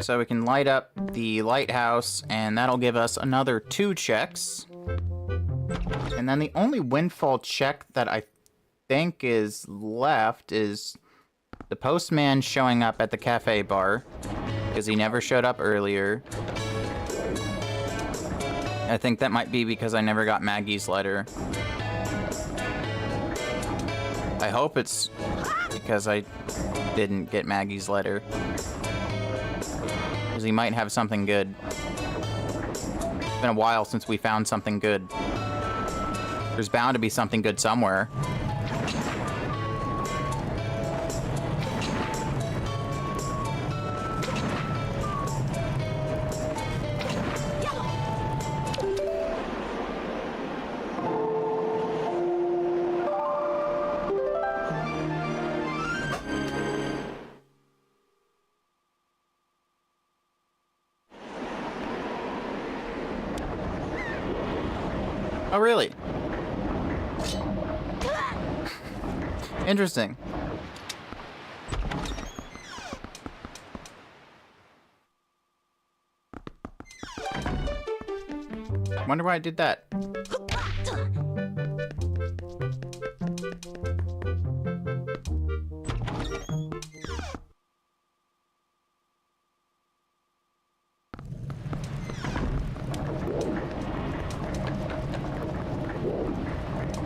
So we can light up the lighthouse, and that'll give us another 2 checks. And then the only windfall check that I think is left is the postman showing up at the cafe bar, because he never showed up earlier. I think that might be because I never got Maggie's letter. I hope it's because I didn't get Maggie's letter. Because he might have something good. It's been a while since we found something good. There's bound to be something good somewhere. Oh, really? Interesting. Wonder why I did that.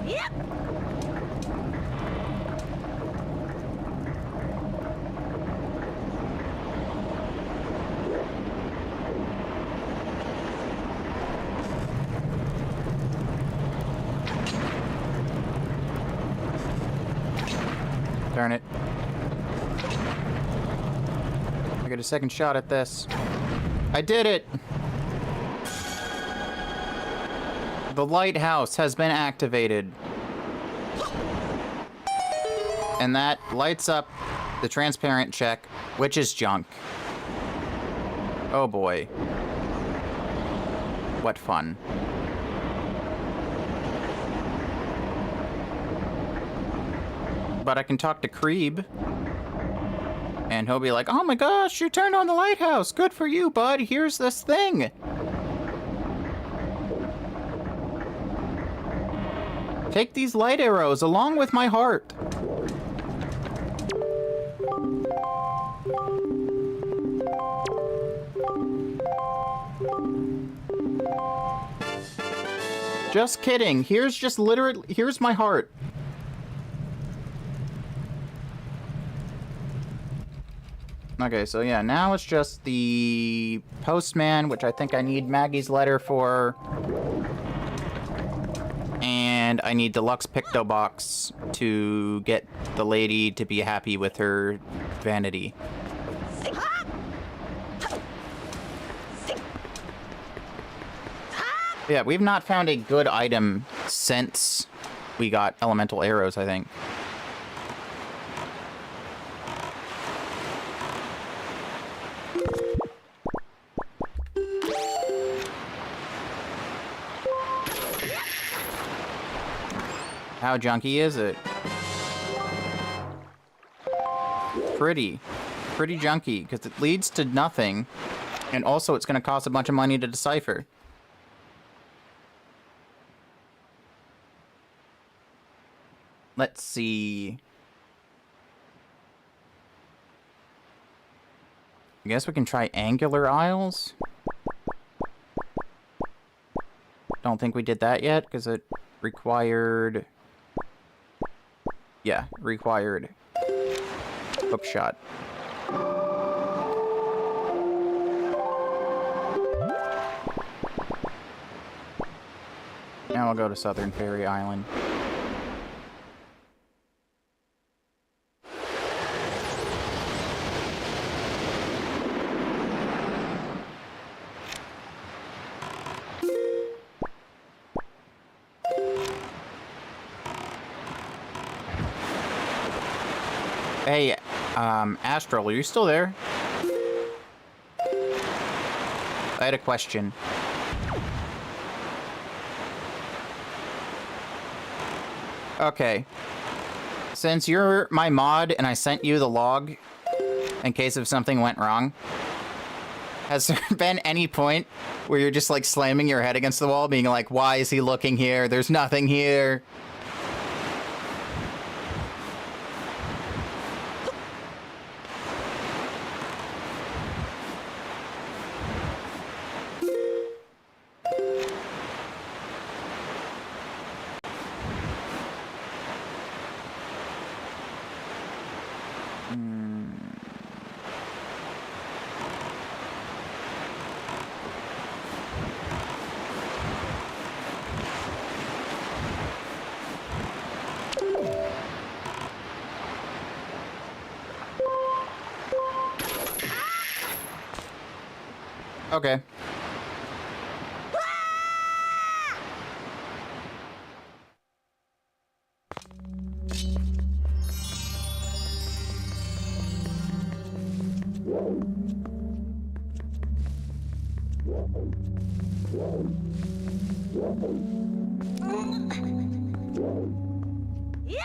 Yep. Darn it. I get a second shot at this. I did it! The lighthouse has been activated. And that lights up the transparent check, which is junk. Oh boy. What fun. But I can talk to Creeb. And he'll be like, oh my gosh, you turned on the lighthouse. Good for you, bud. Here's this thing. Take these light arrows along with my heart. Just kidding. Here's just literally, here's my heart. Okay, so yeah, now it's just the postman, which I think I need Maggie's letter for. And I need Deluxe Picto Box to get the lady to be happy with her vanity. Yeah, we've not found a good item since we got elemental arrows, I think. How junky is it? Pretty junky, because it leads to nothing, and also it's going to cost a bunch of money to decipher. Let's see. I guess we can try angular aisles. Don't think we did that yet, because it required... Yeah, required hookshot. Now I'll go to Southern Fairy Island. Hey, Astral, are you still there? I had a question. Okay. Since you're my mod and I sent you the log in case if something went wrong, has there been any point where you're just like slamming your head against the wall being like, why is he looking here? There's nothing here. Okay. Yep.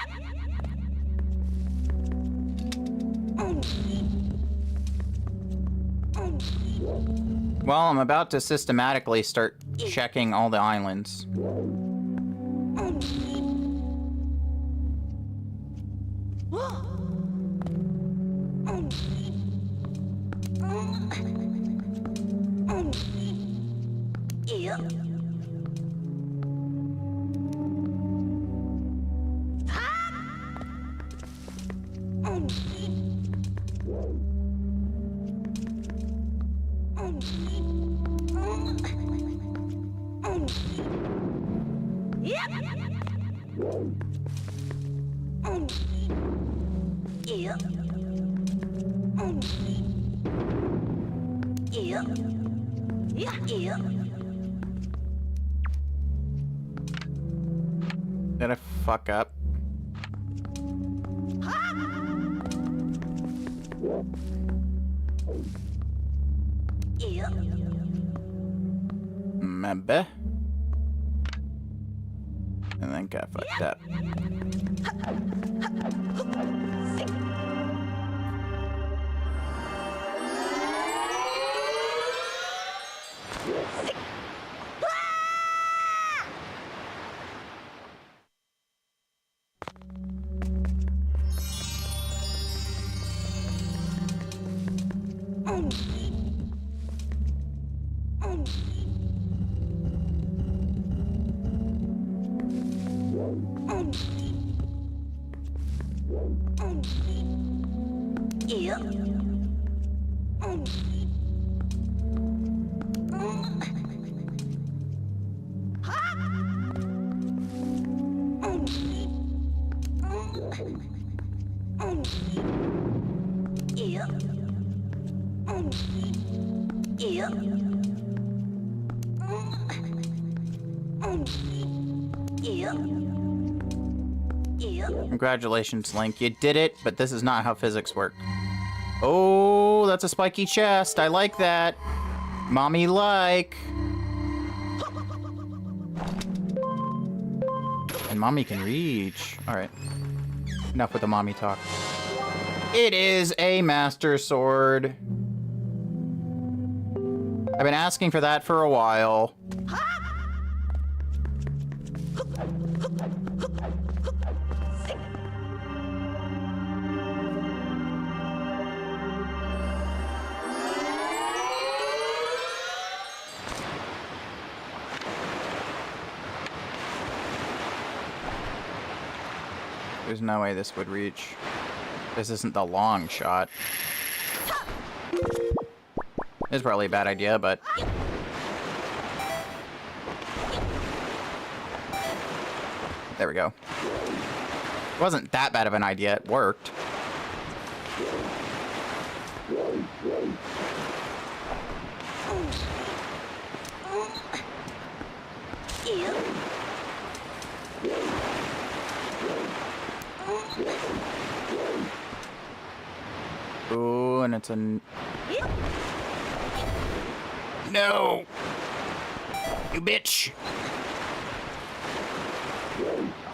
Well, I'm about to systematically start checking all the islands. Yep. Yep. Yep. Yep. Yep. Did I fuck up? Yep. Maybe. I think I fucked up. Yep. Yep. Yep. Yep. Yep. Congratulations, Link. You did it, but this is not how physics work. Oh, that's a spiky chest. I like that. Mommy like. And mommy can reach. All right. Enough with the mommy talk. It is a master sword. I've been asking for that for a while. There's no way this would reach. This isn't the long shot. It's probably a bad idea, but... There we go. It wasn't that bad of an idea. It worked. and it's a... No! You bitch!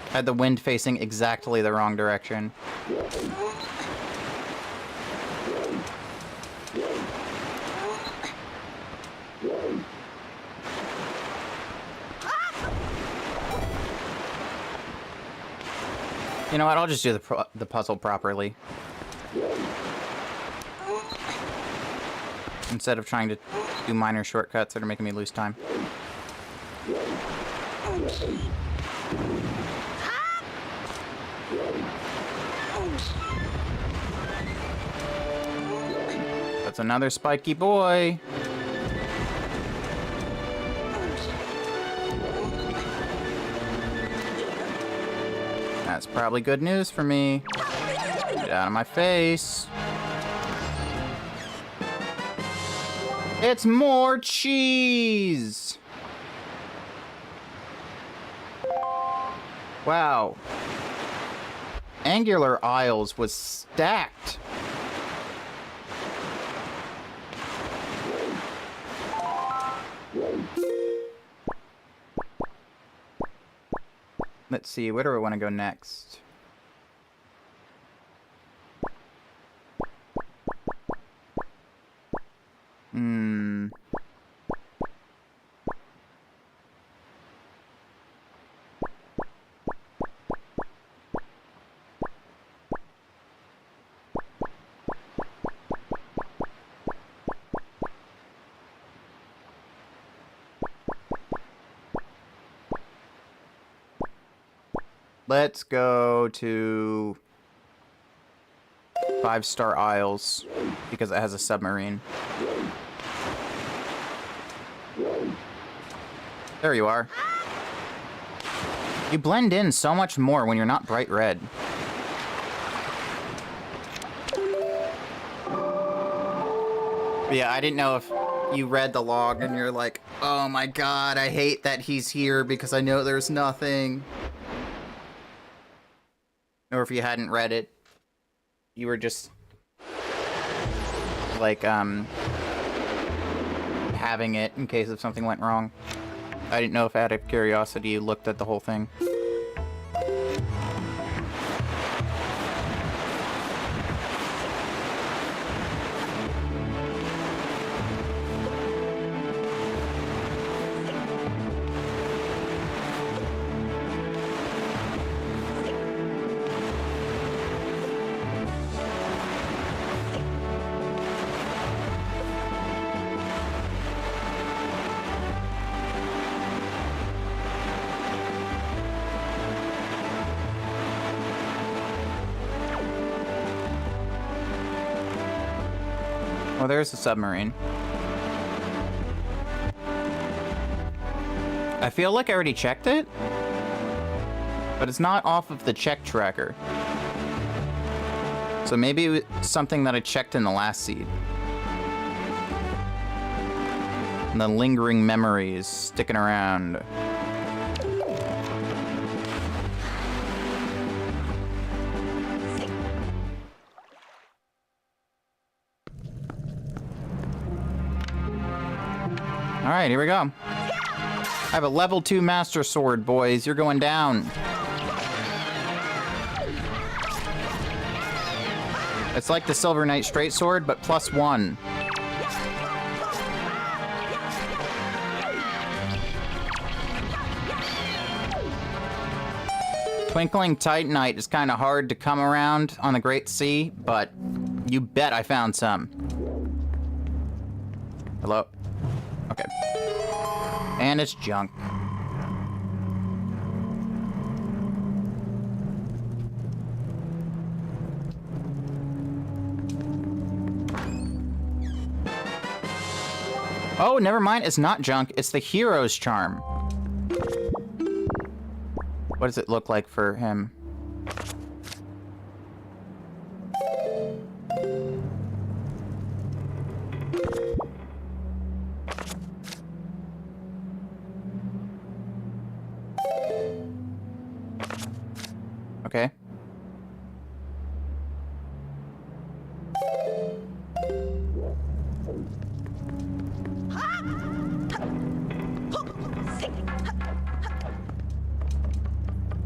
I had the wind facing exactly the wrong direction. You know what? I'll just do the puzzle properly. Instead of trying to do minor shortcuts that are making me lose time. That's another spiky boy. That's probably good news for me. Get out of my face. It's more cheese! Wow. Angular Isles was stacked. Let's see, where do I want to go next? Let's go to 5-Star Isles because it has a submarine. There you are. You blend in so much more when you're not bright red. But yeah, I didn't know if you read the log and you're like, oh my god, I hate that he's here because I know there's nothing. Or if you hadn't read it, you were just like having it in case if something went wrong. I didn't know if out of curiosity you looked at the whole thing. Oh, there's the submarine. I feel like I already checked it, but it's not off of the check tracker. So maybe it's something that I checked in the last seed. And the lingering memories sticking around. Alright, here we go. I have a level 2 Master Sword, boys. You're going down. It's like the Silver Knight Straight Sword, but +1. Twinkling Titanite is kind of hard to come around on the Great Sea, but you bet I found some. Hello? Okay. And it's junk. Oh, never mind. It's not junk. It's the hero's charm. What does it look like for him? Okay.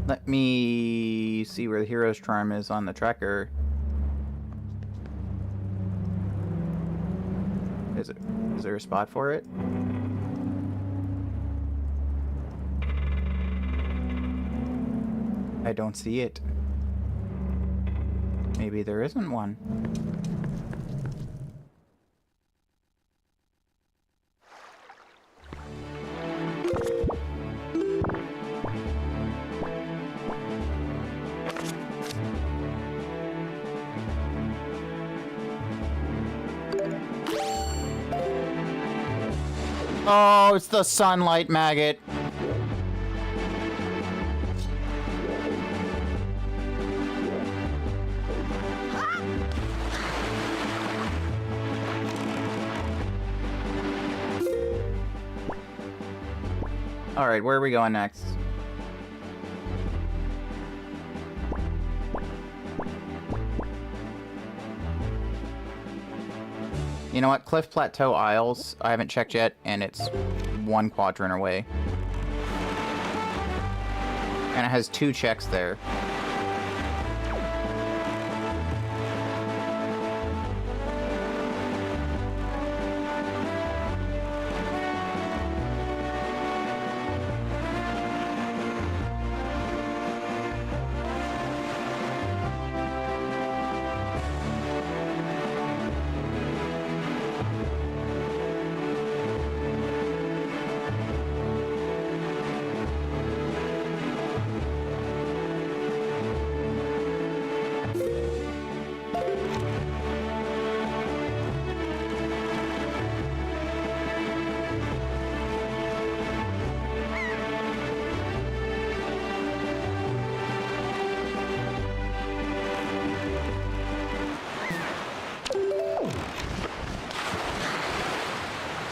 Let me see where the hero's charm is on the tracker. Is there a spot for it? I don't see it. Maybe there isn't one. Oh, it's the sunlight maggot. Alright, where are we going next? You know what? Cliff Plateau Isles, I haven't checked yet, and it's 1 quadrant away. And it has 2 checks there.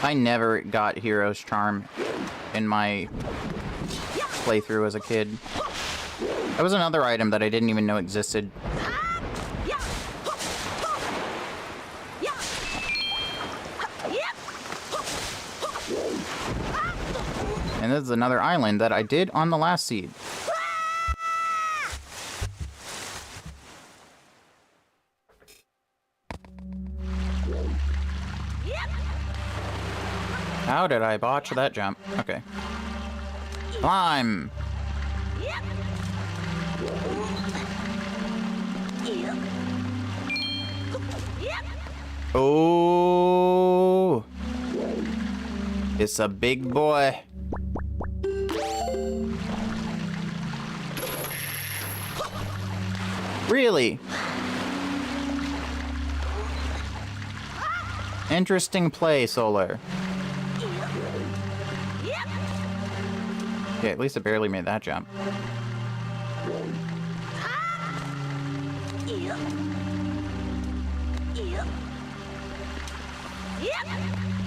I never got Hero's Charm in my playthrough as a kid. That was another item that I didn't even know existed. And this is another island that I did on the last seed. How did I botch that jump? Okay. Climb! Oh! It's a big boy. Really? Interesting play, Solar. Okay, at least I barely made that jump.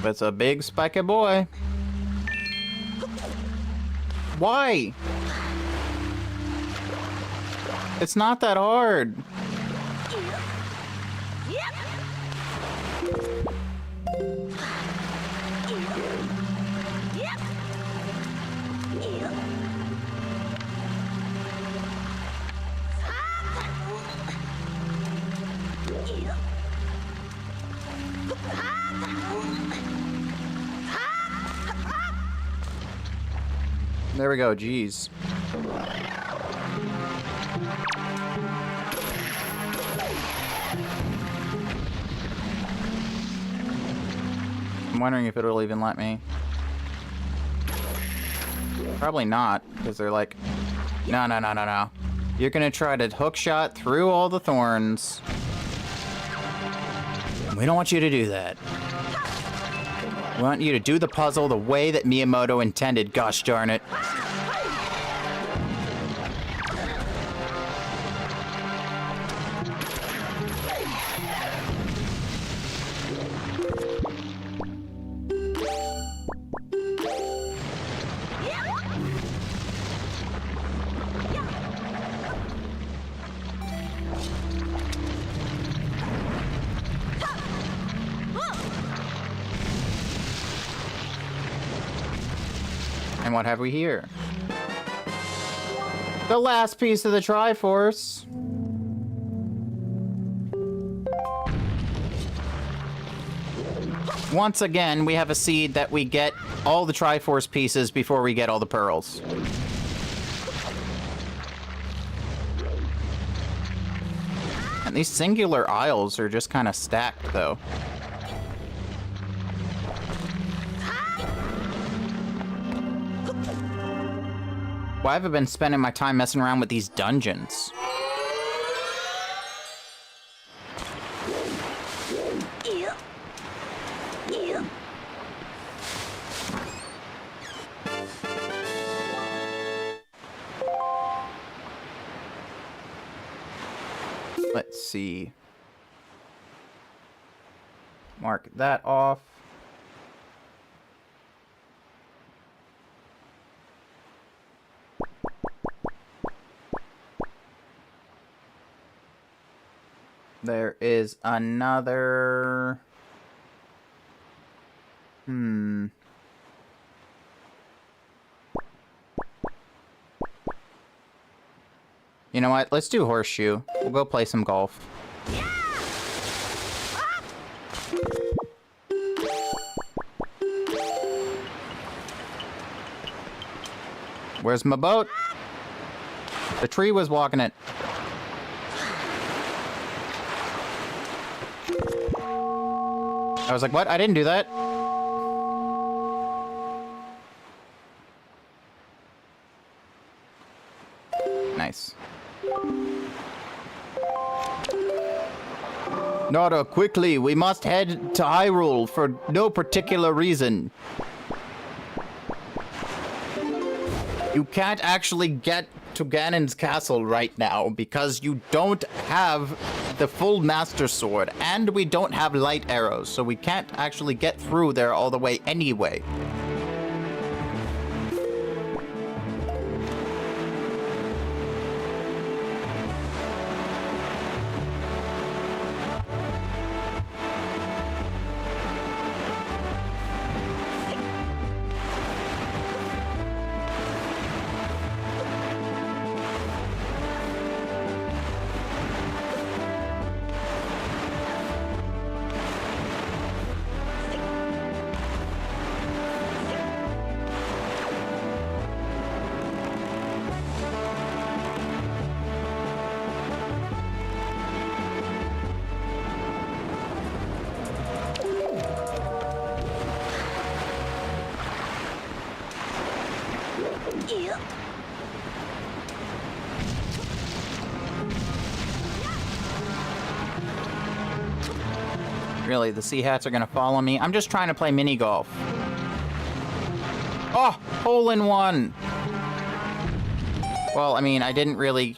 But it's a big spiky boy. Why? It's not that hard. There we go, jeez. I'm wondering if it'll even let me. Probably not, because they're like, no, no, no, no, no. You're gonna try to hook shot through all the thorns. We don't want you to do that. We want you to do the puzzle the way that Miyamoto intended, gosh darn it. And what have we here? The last piece of the Triforce. Once again, we have a seed that we get all the Triforce pieces before we get all the pearls. And these singular aisles are just kind of stacked, though. Why have I been spending my time messing around with these dungeons? Let's see. Mark that off. There is another... You know what? Let's do horseshoe. We'll go play some golf. Where's my boat? The tree was walking it. I was like, what? I didn't do that. Nice. Nada, quickly, we must head to Hyrule for no particular reason. You can't actually get to Ganon's castle right now because you don't have the full Master Sword and we don't have light arrows, so we can't actually get through there all the way anyway. Really, the sea hats are gonna follow me? I'm just trying to play mini golf. Oh, hole in one. Well, I mean, I didn't really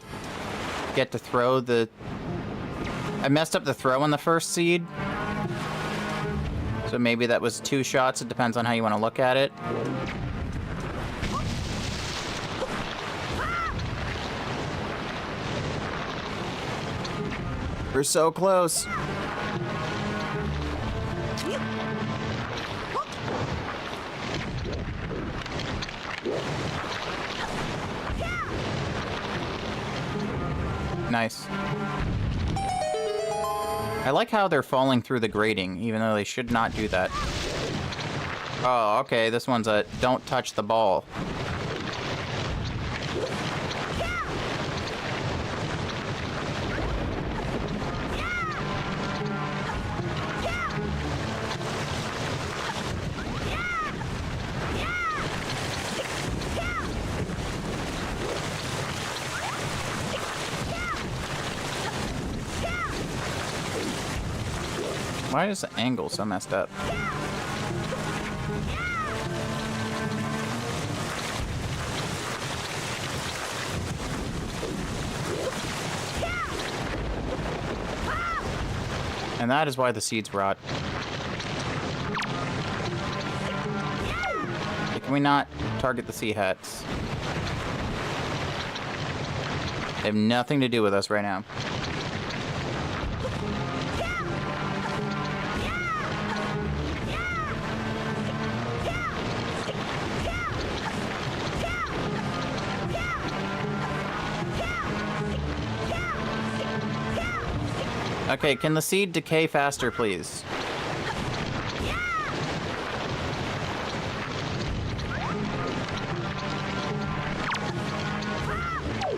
get to throw the... I messed up the throw on the first seed. So maybe that was 2 shots. It depends on how you want to look at it. We're so close. Nice. I like how they're falling through the grating, even though they should not do that. Oh, okay, this one's a don't touch the ball. Why is the angle so messed up? And that is why the seeds rot. Can we not target the sea hats? They have nothing to do with us right now. Okay, can the seed decay faster, please?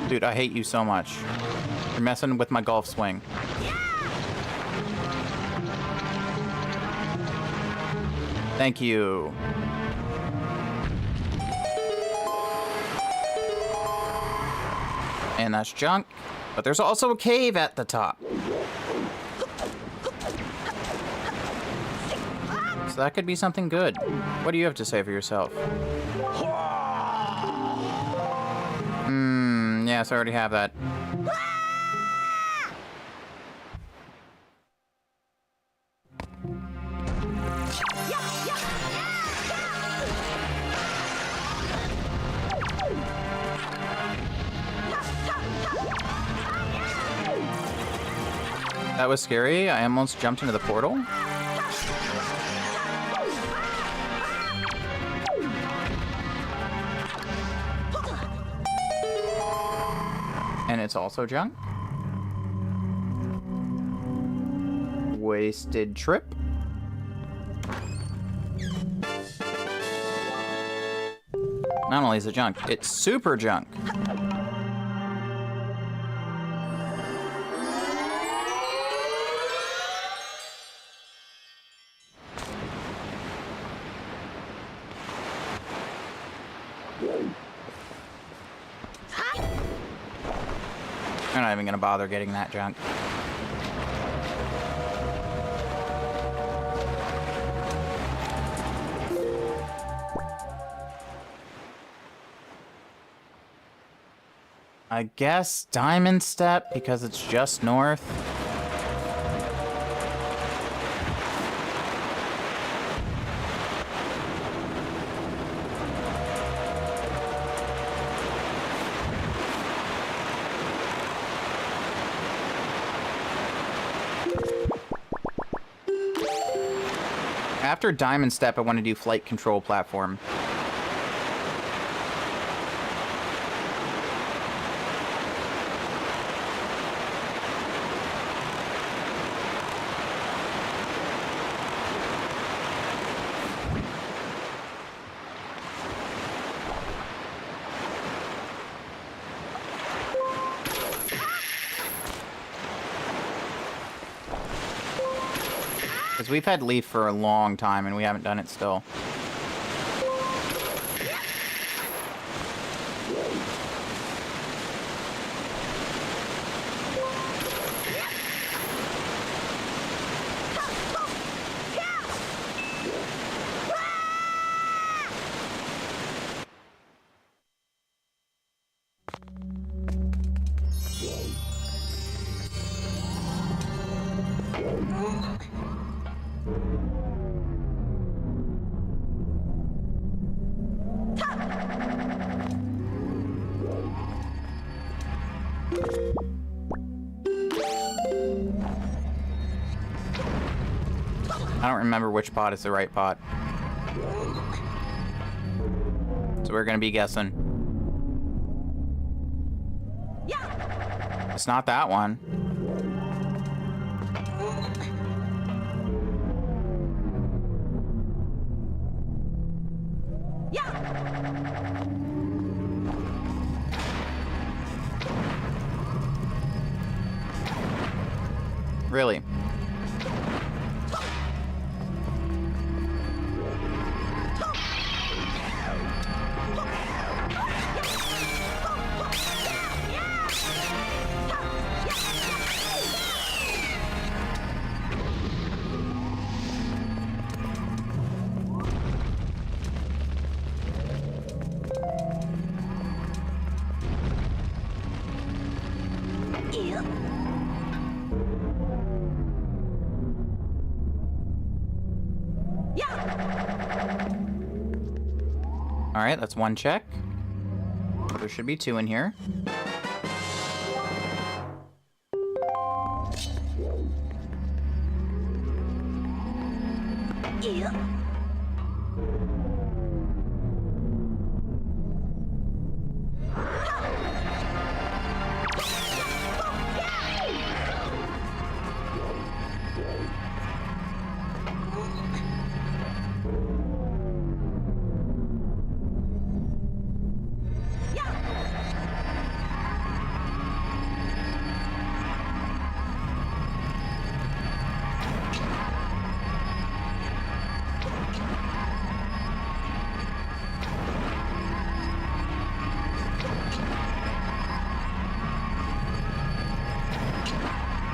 Dude, I hate you so much. You're messing with my golf swing. Thank you. And that's junk. But there's also a cave at the top. So that could be something good. What do you have to say for yourself? Yes, I already have that. That was scary. I almost jumped into the portal. And it's also junk. Wasted trip. Not only is it junk, it's super junk. I'm not even gonna bother getting that junk. I guess Diamond Step because it's just north. After Diamond Step, I want to do Flight Control Platform. Because we've had Leaf for a long time and we haven't done it still. I don't remember which pot is the right pot. So we're gonna be guessing. It's not that one. Really? Alright, that's one check. There should be two in here.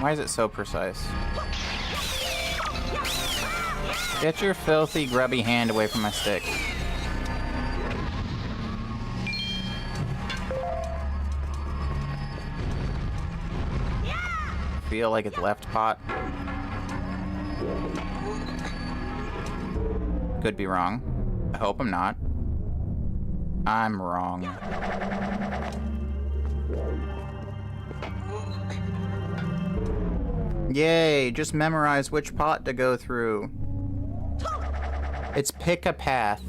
Why is it so precise? Get your filthy, grubby hand away from my stick. Feel like it's left pot. Could be wrong. I hope I'm not. I'm wrong. Yay, just memorize which pot to go through. It's pick a path.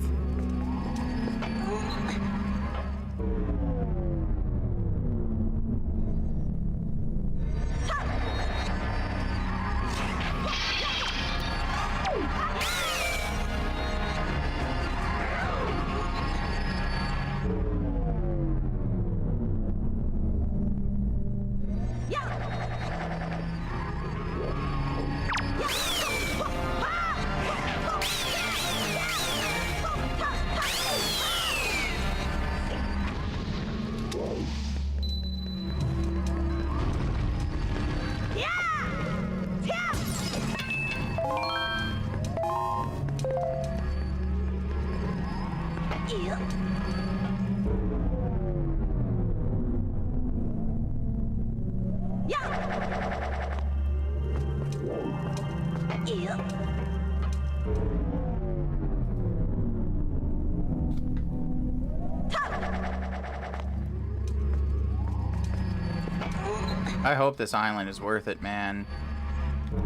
I hope this island is worth it, man.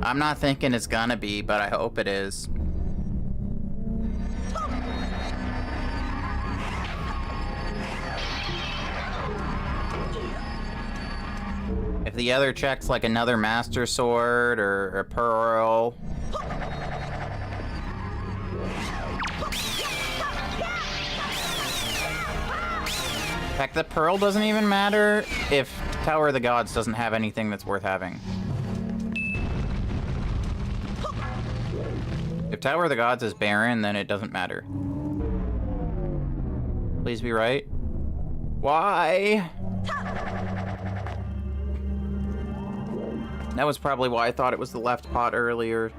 I'm not thinking it's gonna be, but I hope it is. If the other check's like another Master Sword or a Pearl. Heck, the Pearl doesn't even matter if Tower of the Gods doesn't have anything that's worth having. If Tower of the Gods is barren, then it doesn't matter. Please be right. Why? That was probably why I thought it was the left pot earlier.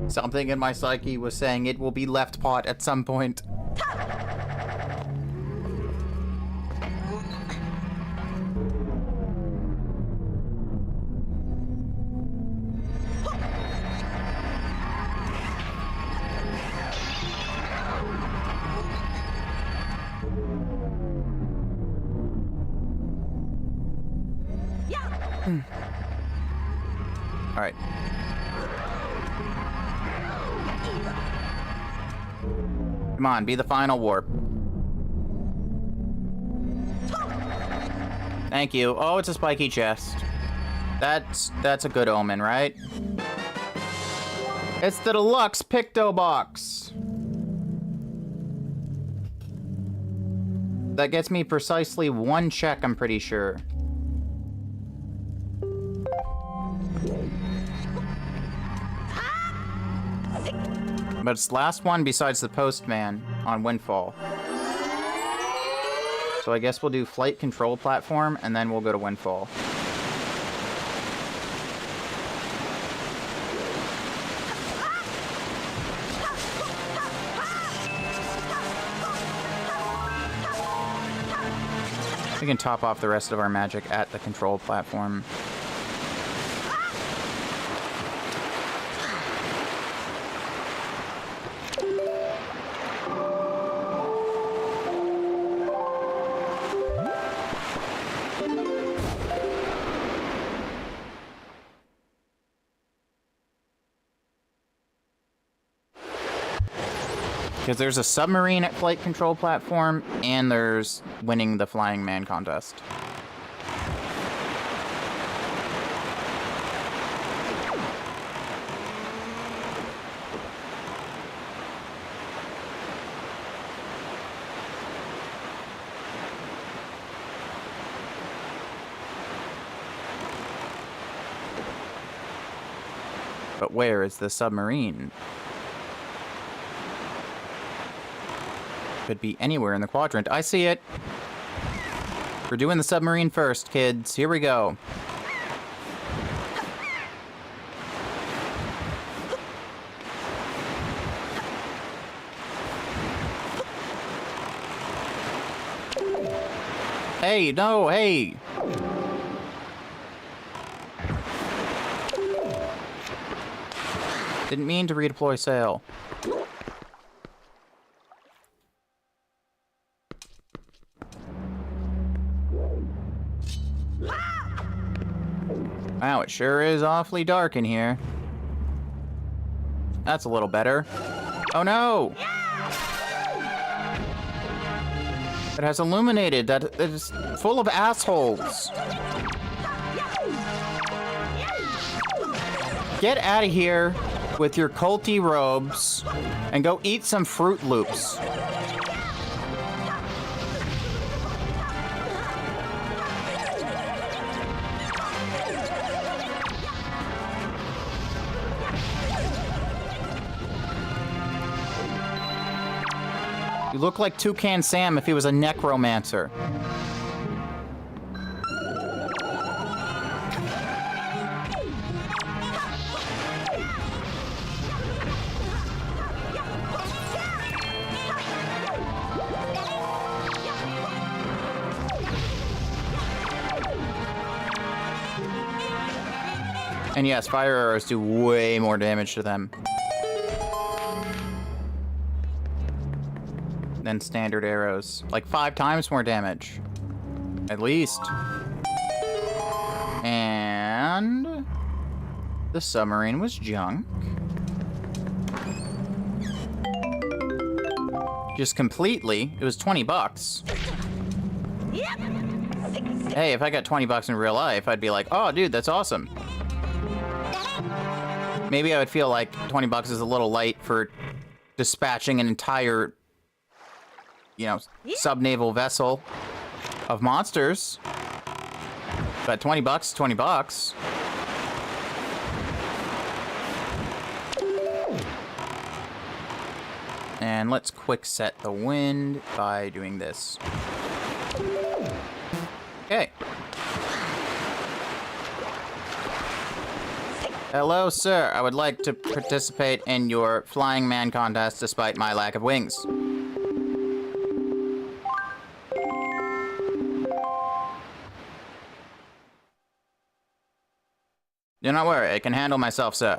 Something in my psyche was saying it will be left pot at some point. All right. Come on, be the final warp. Thank you. Oh, it's a spiky chest. That's a good omen, right? It's the deluxe Picto box. That gets me precisely one check, I'm pretty sure. But it's the last one besides the Postman on Windfall. So I guess we'll do Flight Control Platform, and then we'll go to Windfall. We can top off the rest of our magic at the Control Platform. Because there's a submarine at Flight Control Platform, and there's winning the Flying Man contest. But where is the submarine? Could be anywhere in the quadrant. I see it. We're doing the submarine first, kids. Here we go. Hey, no, hey! Didn't mean to redeploy sail. Wow, it sure is awfully dark in here. That's a little better. Oh no! It has illuminated. That it is full of assholes. Get out of here with your culty robes and go eat some Fruit Loops. You look like Toucan Sam if he was a necromancer. And yes, fire arrows do way more damage to them than standard arrows. Like 5 times more damage. At least. And the submarine was junk. Just completely. It was 20 bucks. Hey, if I got 20 bucks in real life, I'd be like, oh, dude, that's awesome. Maybe I would feel like 20 bucks is a little light for dispatching an entire, you know, sub-naval vessel of monsters. But 20 bucks, 20 bucks. And let's quick set the wind by doing this. Okay. Hello, sir. I would like to participate in your flying man contest despite my lack of wings. Do not worry, I can handle myself, sir.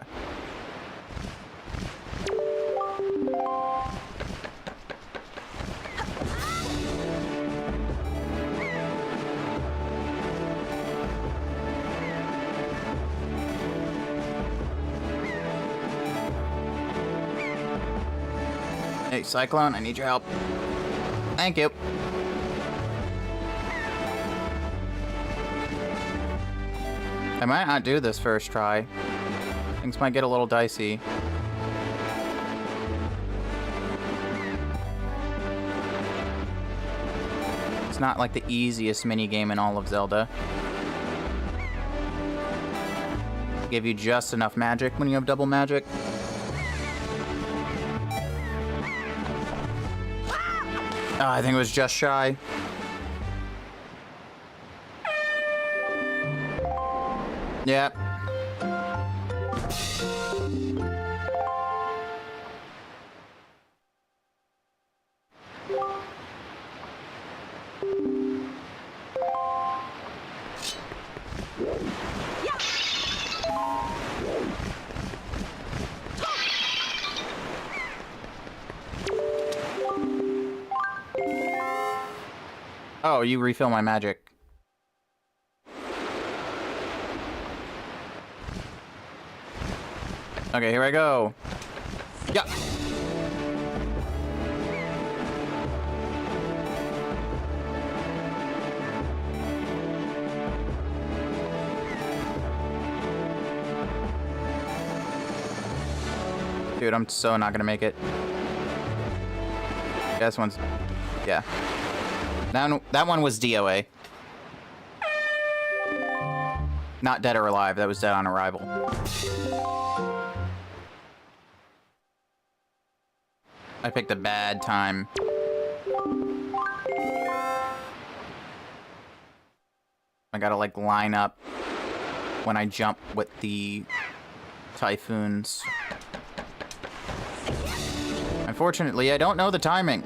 Hey, Cyclone, I need your help. Thank you. I might not do this first try. Things might get a little dicey. It's not like the easiest minigame in all of Zelda. Give you just enough magic when you have double magic. Oh, I think it was just shy. Yep. Oh, you refill my magic. Okay, here I go. Yeah. Dude, I'm so not gonna make it. This one's... yeah. That one was DOA. Not dead or alive, that was dead on arrival. I picked a bad time. I gotta, like, line up when I jump with the typhoons. Unfortunately, I don't know the timing.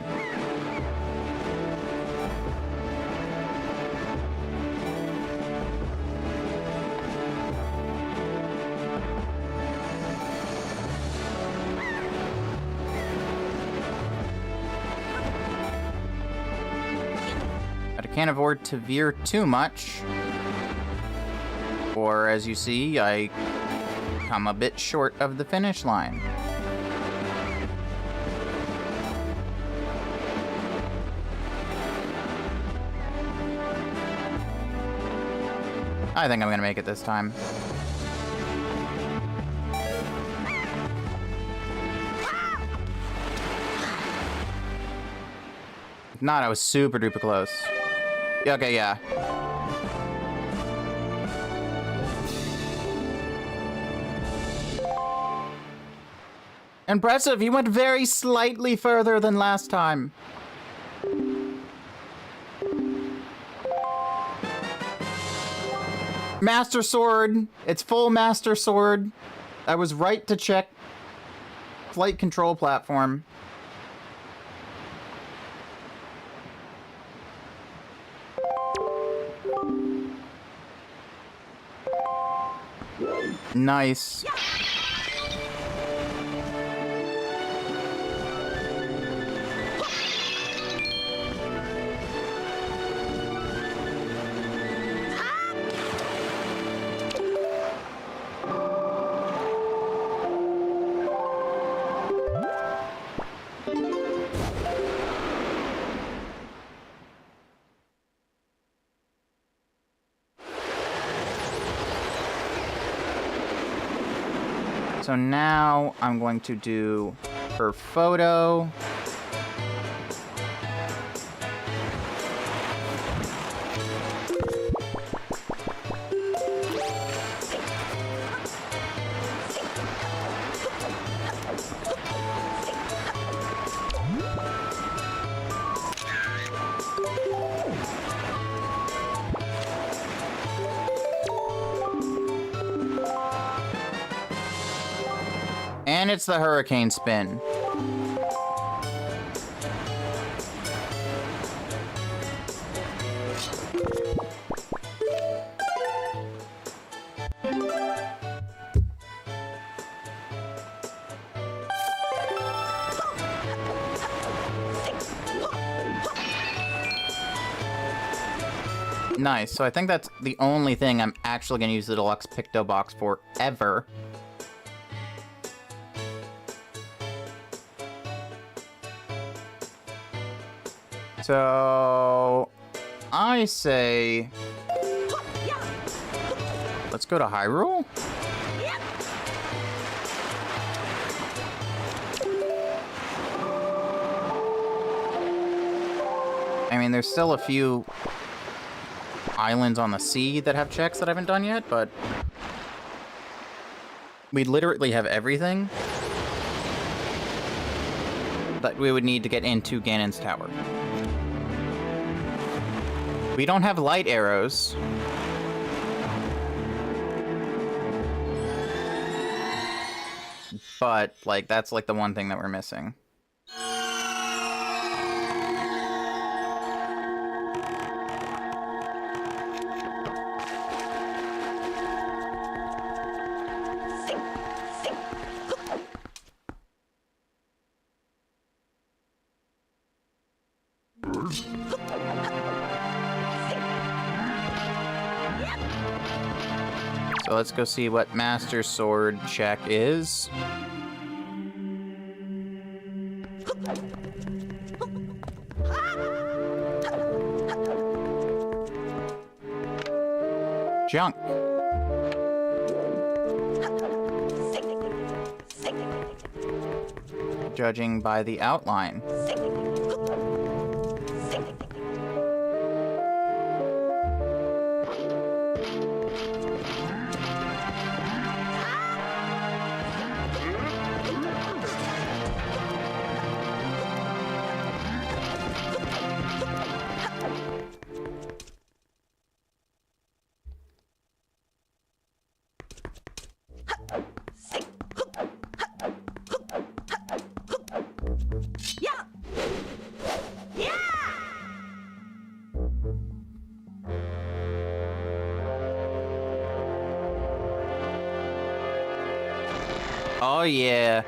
can't afford to veer too much. Or, as you see, I come a bit short of the finish line. I think I'm gonna make it this time. If not, I was super duper close. Okay, yeah. Impressive, you went very slightly further than last time. Master Sword. It's full Master Sword. I was right to check flight control platform. Nice. So now I'm going to do her photo. And it's the hurricane spin. Nice. So I think that's the only thing I'm actually going to use the deluxe Picto box for ever. So I say let's go to Hyrule. I mean, there's still a few islands on the sea that have checks that I haven't done yet, but we literally have everything that we would need to get into Ganon's tower. We don't have light arrows. But, like, that's, like, the one thing that we're missing. So let's go see what Master Sword check is. Junk. Judging by the outline. Oh, yeah.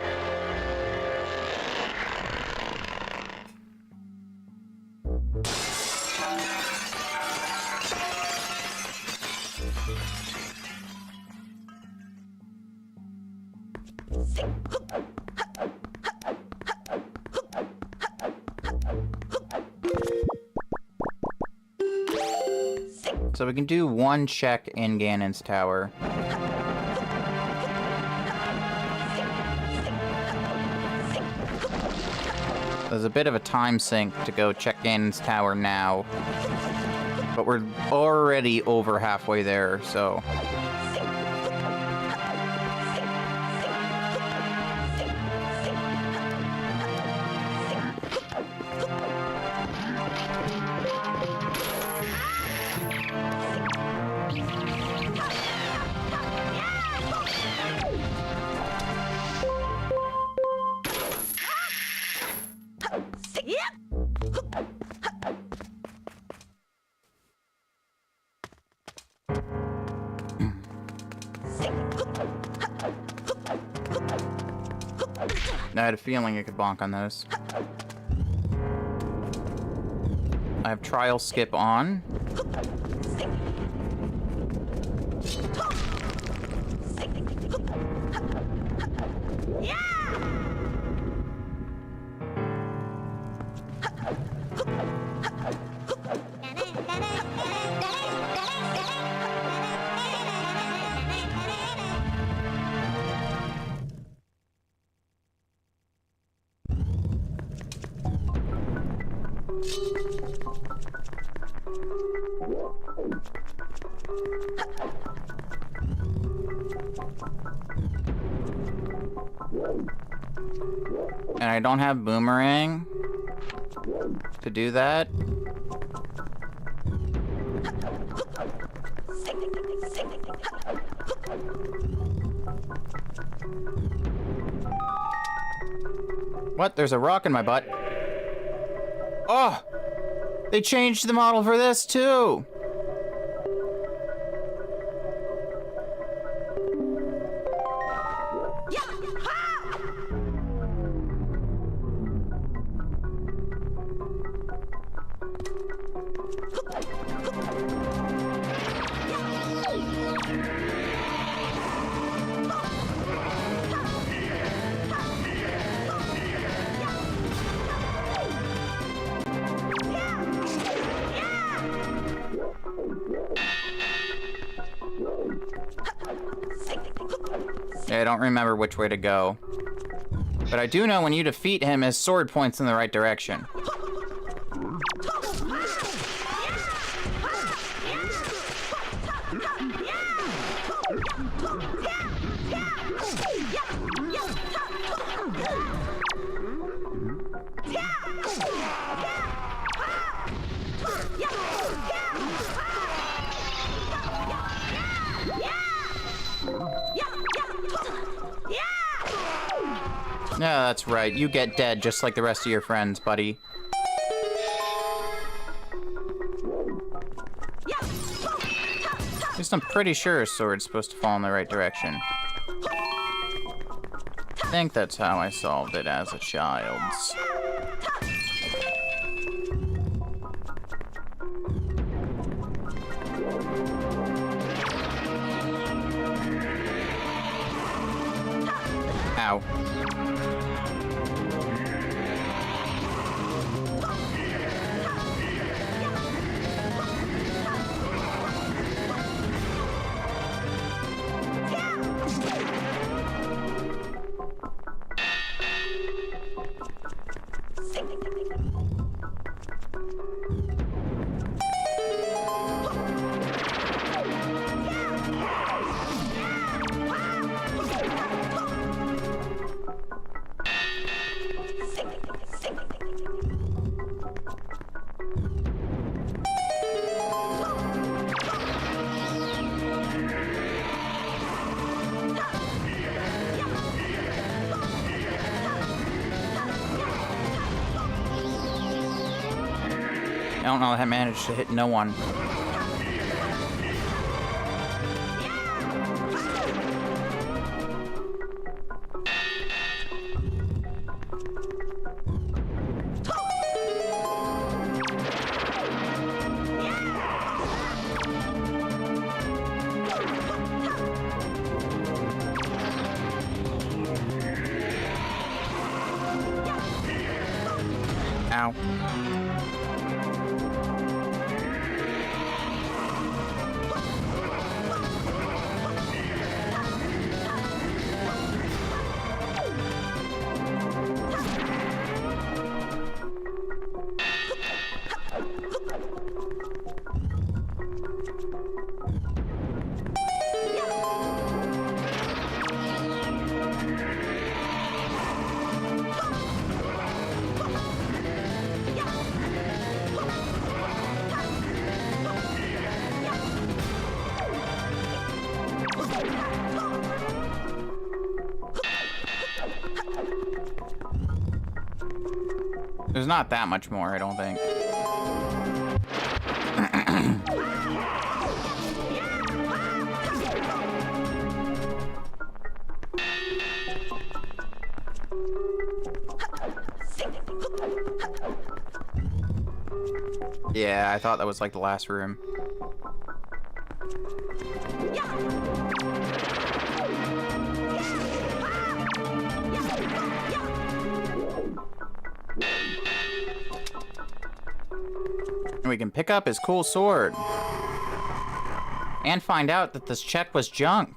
So we can do one check in Ganon's tower. There's a bit of a time sink to go check Ganon's tower now. But we're already over halfway there, so... I had a feeling I could bonk on those. I have trial skip on. And I don't have boomerang to do that. What? There's a rock in my butt. Oh! They changed the model for this too! Yeah, I don't remember which way to go. But I do know when you defeat him, his sword points in the right direction. Yeah, that's right. You get dead just like the rest of your friends, buddy. At least I'm pretty sure his sword's supposed to fall in the right direction. I think that's how I solved it as a child. Ow. I don't know how I managed to hit no one. Ow. There's not that much more, I don't think. Yeah, I thought that was like the last room. And we can pick up his cool sword. And find out that this check was junk.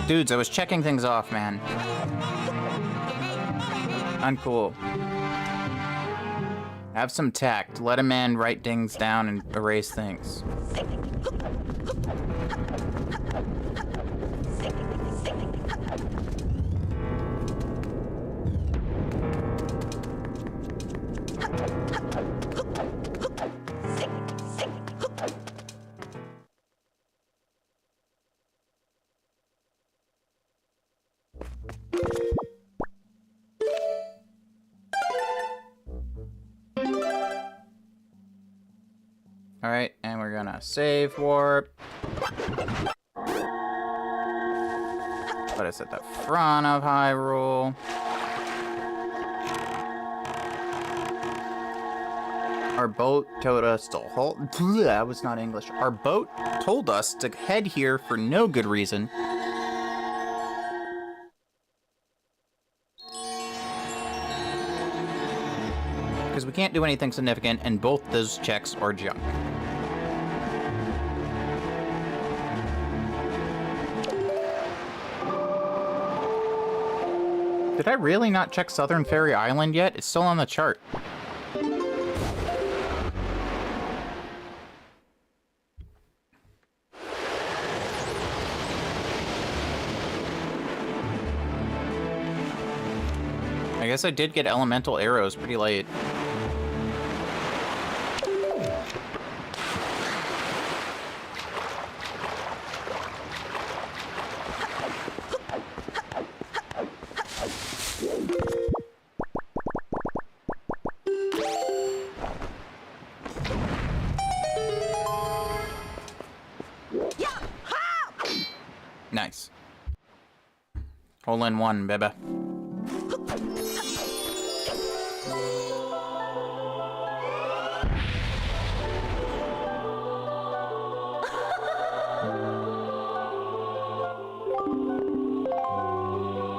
Dudes, I was checking things off, man. Uncool. Have some tact. Let a man write things down and erase things. Alright, and we're gonna save warp. Put us at the front of Hyrule. Our boat told us to hold. That was not English. Our boat told us to head here for no good reason. Because we can't do anything significant, and both those checks are junk. Did I really not check Southern Fairy Island yet? It's still on the chart. I guess I did get elemental arrows pretty late. Nice. Hole in one, baby.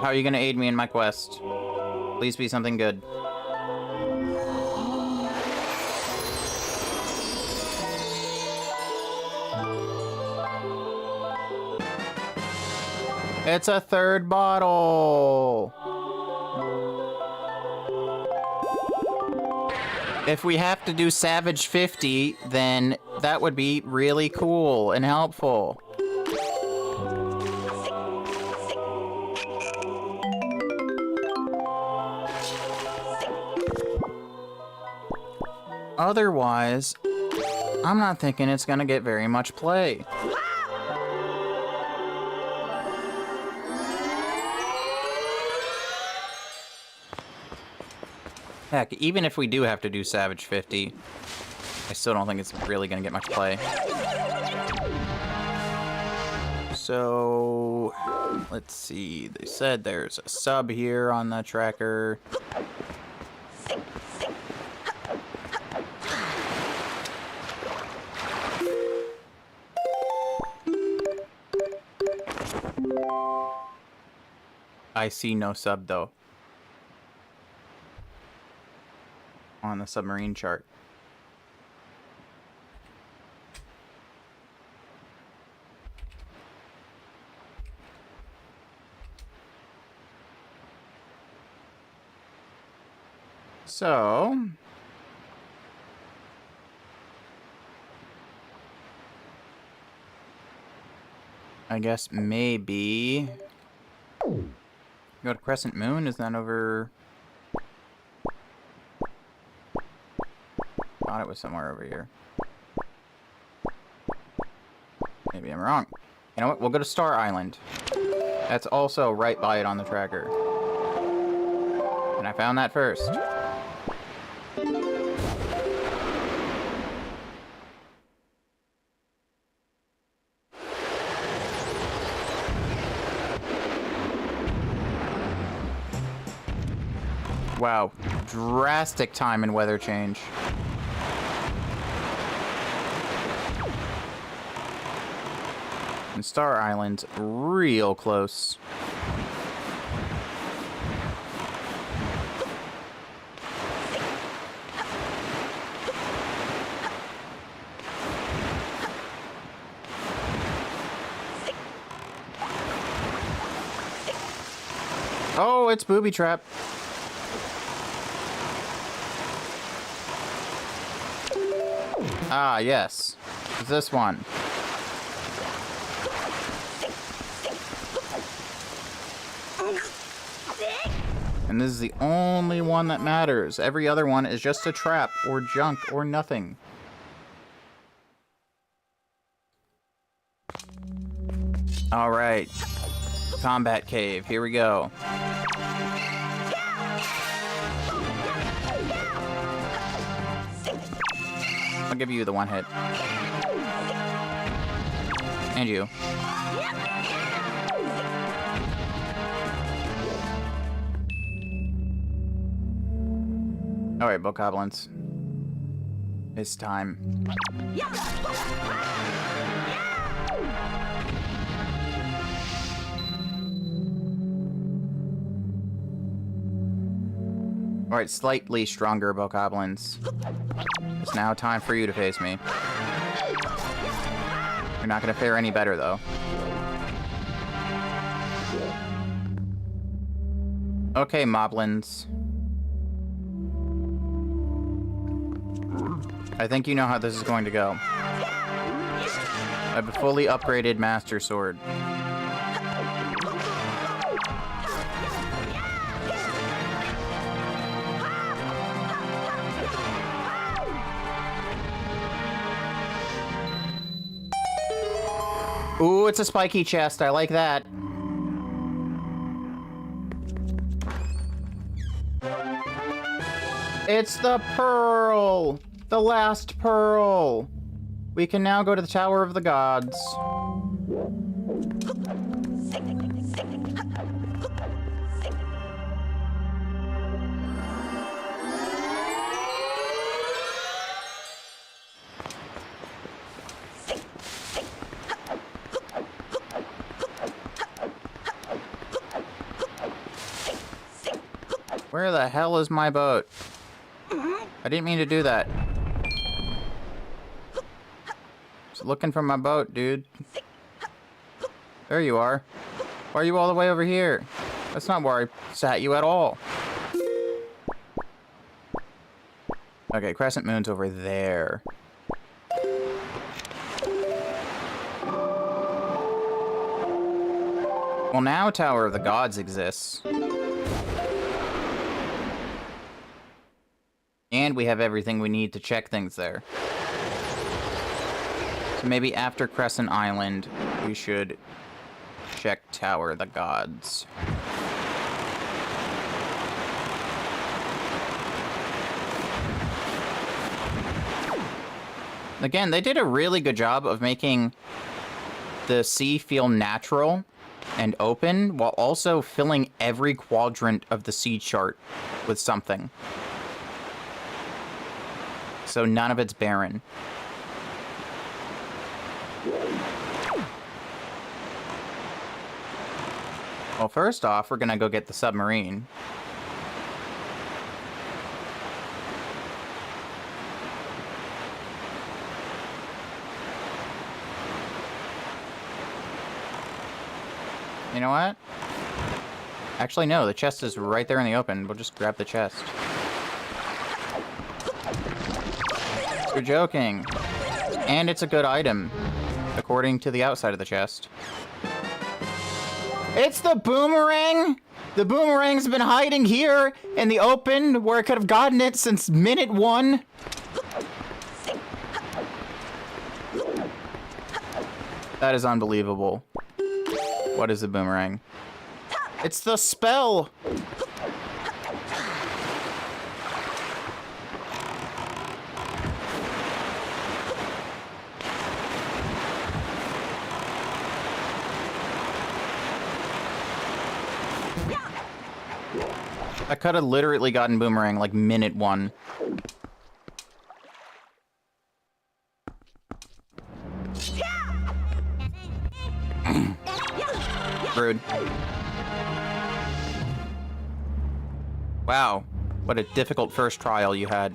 How are you gonna aid me in my quest? Please be something good. It's a third bottle. If we have to do Savage 50, then that would be really cool and helpful. Otherwise, I'm not thinking it's gonna get very much play. Heck, even if we do have to do Savage 50, I still don't think it's really gonna get much play. So, let's see. They said there's a sub here on the tracker. I see no sub though on the submarine chart. So... I guess maybe... Go to Crescent Moon? Is that over... Thought it was somewhere over here. Maybe I'm wrong. You know what? We'll go to Star Island. That's also right by it on the tracker. And I found that first. Wow. Drastic time and weather change. And Star Island's real close. Oh, it's booby trap. Ah, yes. It's this one. And this is the only one that matters. Every other one is just a trap, or junk, or nothing. Alright. Combat cave. Here we go. I'll give you the one hit. And you. Alright, bokoblins. It's time. Alright, slightly stronger bokoblins. It's now time for you to face me. You're not gonna fare any better, though. Okay, moblins. I think you know how this is going to go. I have a fully upgraded Master Sword. Ooh, it's a spiky chest. I like that. It's the pearl! The last pearl! We can now go to the Tower of the Gods. Where the hell is my boat? I didn't mean to do that. Just looking for my boat, dude. There you are. Why are you all the way over here? That's not where I sat you at all. Okay, Crescent Moon's over there. Well, now Tower of the Gods exists. And we have everything we need to check things there. So maybe after Crescent Island, we should check Tower of the Gods. Again, they did a really good job of making the sea feel natural and open, while also filling every quadrant of the sea chart with something. So none of it's barren. Well, first off, we're gonna go get the submarine. You know what? Actually, no, the chest is right there in the open. We'll just grab the chest. You're joking. And it's a good item, according to the outside of the chest. It's the boomerang! The boomerang's been hiding here in the open where I could have gotten it since minute 1. That is unbelievable. What is the boomerang? It's the spell! I could have literally gotten boomerang like minute 1. Rude. Wow, what a difficult first trial you had.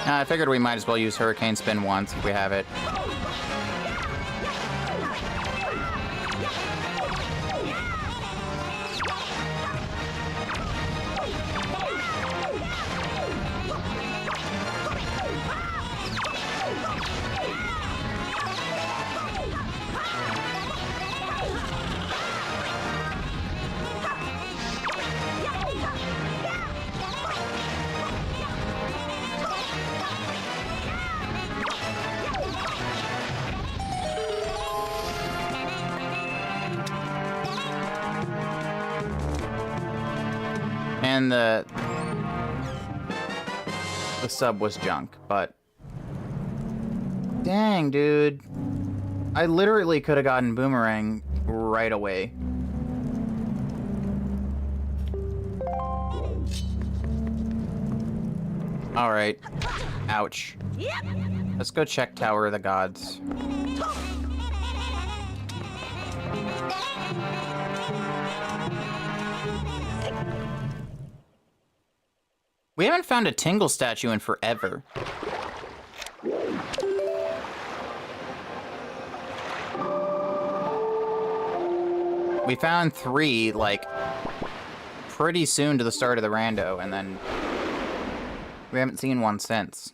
I figured we might as well use Hurricane Spin once if we have it. And the sub was junk, but dang, dude. I literally could have gotten boomerang right away. All right. Ouch. Let's go check Tower of the Gods. We haven't found a Tingle statue in forever. We found 3, like, pretty soon to the start of the rando, and then we haven't seen one since.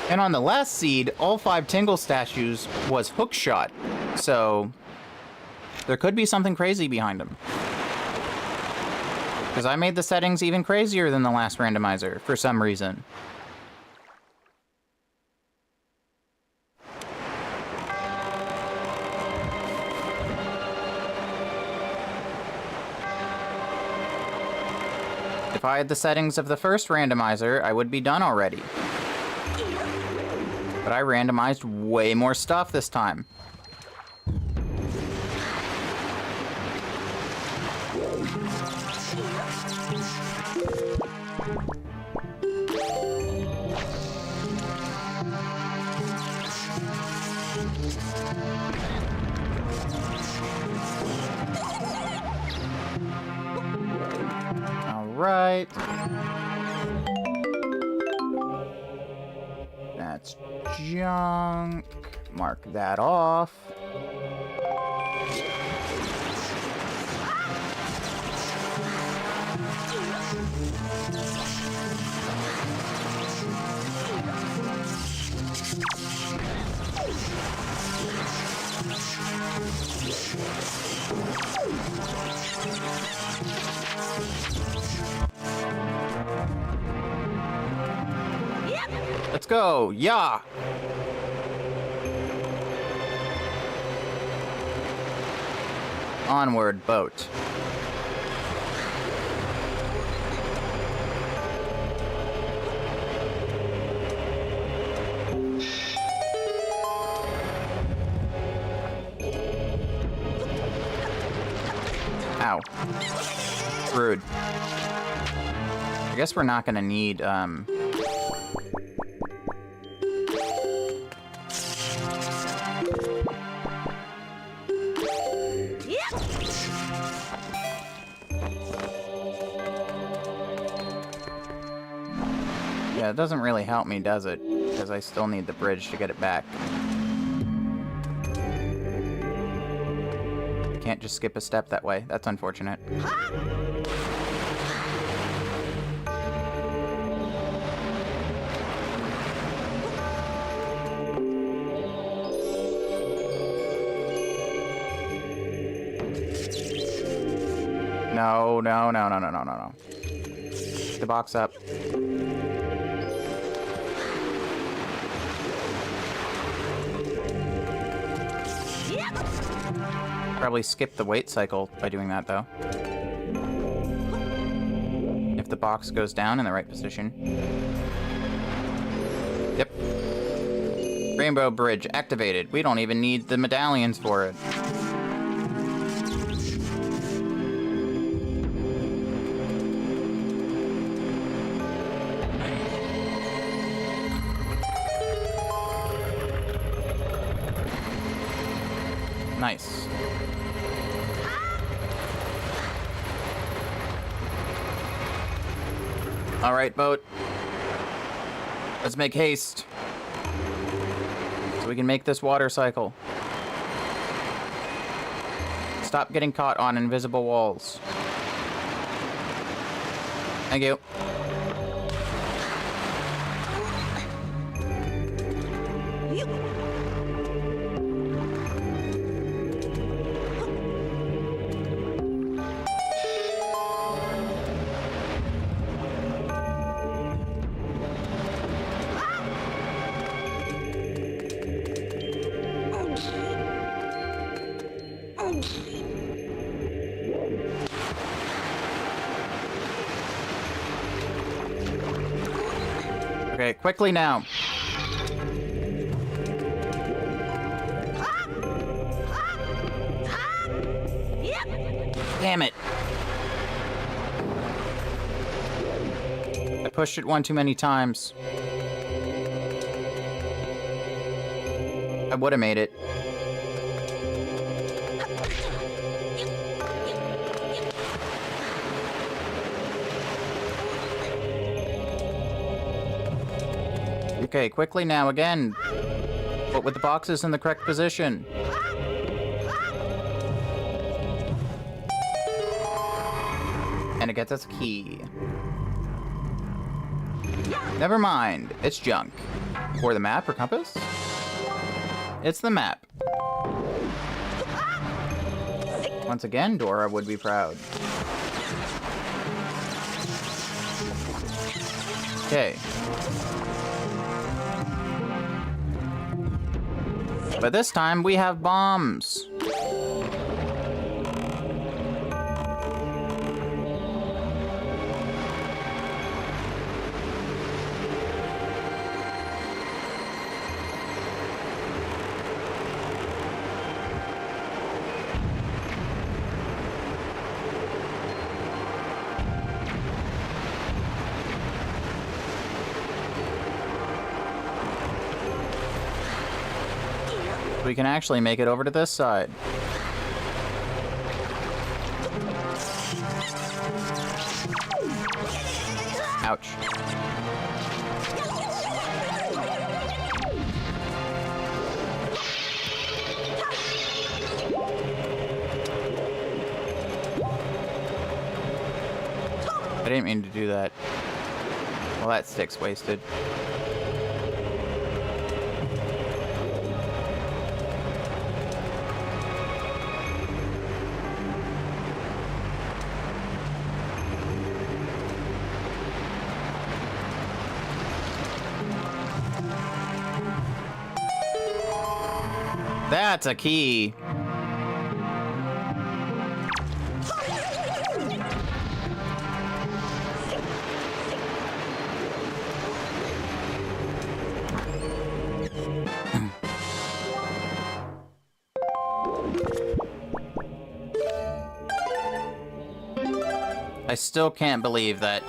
And on the last seed, all 5 Tingle statues was hookshot, so there could be something crazy behind them. Because I made the settings even crazier than the last randomizer, for some reason. If I had the settings of the first randomizer, I would be done already. But I randomized way more stuff this time. Right. That's junk. Mark that off. Let's go, yeah! Onward, boat. Ow. Rude. I guess we're not gonna need, Yeah, it doesn't really help me, does it? Because I still need the bridge to get it back. Can't just skip a step that way. That's unfortunate. No, no, no, no, no, no, no, no. Pick the box up. Probably skip the wait cycle by doing that, though. If the box goes down in the right position. Yep. Rainbow Bridge activated. We don't even need the medallions for it. Nice. All right, boat. Let's make haste. So we can make this water cycle. Stop getting caught on invisible walls. Thank you. Okay, quickly now. Damn it. I pushed it one too many times. I would have made it. Okay, quickly now again. But with the boxes in the correct position. And it gets us a key. Never mind, it's junk. Or the map or compass? It's the map. Once again, Dora would be proud. Okay. But this time, we have bombs. We can actually make it over to this side. Ouch. I didn't mean to do that. Well, that stick's wasted. That's a key. I still can't believe that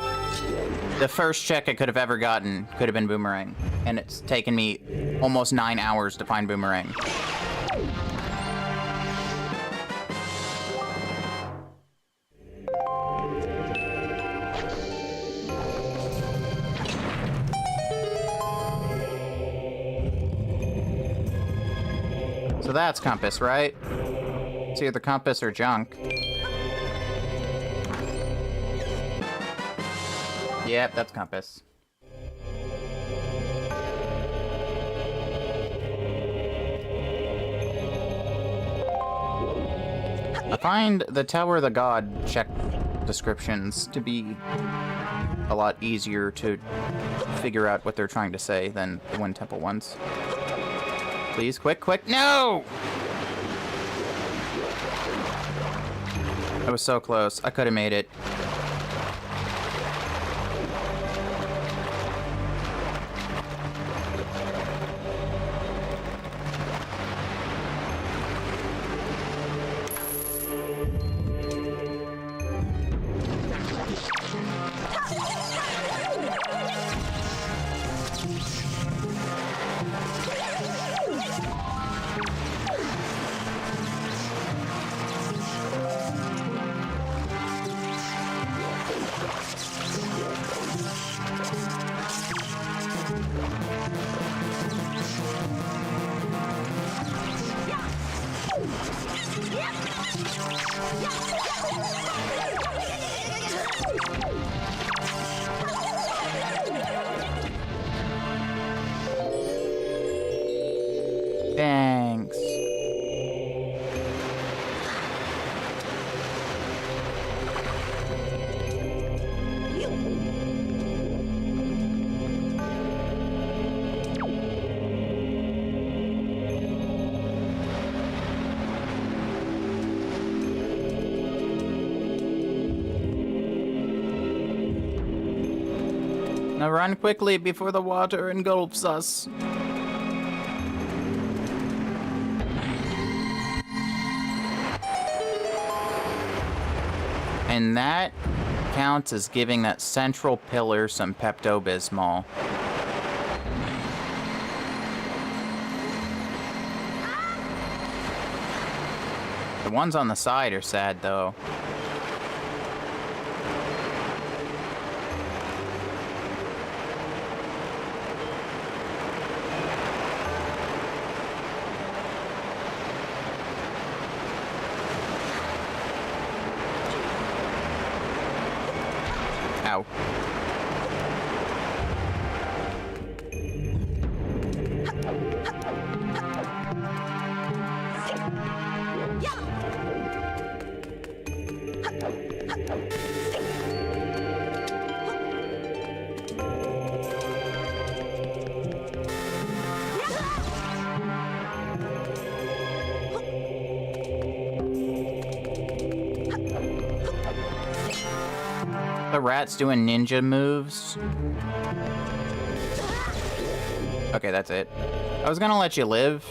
The first check I could have ever gotten could have been boomerang. And it's taken me almost 9 hours to find boomerang. So that's compass, right? It's either compass or junk. Yep, that's compass. I find the Tower of the God check descriptions to be a lot easier to figure out what they're trying to say than the Wind Temple ones. Please, quick, quick, no! I was so close. I could have made it. Thanks. Now run quickly before the water engulfs us. And that counts as giving that central pillar some Pepto-Bismol. The ones on the side are sad, though. Ow. The rat's doing ninja moves. Okay, that's it. I was gonna let you live.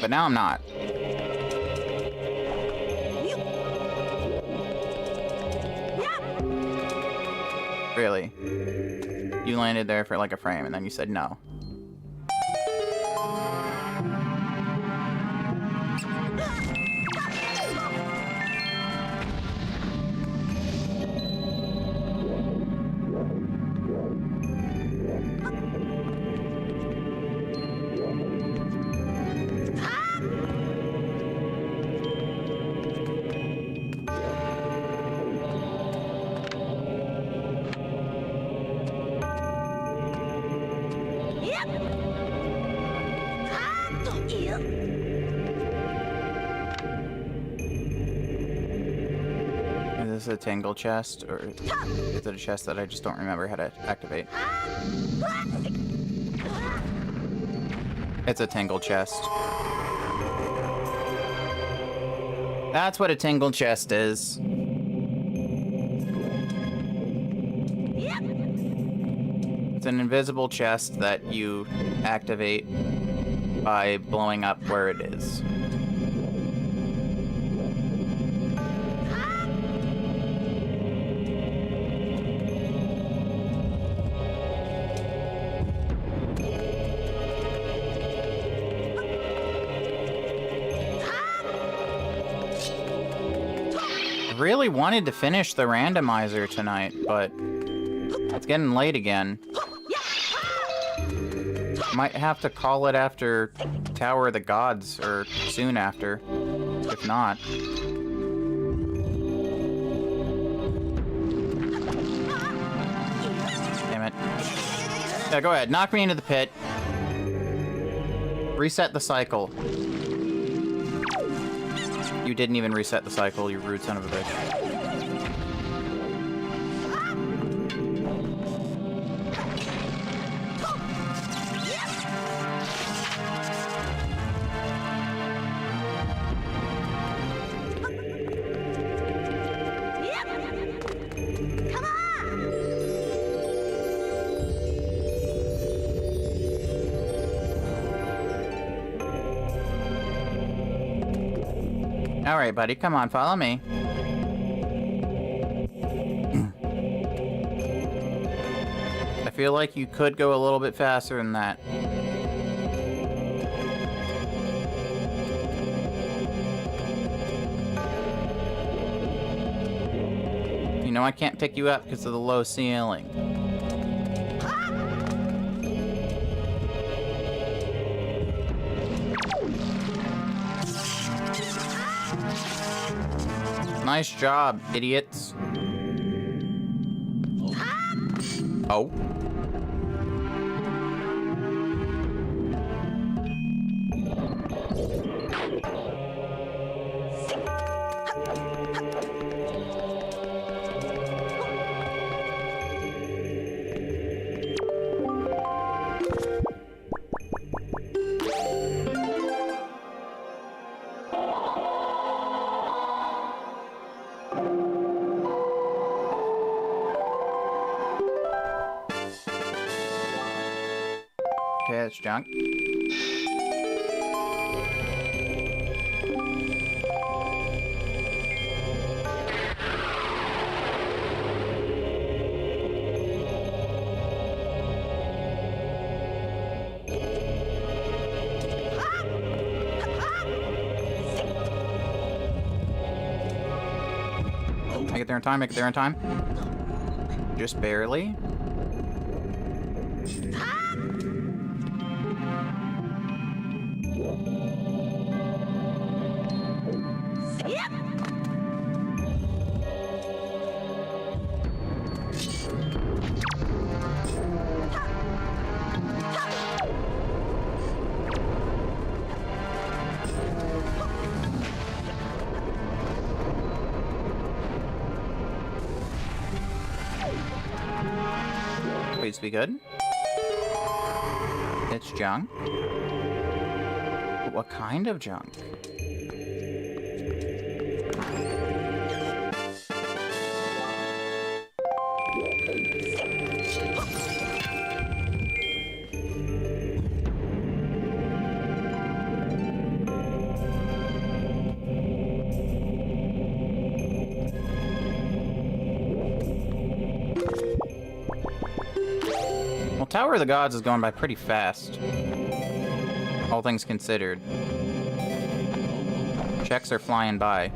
But now I'm not. Really? You landed there for like a frame and then you said no. Is this a Tangle chest, or is it a chest that I just don't remember how to activate? It's a Tangle chest. That's what a Tangle chest is. It's an invisible chest that you activate by blowing up where it is. Really wanted to finish the randomizer tonight, but it's getting late again. Might have to call it after Tower of the Gods, or soon after, if not. Damn it. Yeah, go ahead, knock me into the pit. Reset the cycle. You didn't even reset the cycle, you rude son of a bitch. Alright, buddy, come on, follow me. I feel like you could go a little bit faster than that. You know I can't pick you up because of the low ceiling. Nice job, idiots. Oh. Okay, that's junk. Make it there in time, make it there in time. Just barely. Please be good. It's junk. What kind of junk? Well, Tower of the Gods is going by pretty fast. All things considered. Checks are flying by.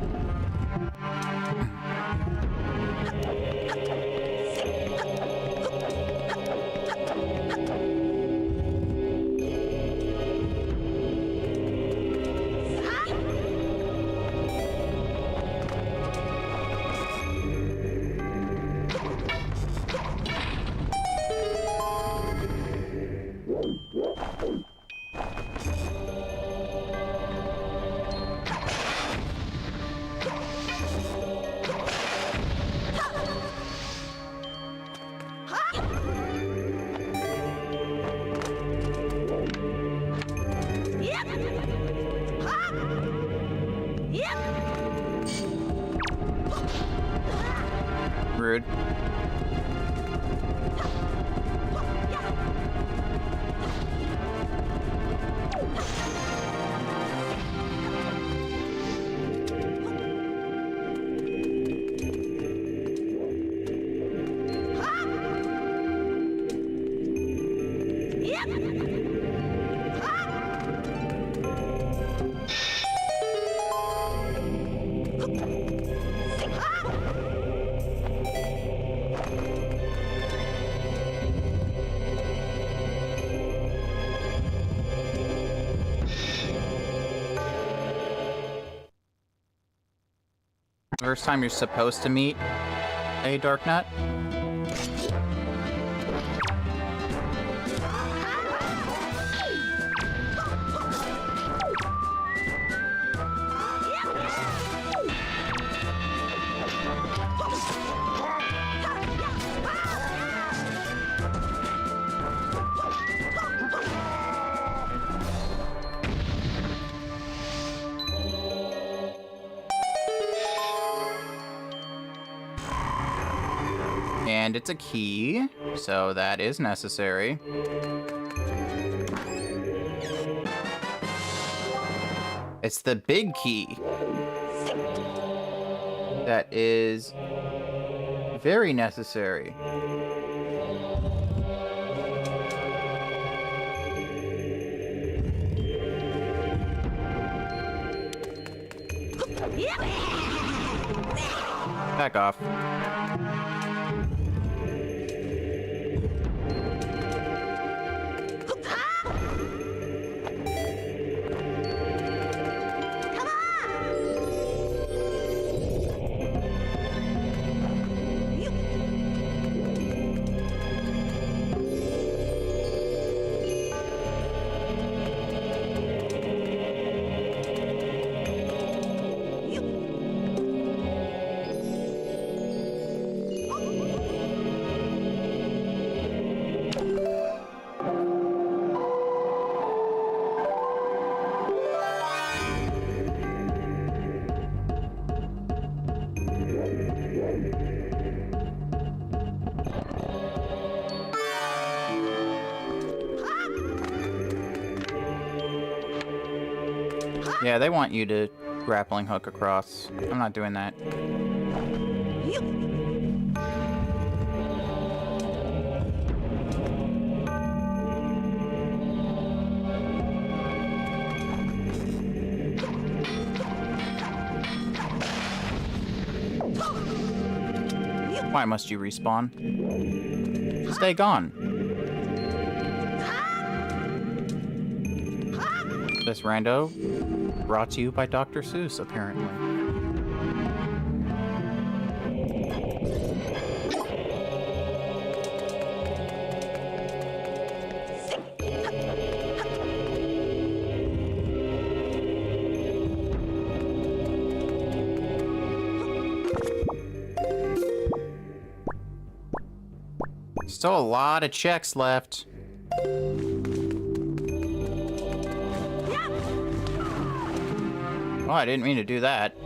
Rude. First time you're supposed to meet a dark nut. And it's a key, so that is necessary. It's the big key that is very necessary. Back off. Yeah, they want you to grappling hook across. I'm not doing that. Why must you respawn? Stay gone. This rando brought to you by Dr. Seuss, apparently. Still a lot of checks left. Oh, I didn't mean to do that.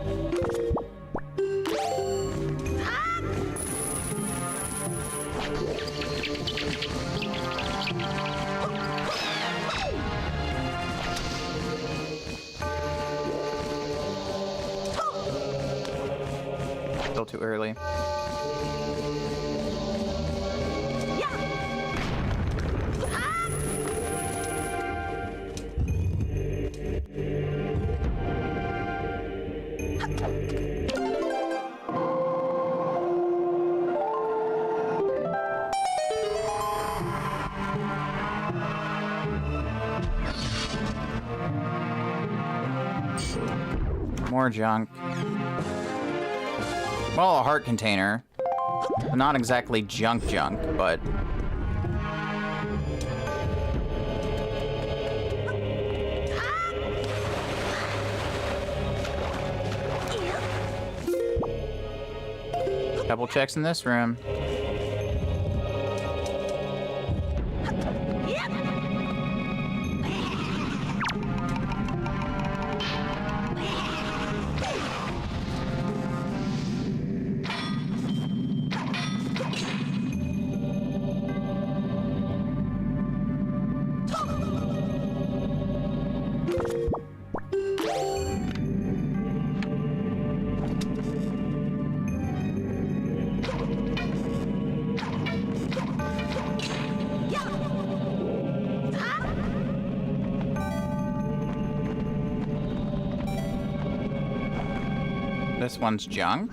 Still too early. More junk. Well, a heart container. Not exactly junk, but... Couple checks in this room. This one's junk.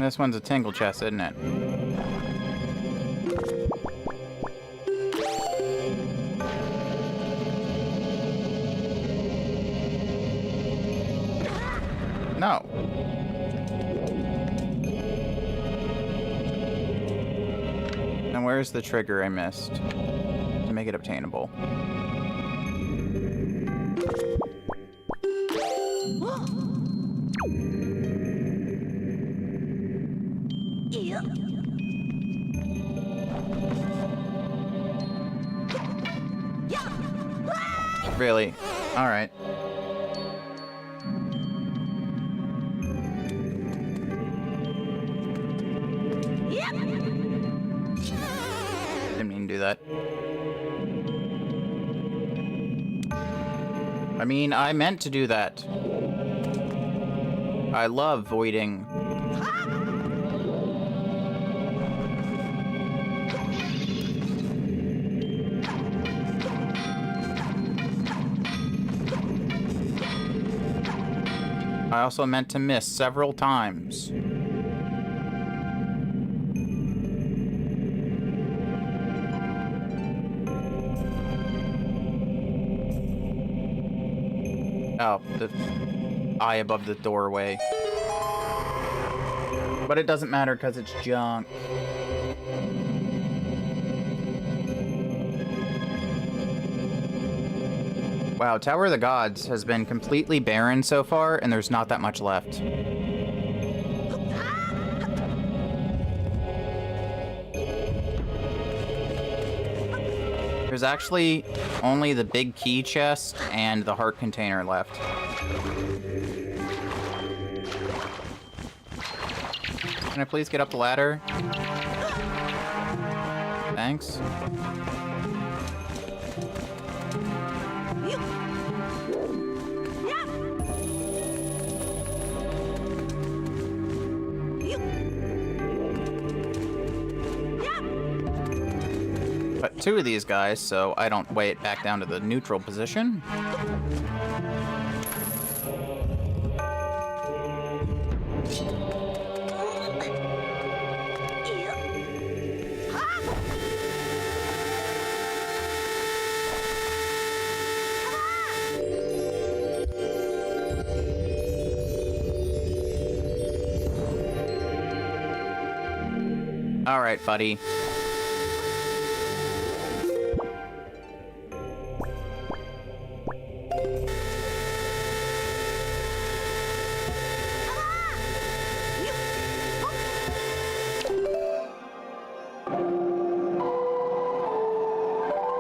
This one's a tingle chest, isn't it? No. And where's the trigger I missed to make it obtainable? Yep. Really? Alright. Yep. Didn't mean to do that. I mean, I meant to do that. I love voiding. I also meant to miss several times. Oh, the eye above the doorway. But it doesn't matter because it's junk. Wow, Tower of the Gods has been completely barren so far, and there's not that much left. There's actually only the big key chest and the heart container left. Can I please get up the ladder? Thanks. But two of these guys, so I don't weigh it back down to the neutral position. All right, buddy.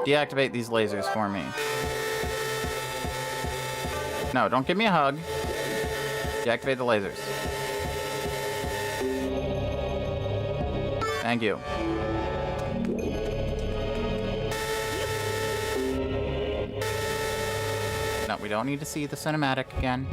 Deactivate these lasers for me. No, don't give me a hug. Deactivate the lasers. Thank you. No, we don't need to see the cinematic again.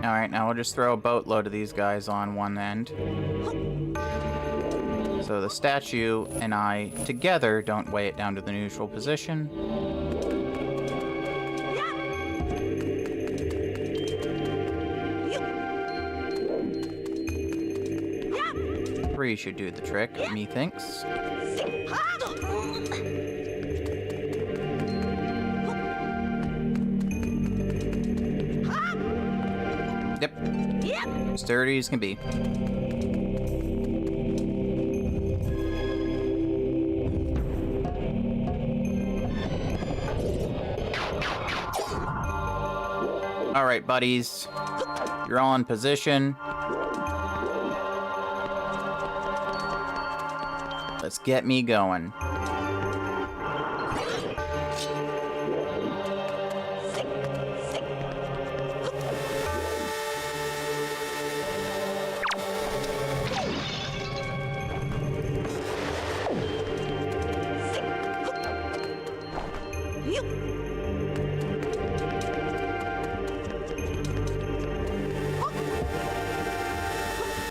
Alright, now we'll just throw a boatload of these guys on one end. So the statue and I together don't weigh it down to the neutral position. Three should do the trick, methinks. Yep. Sturdy as can be. All right, buddies. You're all in position. Let's get me going.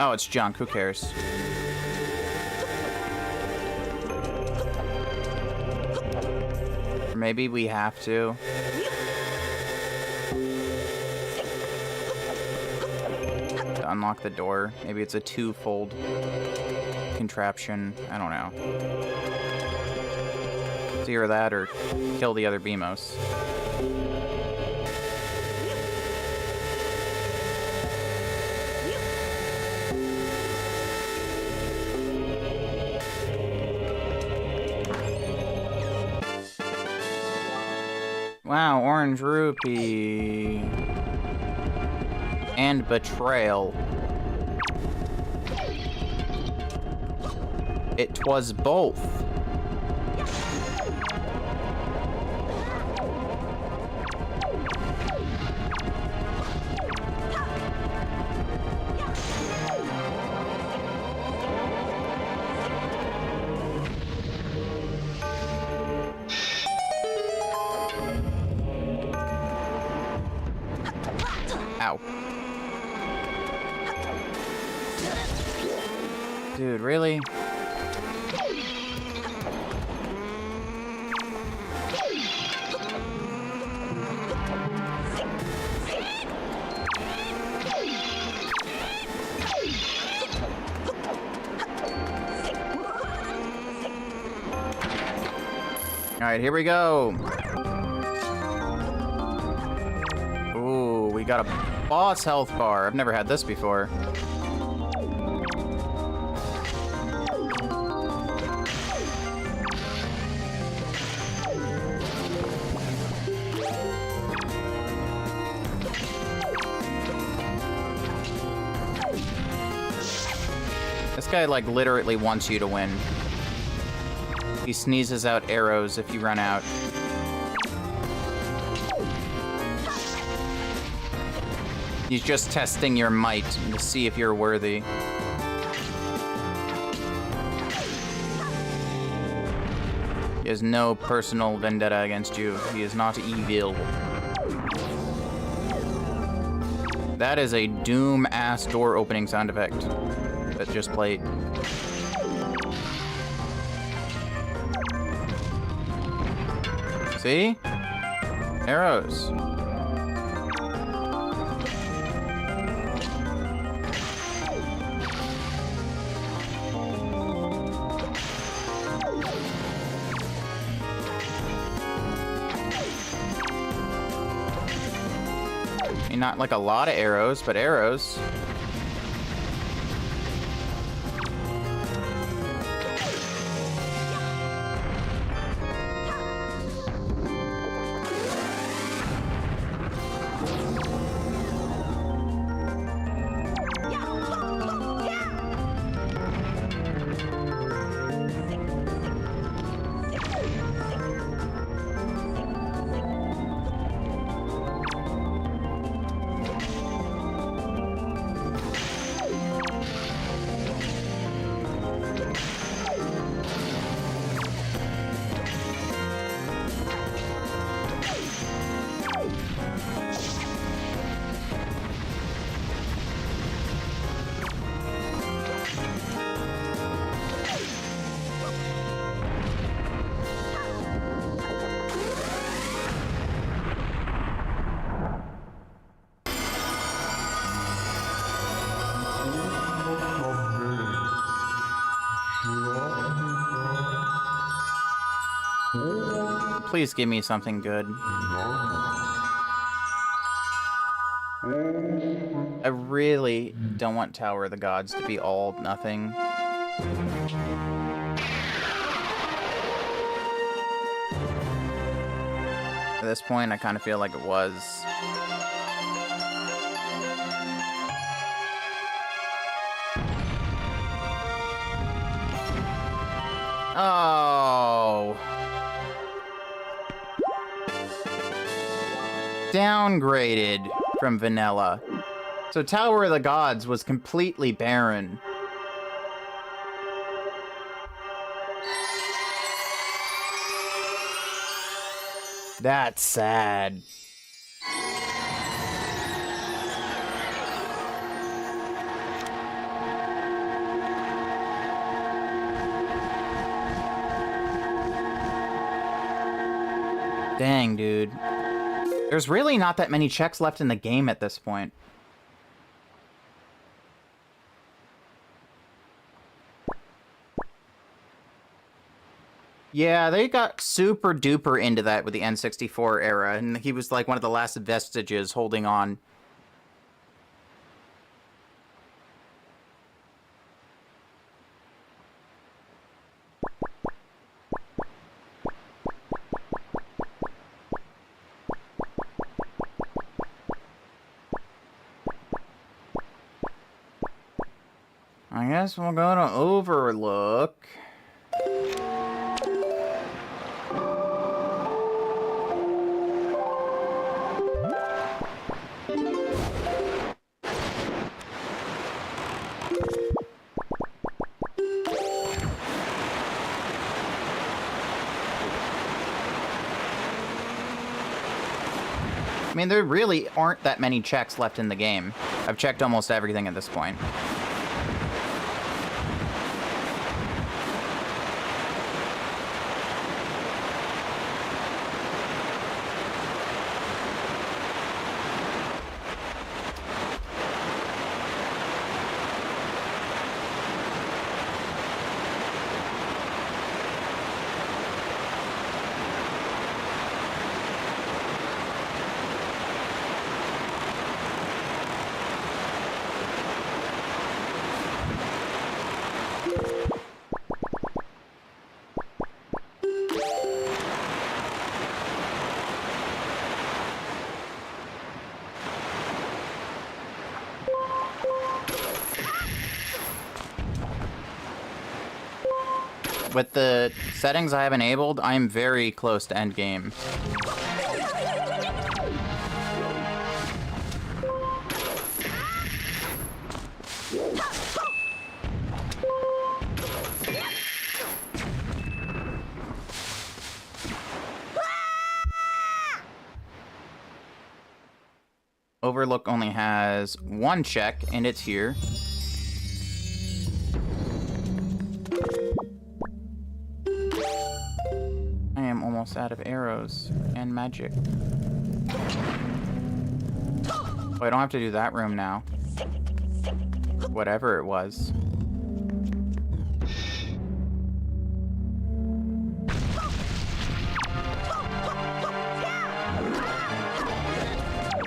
Oh, it's junk. Who cares? Or maybe we have to. To unlock the door. Maybe it's a two-fold contraption. I don't know. It's either that or kill the other Beamos. Wow, orange rupee. And betrayal. It was both. Ow. Dude, really? Alright, here we go. Ooh, we got a boss health bar. I've never had this before. This guy, like, literally wants you to win. He sneezes out arrows if you run out. He's just testing your might to see if you're worthy. He has no personal vendetta against you. He is not evil. That is a Doom-ass door opening sound effect that just played. See? Arrows. I mean, not like a lot of arrows, but arrows. Please give me something good. I really don't want Tower of the Gods to be all nothing. At this point, I kind of feel like it was. Oh. Downgraded from vanilla. So Tower of the Gods was completely barren. That's sad. Dang, dude. There's really not that many checks left in the game at this point. Yeah, they got super duper into that with the N64 era, and he was like one of the last vestiges holding on. I guess we'll go to Overlook. I mean, there really aren't that many checks left in the game. I've checked almost everything at this point. With the settings I have enabled, I am very close to endgame. Overlook only has one check, and it's here. I am almost out of arrows and magic. Oh, I don't have to do that room now. Whatever it was.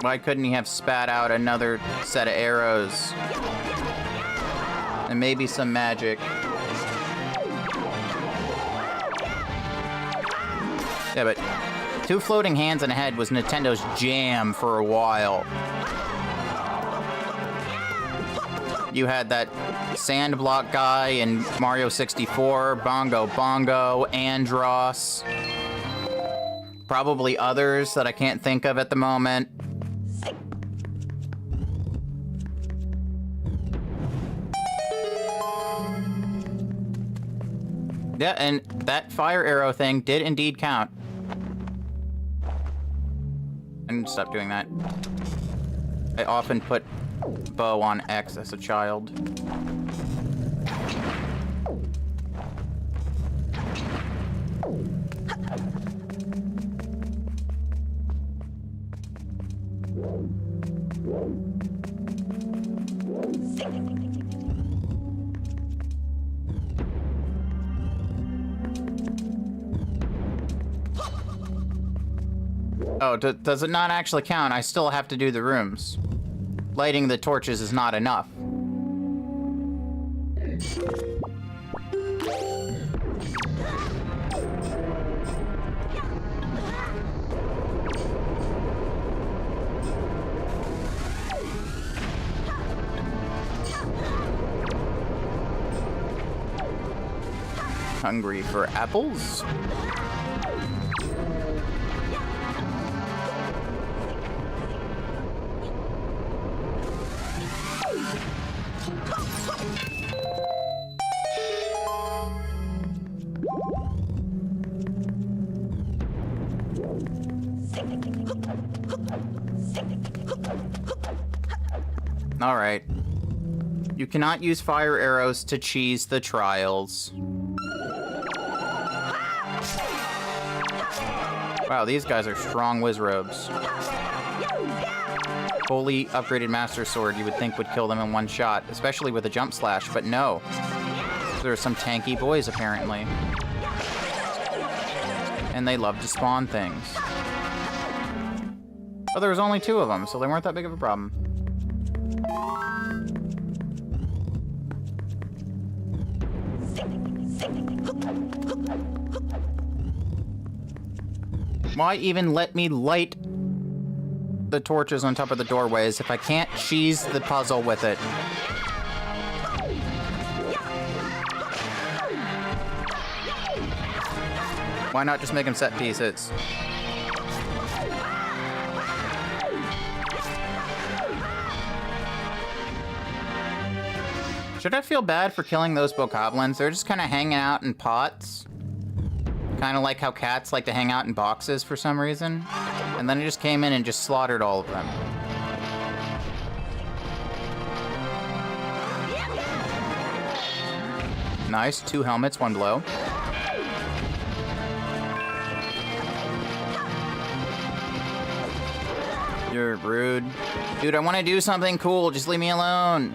Why couldn't he have spat out another set of arrows? And maybe some magic. Yeah, but two floating hands and a head was Nintendo's jam for a while. You had that sand block guy in Mario 64, Bongo Bongo, Andross. Probably others that I can't think of at the moment. Yeah, and that fire arrow thing did indeed count. I need to stop doing that. I often put bow on X as a child. Oh, does it not actually count? I still have to do the rooms. Lighting the torches is not enough. Hungry for apples? All right. You cannot use fire arrows to cheese the trials. Wow, these guys are strong Wizrobes. Fully upgraded Master Sword you would think would kill them in one shot, especially with a jump slash, but no. There are some tanky boys, apparently. And they love to spawn things. Oh, there was only 2 of them, so they weren't that big of a problem. Why even let me light the torches on top of the doorways if I can't cheese the puzzle with it? Why not just make them set pieces? Should I feel bad for killing those bokoblins? They're just kind of hanging out in pots. Kind of like how cats like to hang out in boxes for some reason. And then I just came in and just slaughtered all of them. Nice, 2 helmets, 1 blow. You're rude. Dude, I want to do something cool. Just leave me alone.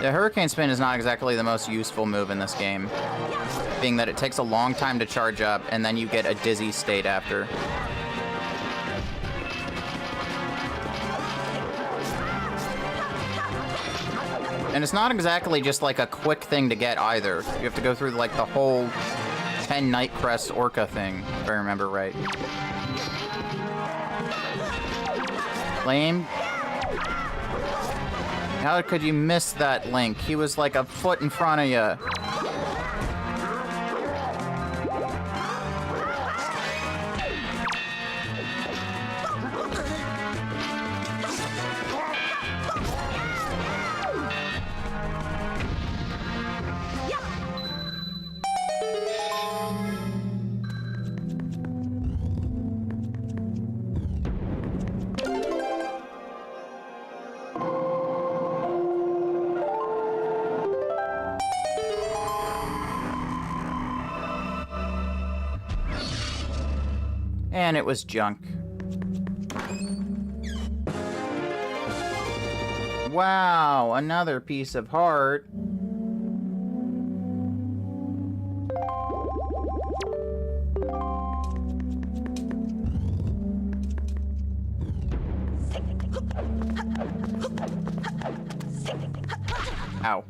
The Hurricane Spin is not exactly the most useful move in this game, being that it takes a long time to charge up, and then you get a dizzy state after. And it's not exactly just like a quick thing to get either. You have to go through like the whole 10 Night Crest Orca thing, if I remember right. Lame. How could you miss that Link? He was like a foot in front of you. And it was junk. Wow, another piece of heart. Ow.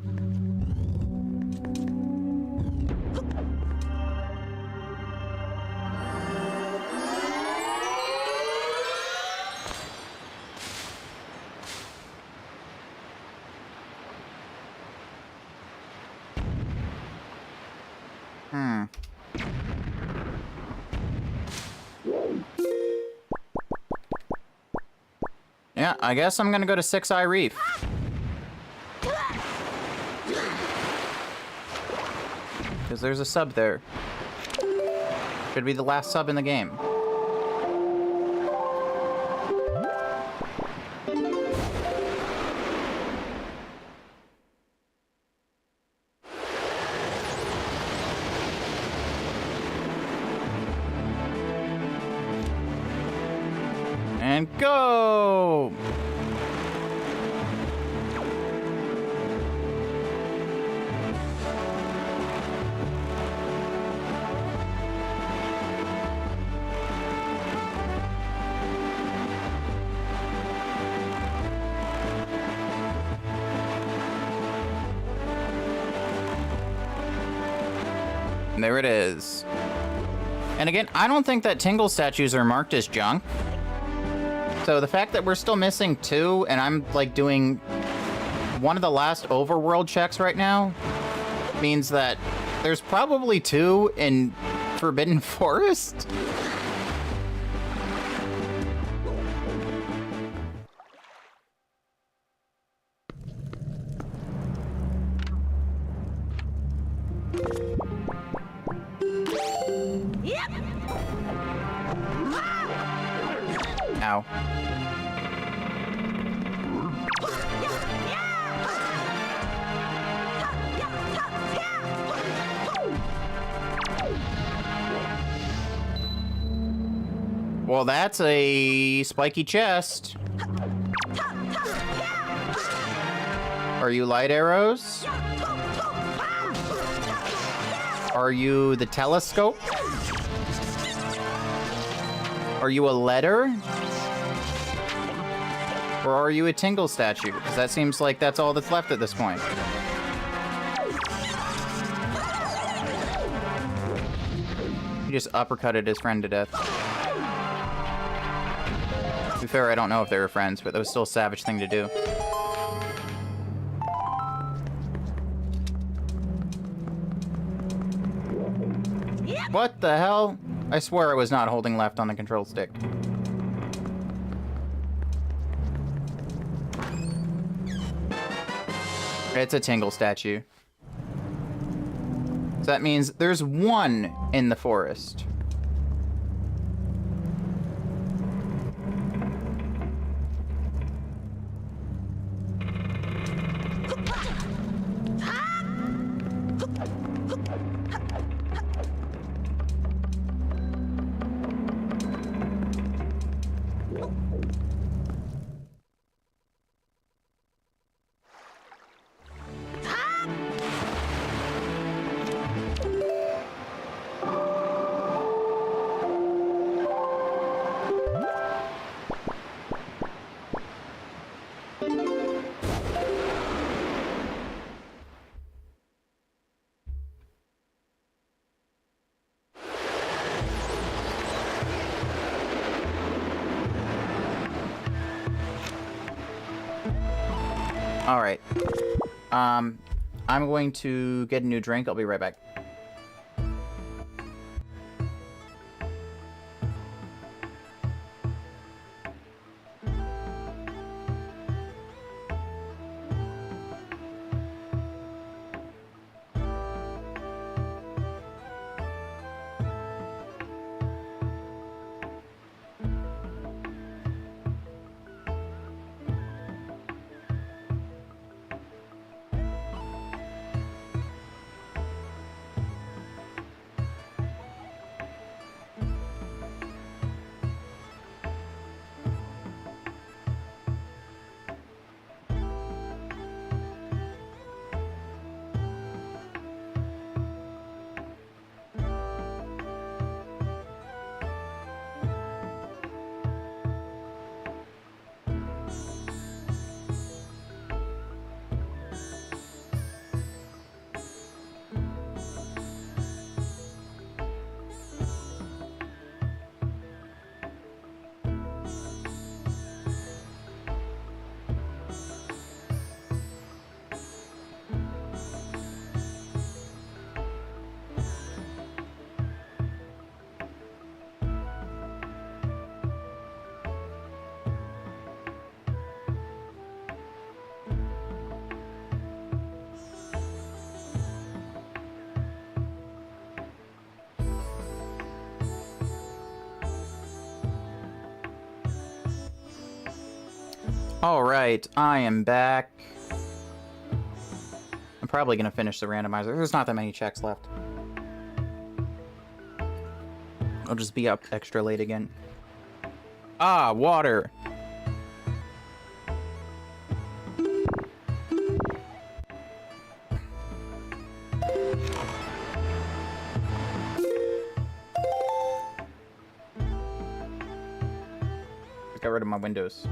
Yeah, I guess I'm gonna go to 6-Eye Reef. Because there's a sub there. Should be the last sub in the game. And go! And there it is. And again, I don't think that Tingle statues are marked as junk. So the fact that we're still missing 2, and I'm like doing one of the last overworld checks right now, means that there's probably 2 in Forbidden Forest. Ow. Well, that's a spiky chest. Are you light arrows? Are you the telescope? Are you a letter? Or are you a tingle statue? Because that seems like that's all that's left at this point. He just uppercutted his friend to death. To be fair, I don't know if they were friends, but that was still a savage thing to do. What the hell? I swear I was not holding left on the control stick. It's a tingle statue. So that means there's one in the forest. All right. I'm going to get a new drink. I'll be right back. Alright, I am back. I'm probably gonna finish the randomizer. There's not that many checks left. I'll just be up extra late again. Ah, water! I got rid of my windows.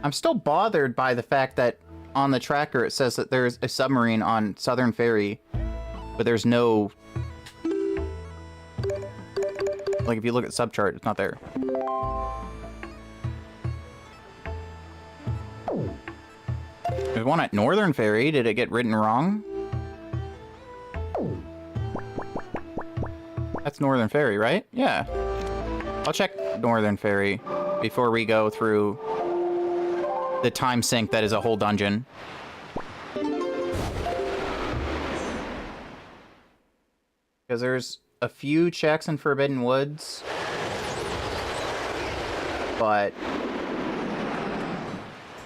I'm still bothered by the fact that on the tracker it says that there's a submarine on Southern Ferry, but there's no... Like, if you look at subchart, it's not there. There's one at Northern Ferry. Did it get written wrong? That's Northern Ferry, right? Yeah. I'll check Northern Ferry before we go through the time sink that is a whole dungeon. Because there's a few checks in Forbidden Woods, but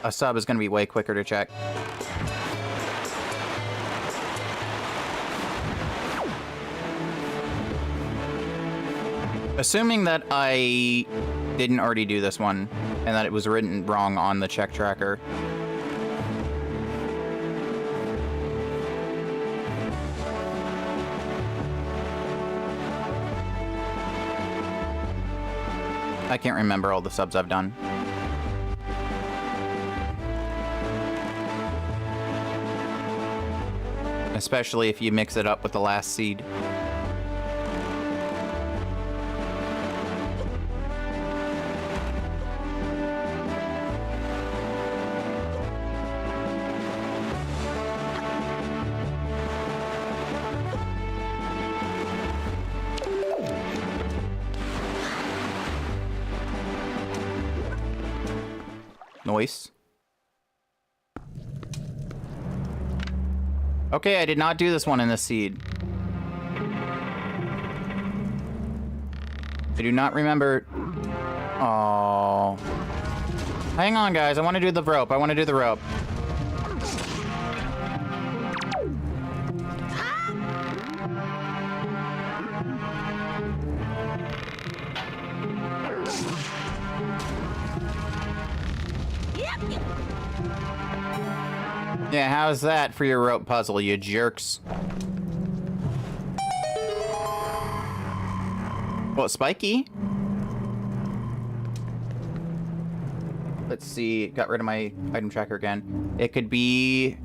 a sub is going to be way quicker to check. Assuming that I didn't already do this one, and that it was written wrong on the check tracker. I can't remember all the subs I've done. Especially if you mix it up with the last seed. Noise. Okay, I did not do this one in this seed. I do not remember. Oh. Hang on, guys. I want to do the rope. I want to do the rope. Yeah, how's that for your rope puzzle, you jerks? Well, spiky? Let's see. Got rid of my item tracker again. It could be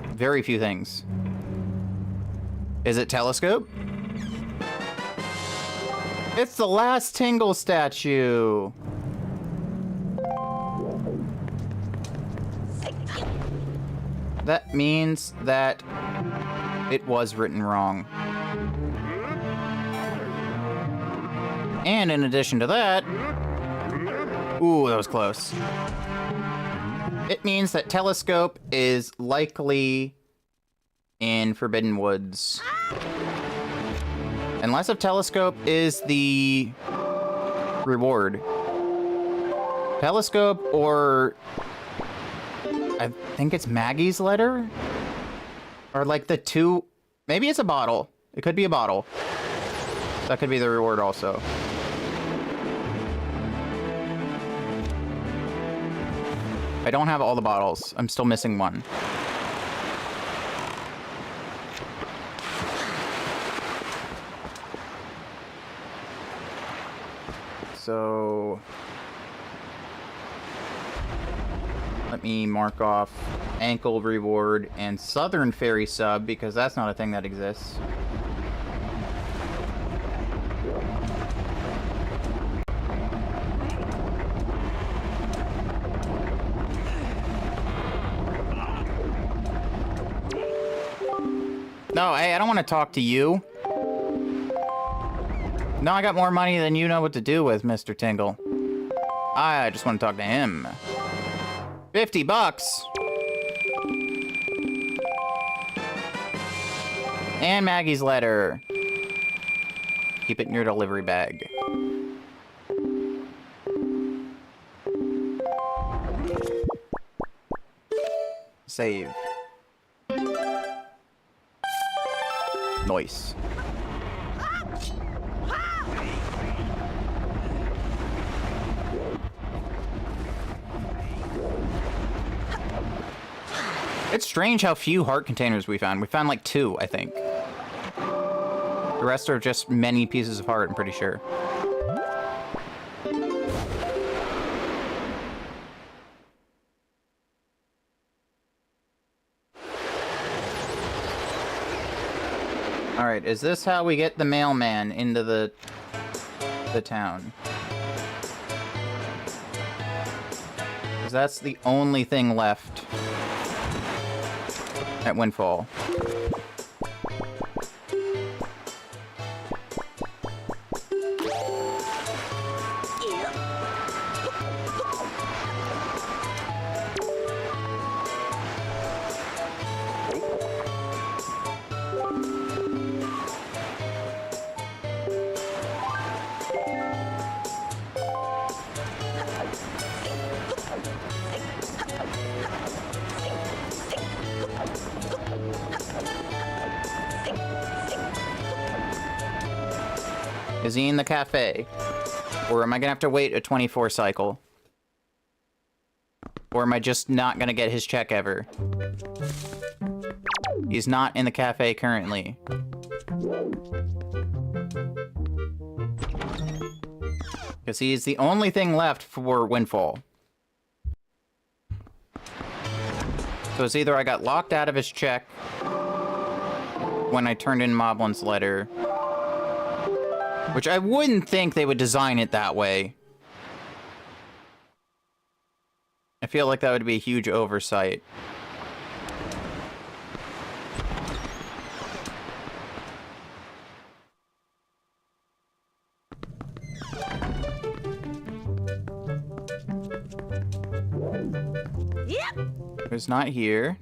very few things. Is it telescope? It's the last Tingle statue. That means that it was written wrong. And in addition to that... Ooh, that was close. It means that telescope is likely in Forbidden Woods. Unless if telescope is the reward. Telescope or... I think it's Maggie's letter? Or like the two... Maybe it's a bottle. It could be a bottle. That could be the reward also. I don't have all the bottles. I'm still missing one. So... let me mark off ankle reward and Southern Fairy sub, because that's not a thing that exists. No, hey, I don't want to talk to you. No, I got more money than you know what to do with, Mr. Tingle. I just want to talk to him. 50 bucks. And Maggie's letter. Keep it in your delivery bag. Save. Nice. It's strange how few heart containers we found. We found like 2, I think. The rest are just many pieces of heart, I'm pretty sure. Alright, is this how we get the mailman into the town? Because that's the only thing left at Windfall. Is he in the cafe? Or am I gonna have to wait a 24 cycle? Or am I just not gonna get his check ever? He's not in the cafe currently. Because he is the only thing left for Windfall. So it's either I got locked out of his check when I turned in Moblin's letter, which I wouldn't think they would design it that way. I feel like that would be a huge oversight. Yep. It's not here.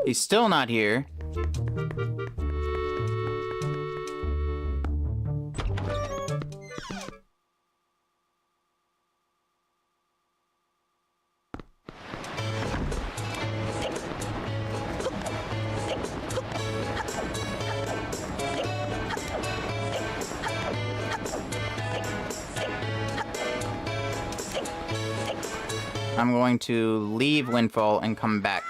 He's still not here. I'm going to leave Windfall and come back.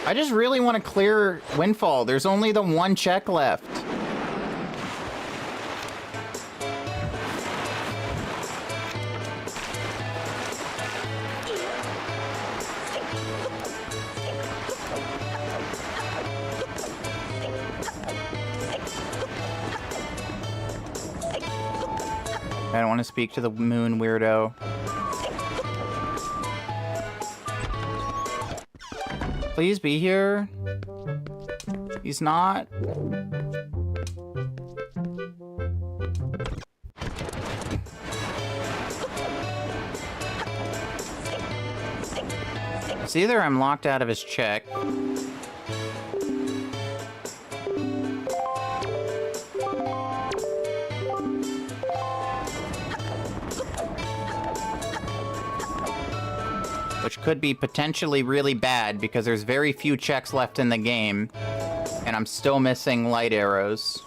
I just really want to clear Windfall. There's only the one check left. I don't want to speak to the moon weirdo. Please be here. He's not. It's either I'm locked out of his check. Which could be potentially really bad because there's very few checks left in the game, and I'm still missing light arrows.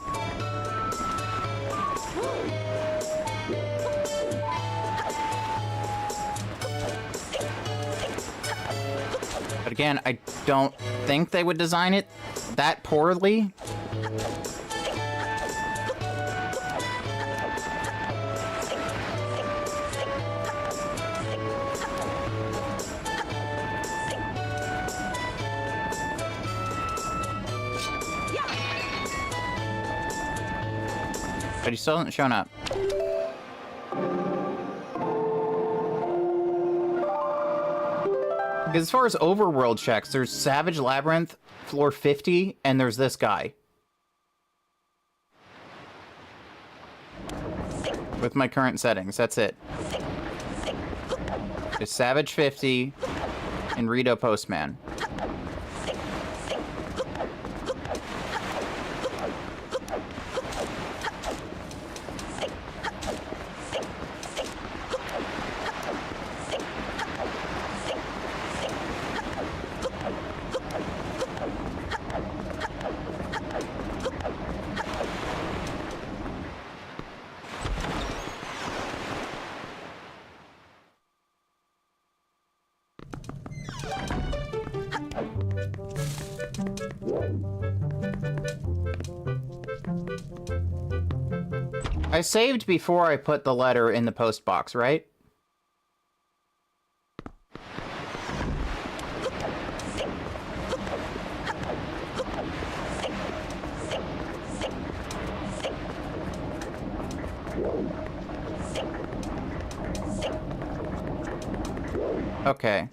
But again, I don't think they would design it that poorly. But he still hasn't shown up. Because as far as overworld checks, there's Savage Labyrinth, floor 50, and there's this guy. With my current settings, that's it. There's Savage 50 and Rito Postman. I saved before I put the letter in the post box, right? Okay.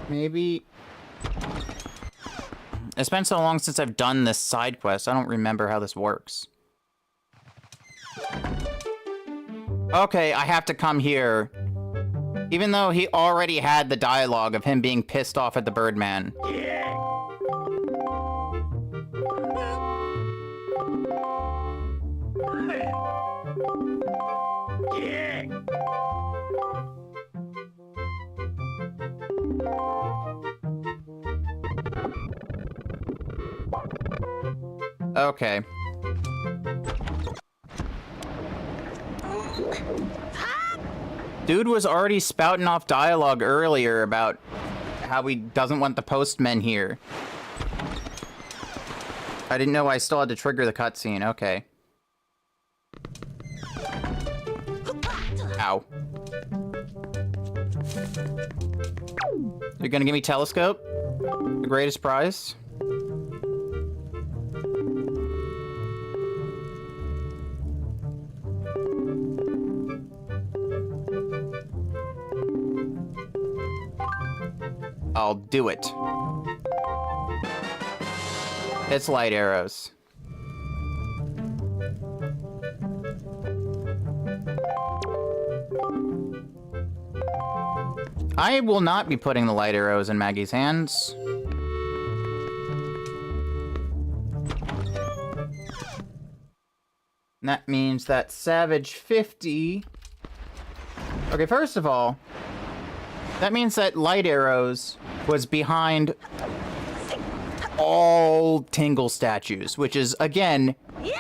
Maybe... It's been so long since I've done this side quest, I don't remember how this works. Okay, I have to come here. Even though he already had the dialogue of him being pissed off at the Birdman. Okay. Dude was already spouting off dialogue earlier about how he doesn't want the postmen here. I didn't know I still had to trigger the cutscene. Okay. Ow. You're gonna give me telescope? The greatest prize? I'll do it. It's light arrows. I will not be putting the light arrows in Maggie's hands. And that means that Savage 50... Okay, first of all, that means that light arrows was behind all Tingle statues, which is, again,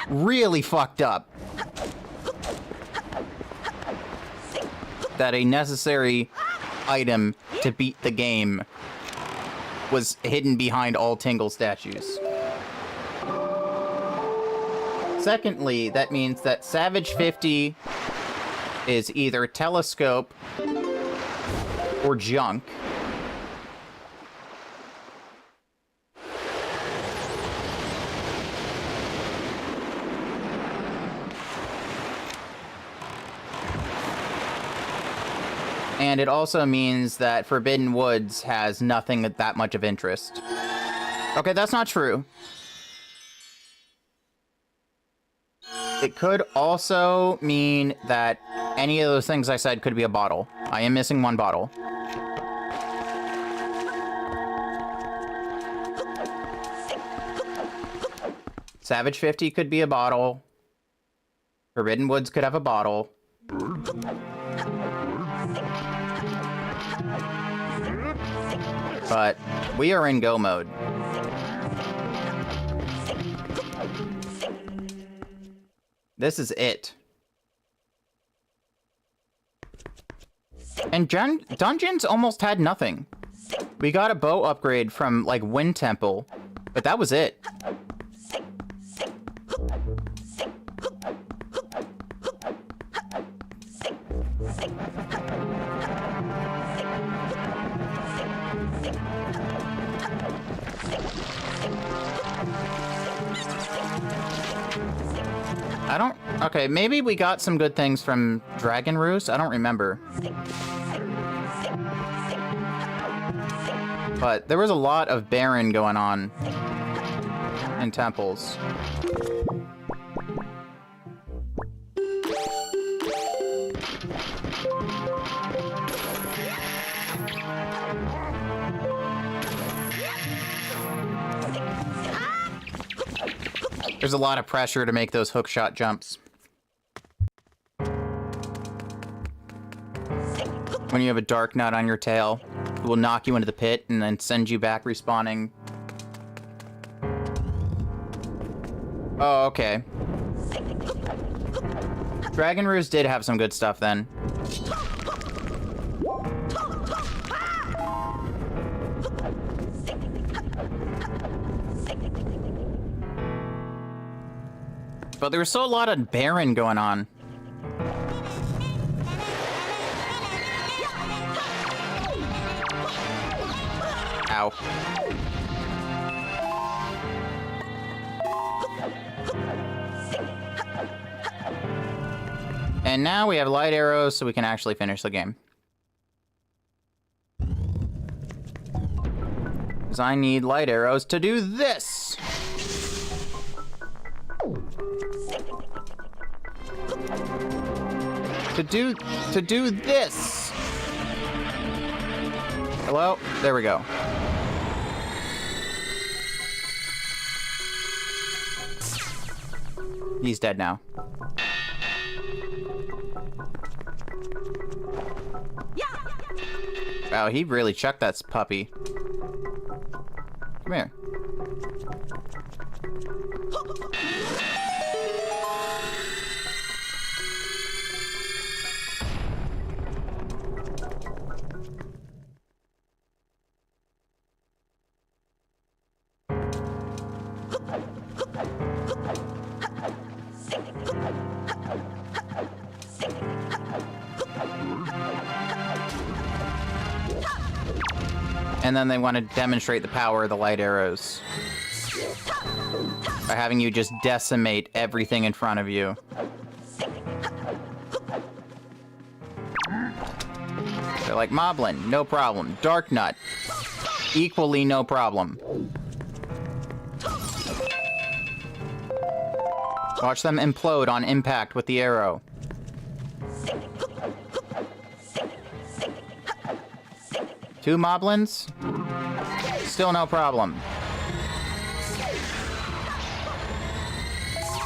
really fucked up. That a necessary item to beat the game was hidden behind all Tingle statues. Secondly, that means that Savage 50 is either telescope or junk. And it also means that Forbidden Woods has nothing that much of interest. Okay, that's not true. It could also mean that any of those things I said could be a bottle. I am missing one bottle. Savage 50 could be a bottle. Forbidden Woods could have a bottle. But we are in go mode. This is it. And dungeons almost had nothing. We got a bow upgrade from, like, Wind Temple, but that was it. I don't... Okay, maybe we got some good things from Dragon Roost? I don't remember. But there was a lot of Baron going on in temples. There's a lot of pressure to make those hookshot jumps. When you have a dark nut on your tail, it will knock you into the pit and then send you back respawning. Oh, okay. Dragon Roost did have some good stuff then. But there was still a lot of Baron going on. Ow. And now we have light arrows, so we can actually finish the game. Because I need light arrows to do this! To do this! Hello? There we go. He's dead now. Wow, he really chucked that puppy. Come here. And then they want to demonstrate the power of the light arrows by having you just decimate everything in front of you. They're like, Moblin, no problem. Dark Nut, equally no problem. Watch them implode on impact with the arrow. Two Moblins? Still no problem.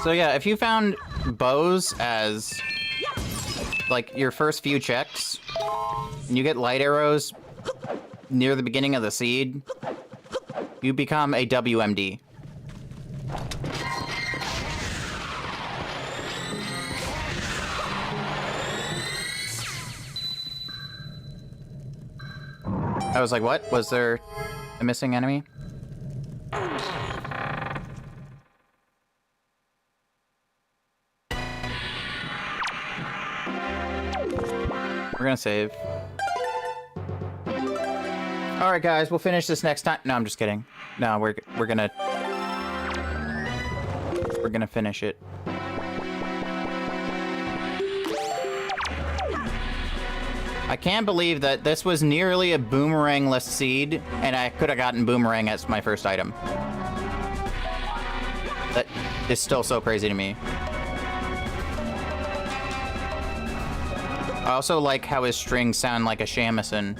So yeah, if you found bows as, like, your first few checks, and you get light arrows near the beginning of the seed, you become a WMD. I was like, what? Was there a missing enemy? We're gonna save. Alright guys, we'll finish this next time. No, I'm just kidding. No, we're gonna finish it. I can't believe that this was nearly a boomerang-less seed, and I could have gotten boomerang as my first item. That is still so crazy to me. I also like how his strings sound like a shamisen.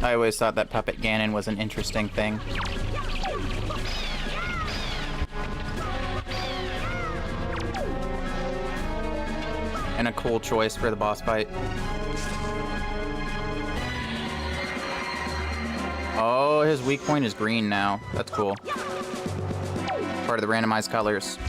I always thought that Puppet Ganon was an interesting thing. And a cool choice for the boss fight. Oh, his weak point is green now. That's cool. Part of the randomized colors.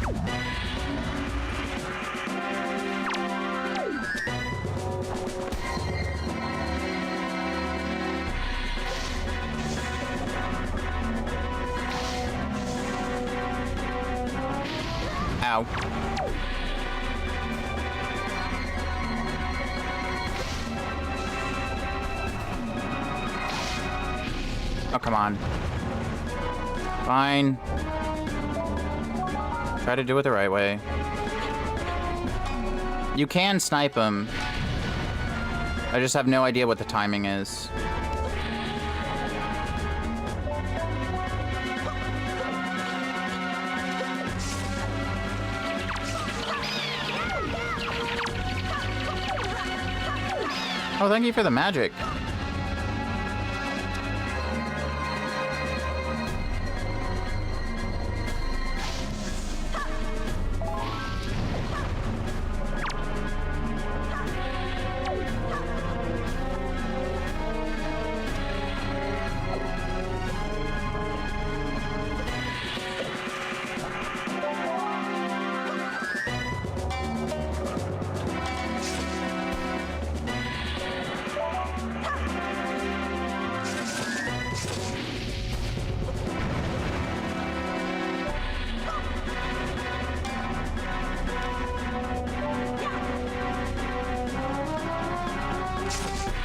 Ow. Oh, come on. Fine. Try to do it the right way. You can snipe him. I just have no idea what the timing is. Oh, thank you for the magic.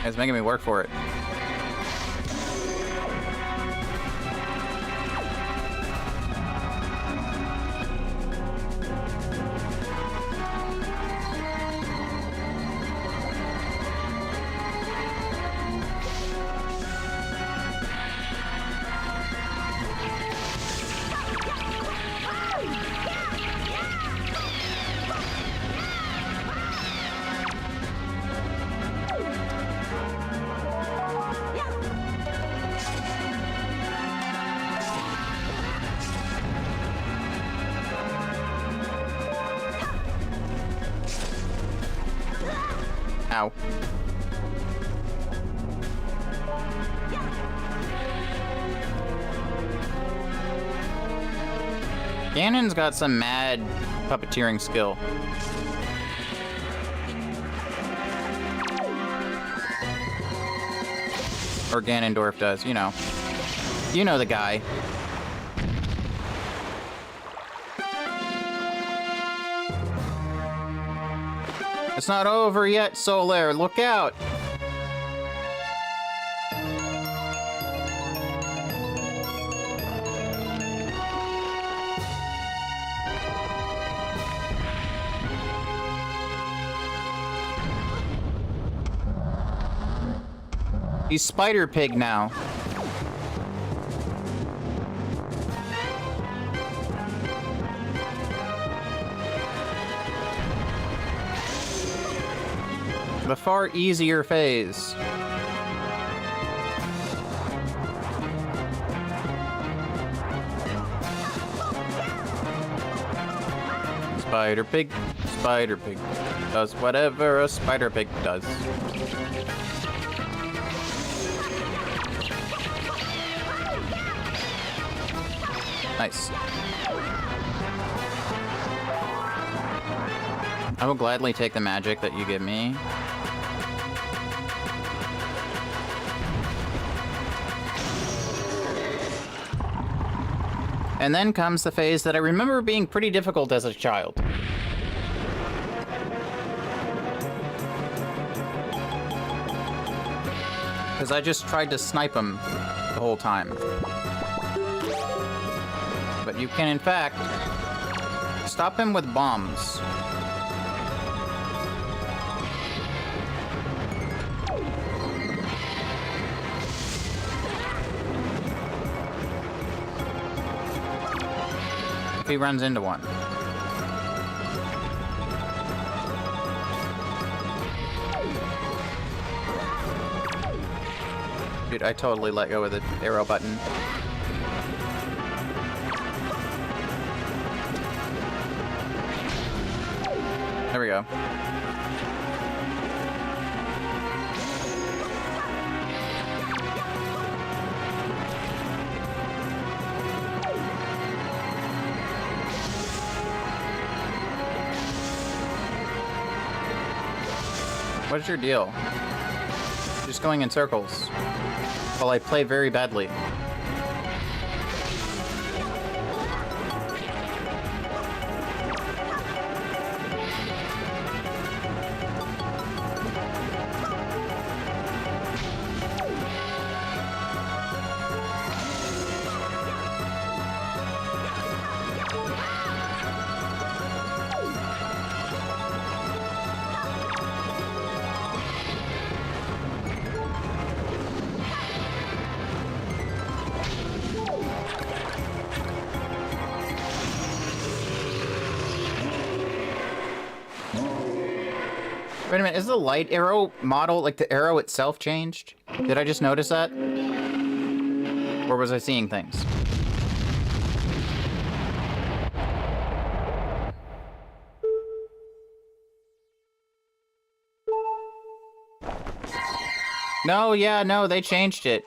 It's making me work for it. Ow. Ganon's got some mad puppeteering skill. Or Ganondorf does, you know. You know the guy. It's not over yet, Solaire. Look out! He's Spider Pig now. The far easier phase. Spider Pig does whatever a Spider Pig does. Nice. I will gladly take the magic that you give me. And then comes the phase that I remember being pretty difficult as a child. Because I just tried to snipe him the whole time. But you can, in fact, stop him with bombs. If he runs into one. Dude, I totally let go of the arrow button. There we go. What's your deal? Just going in circles while I play very badly. Wait a minute, is the light arrow model, like the arrow itself, changed? Did I just notice that? Or was I seeing things? No, yeah, no, they changed it.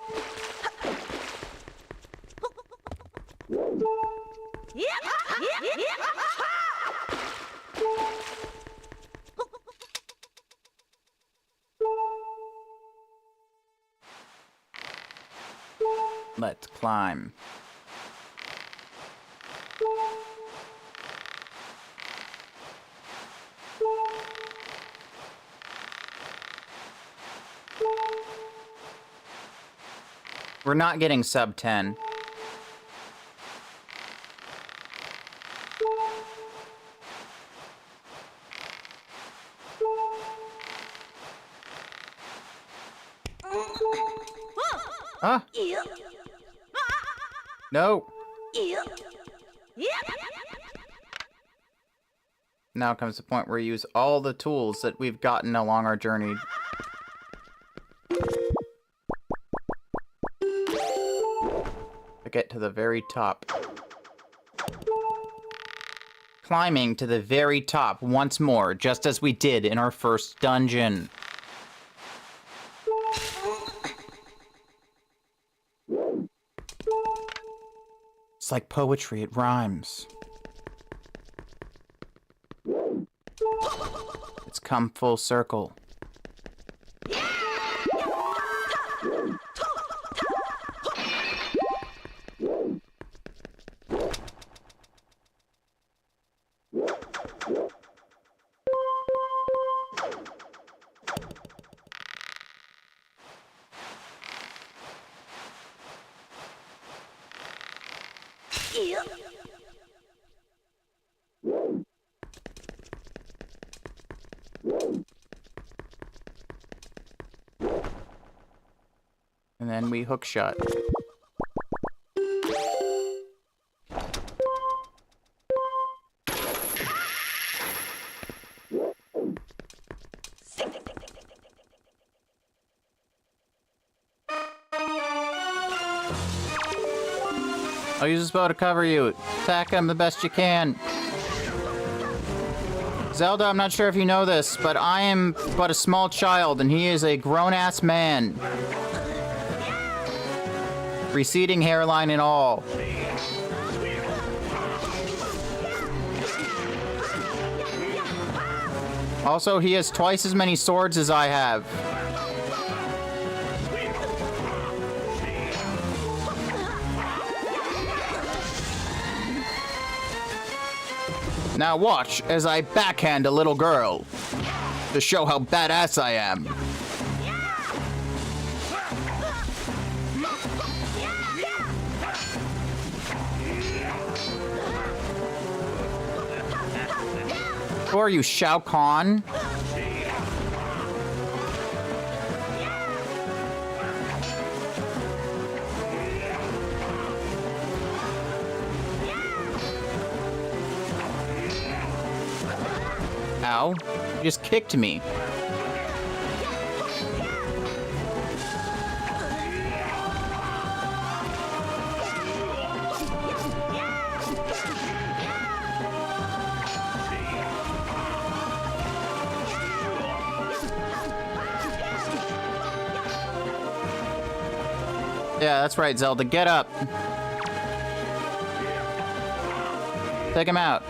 Let's climb. We're not getting sub 10. Huh? Yep. No. Yep. Yep. Now comes the point where we use all the tools that we've gotten along our journey. To get to the very top. Climbing to the very top once more, just as we did in our first dungeon. It's like poetry, it rhymes. It's come full circle. Yep. And then we hook shot. I'll use this bow to cover you. Attack him the best you can. Zelda, I'm not sure if you know this, but I am but a small child, and he is a grown-ass man. Receding hairline and all. Also, he has twice as many swords as I have. Now watch as I backhand a little girl to show how badass I am. Who are you, Shao Kahn? Ow. You just kicked me. Yeah, that's right, Zelda. Get up. Take him out.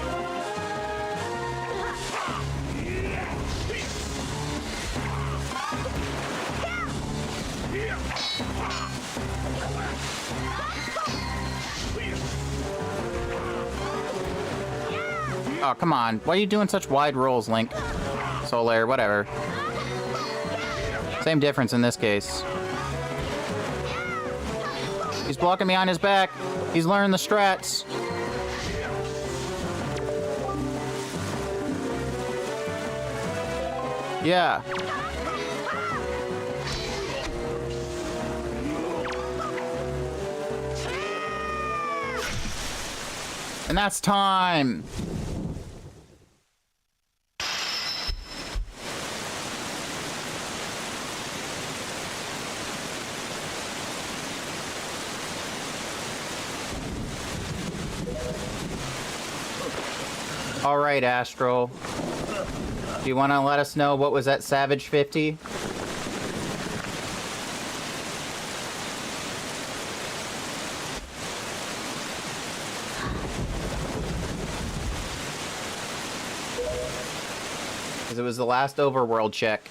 Oh, come on. Why are you doing such wide rolls, Link? Solar, whatever. Same difference in this case. He's blocking behind his back. He's learning the strats. Yeah. And that's time. All right, Astral. Do you want to let us know what was that Savage 50? Because it was the last overworld check.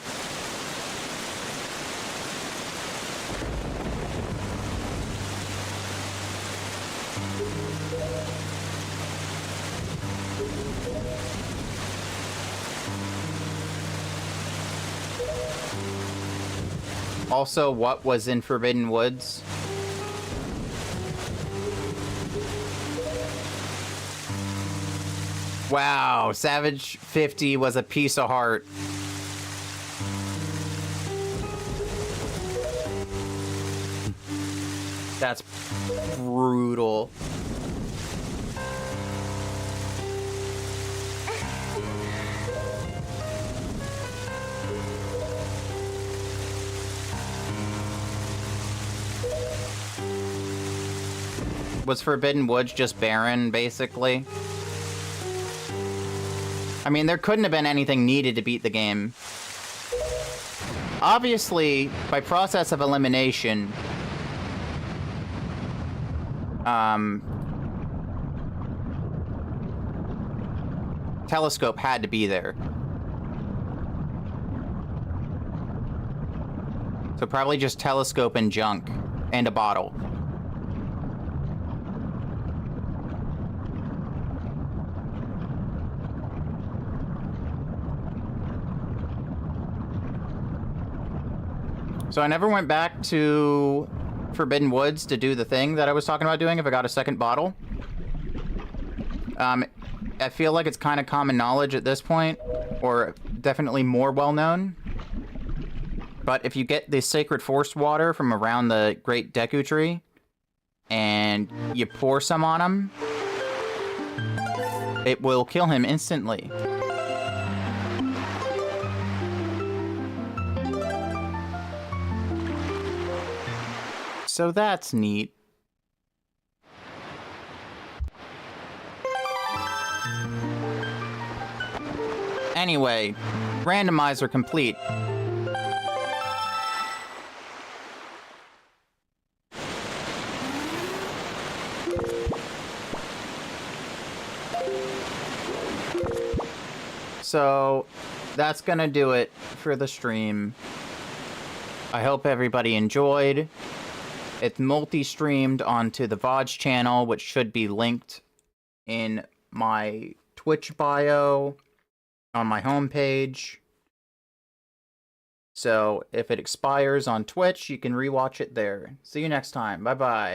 Also, what was in Forbidden Woods? Wow, Savage 50 was a piece of heart. That's brutal. Was Forbidden Woods just barren, basically? I mean, there couldn't have been anything needed to beat the game. Obviously, by process of elimination, Telescope had to be there. So probably just Telescope and junk, and a bottle. So I never went back to Forbidden Woods to do the thing that I was talking about doing if I got a second bottle. I feel like it's kind of common knowledge at this point, or definitely more well-known. But if you get the Sacred Force water from around the Great Deku Tree, and you pour some on him, it will kill him instantly. So that's neat. Anyway, randomizer complete. So that's gonna do it for the stream. I hope everybody enjoyed. It's multi-streamed onto the VODs channel, which should be linked in my Twitch bio on my homepage. So if it expires on Twitch, you can rewatch it there. See you next time. Bye-bye.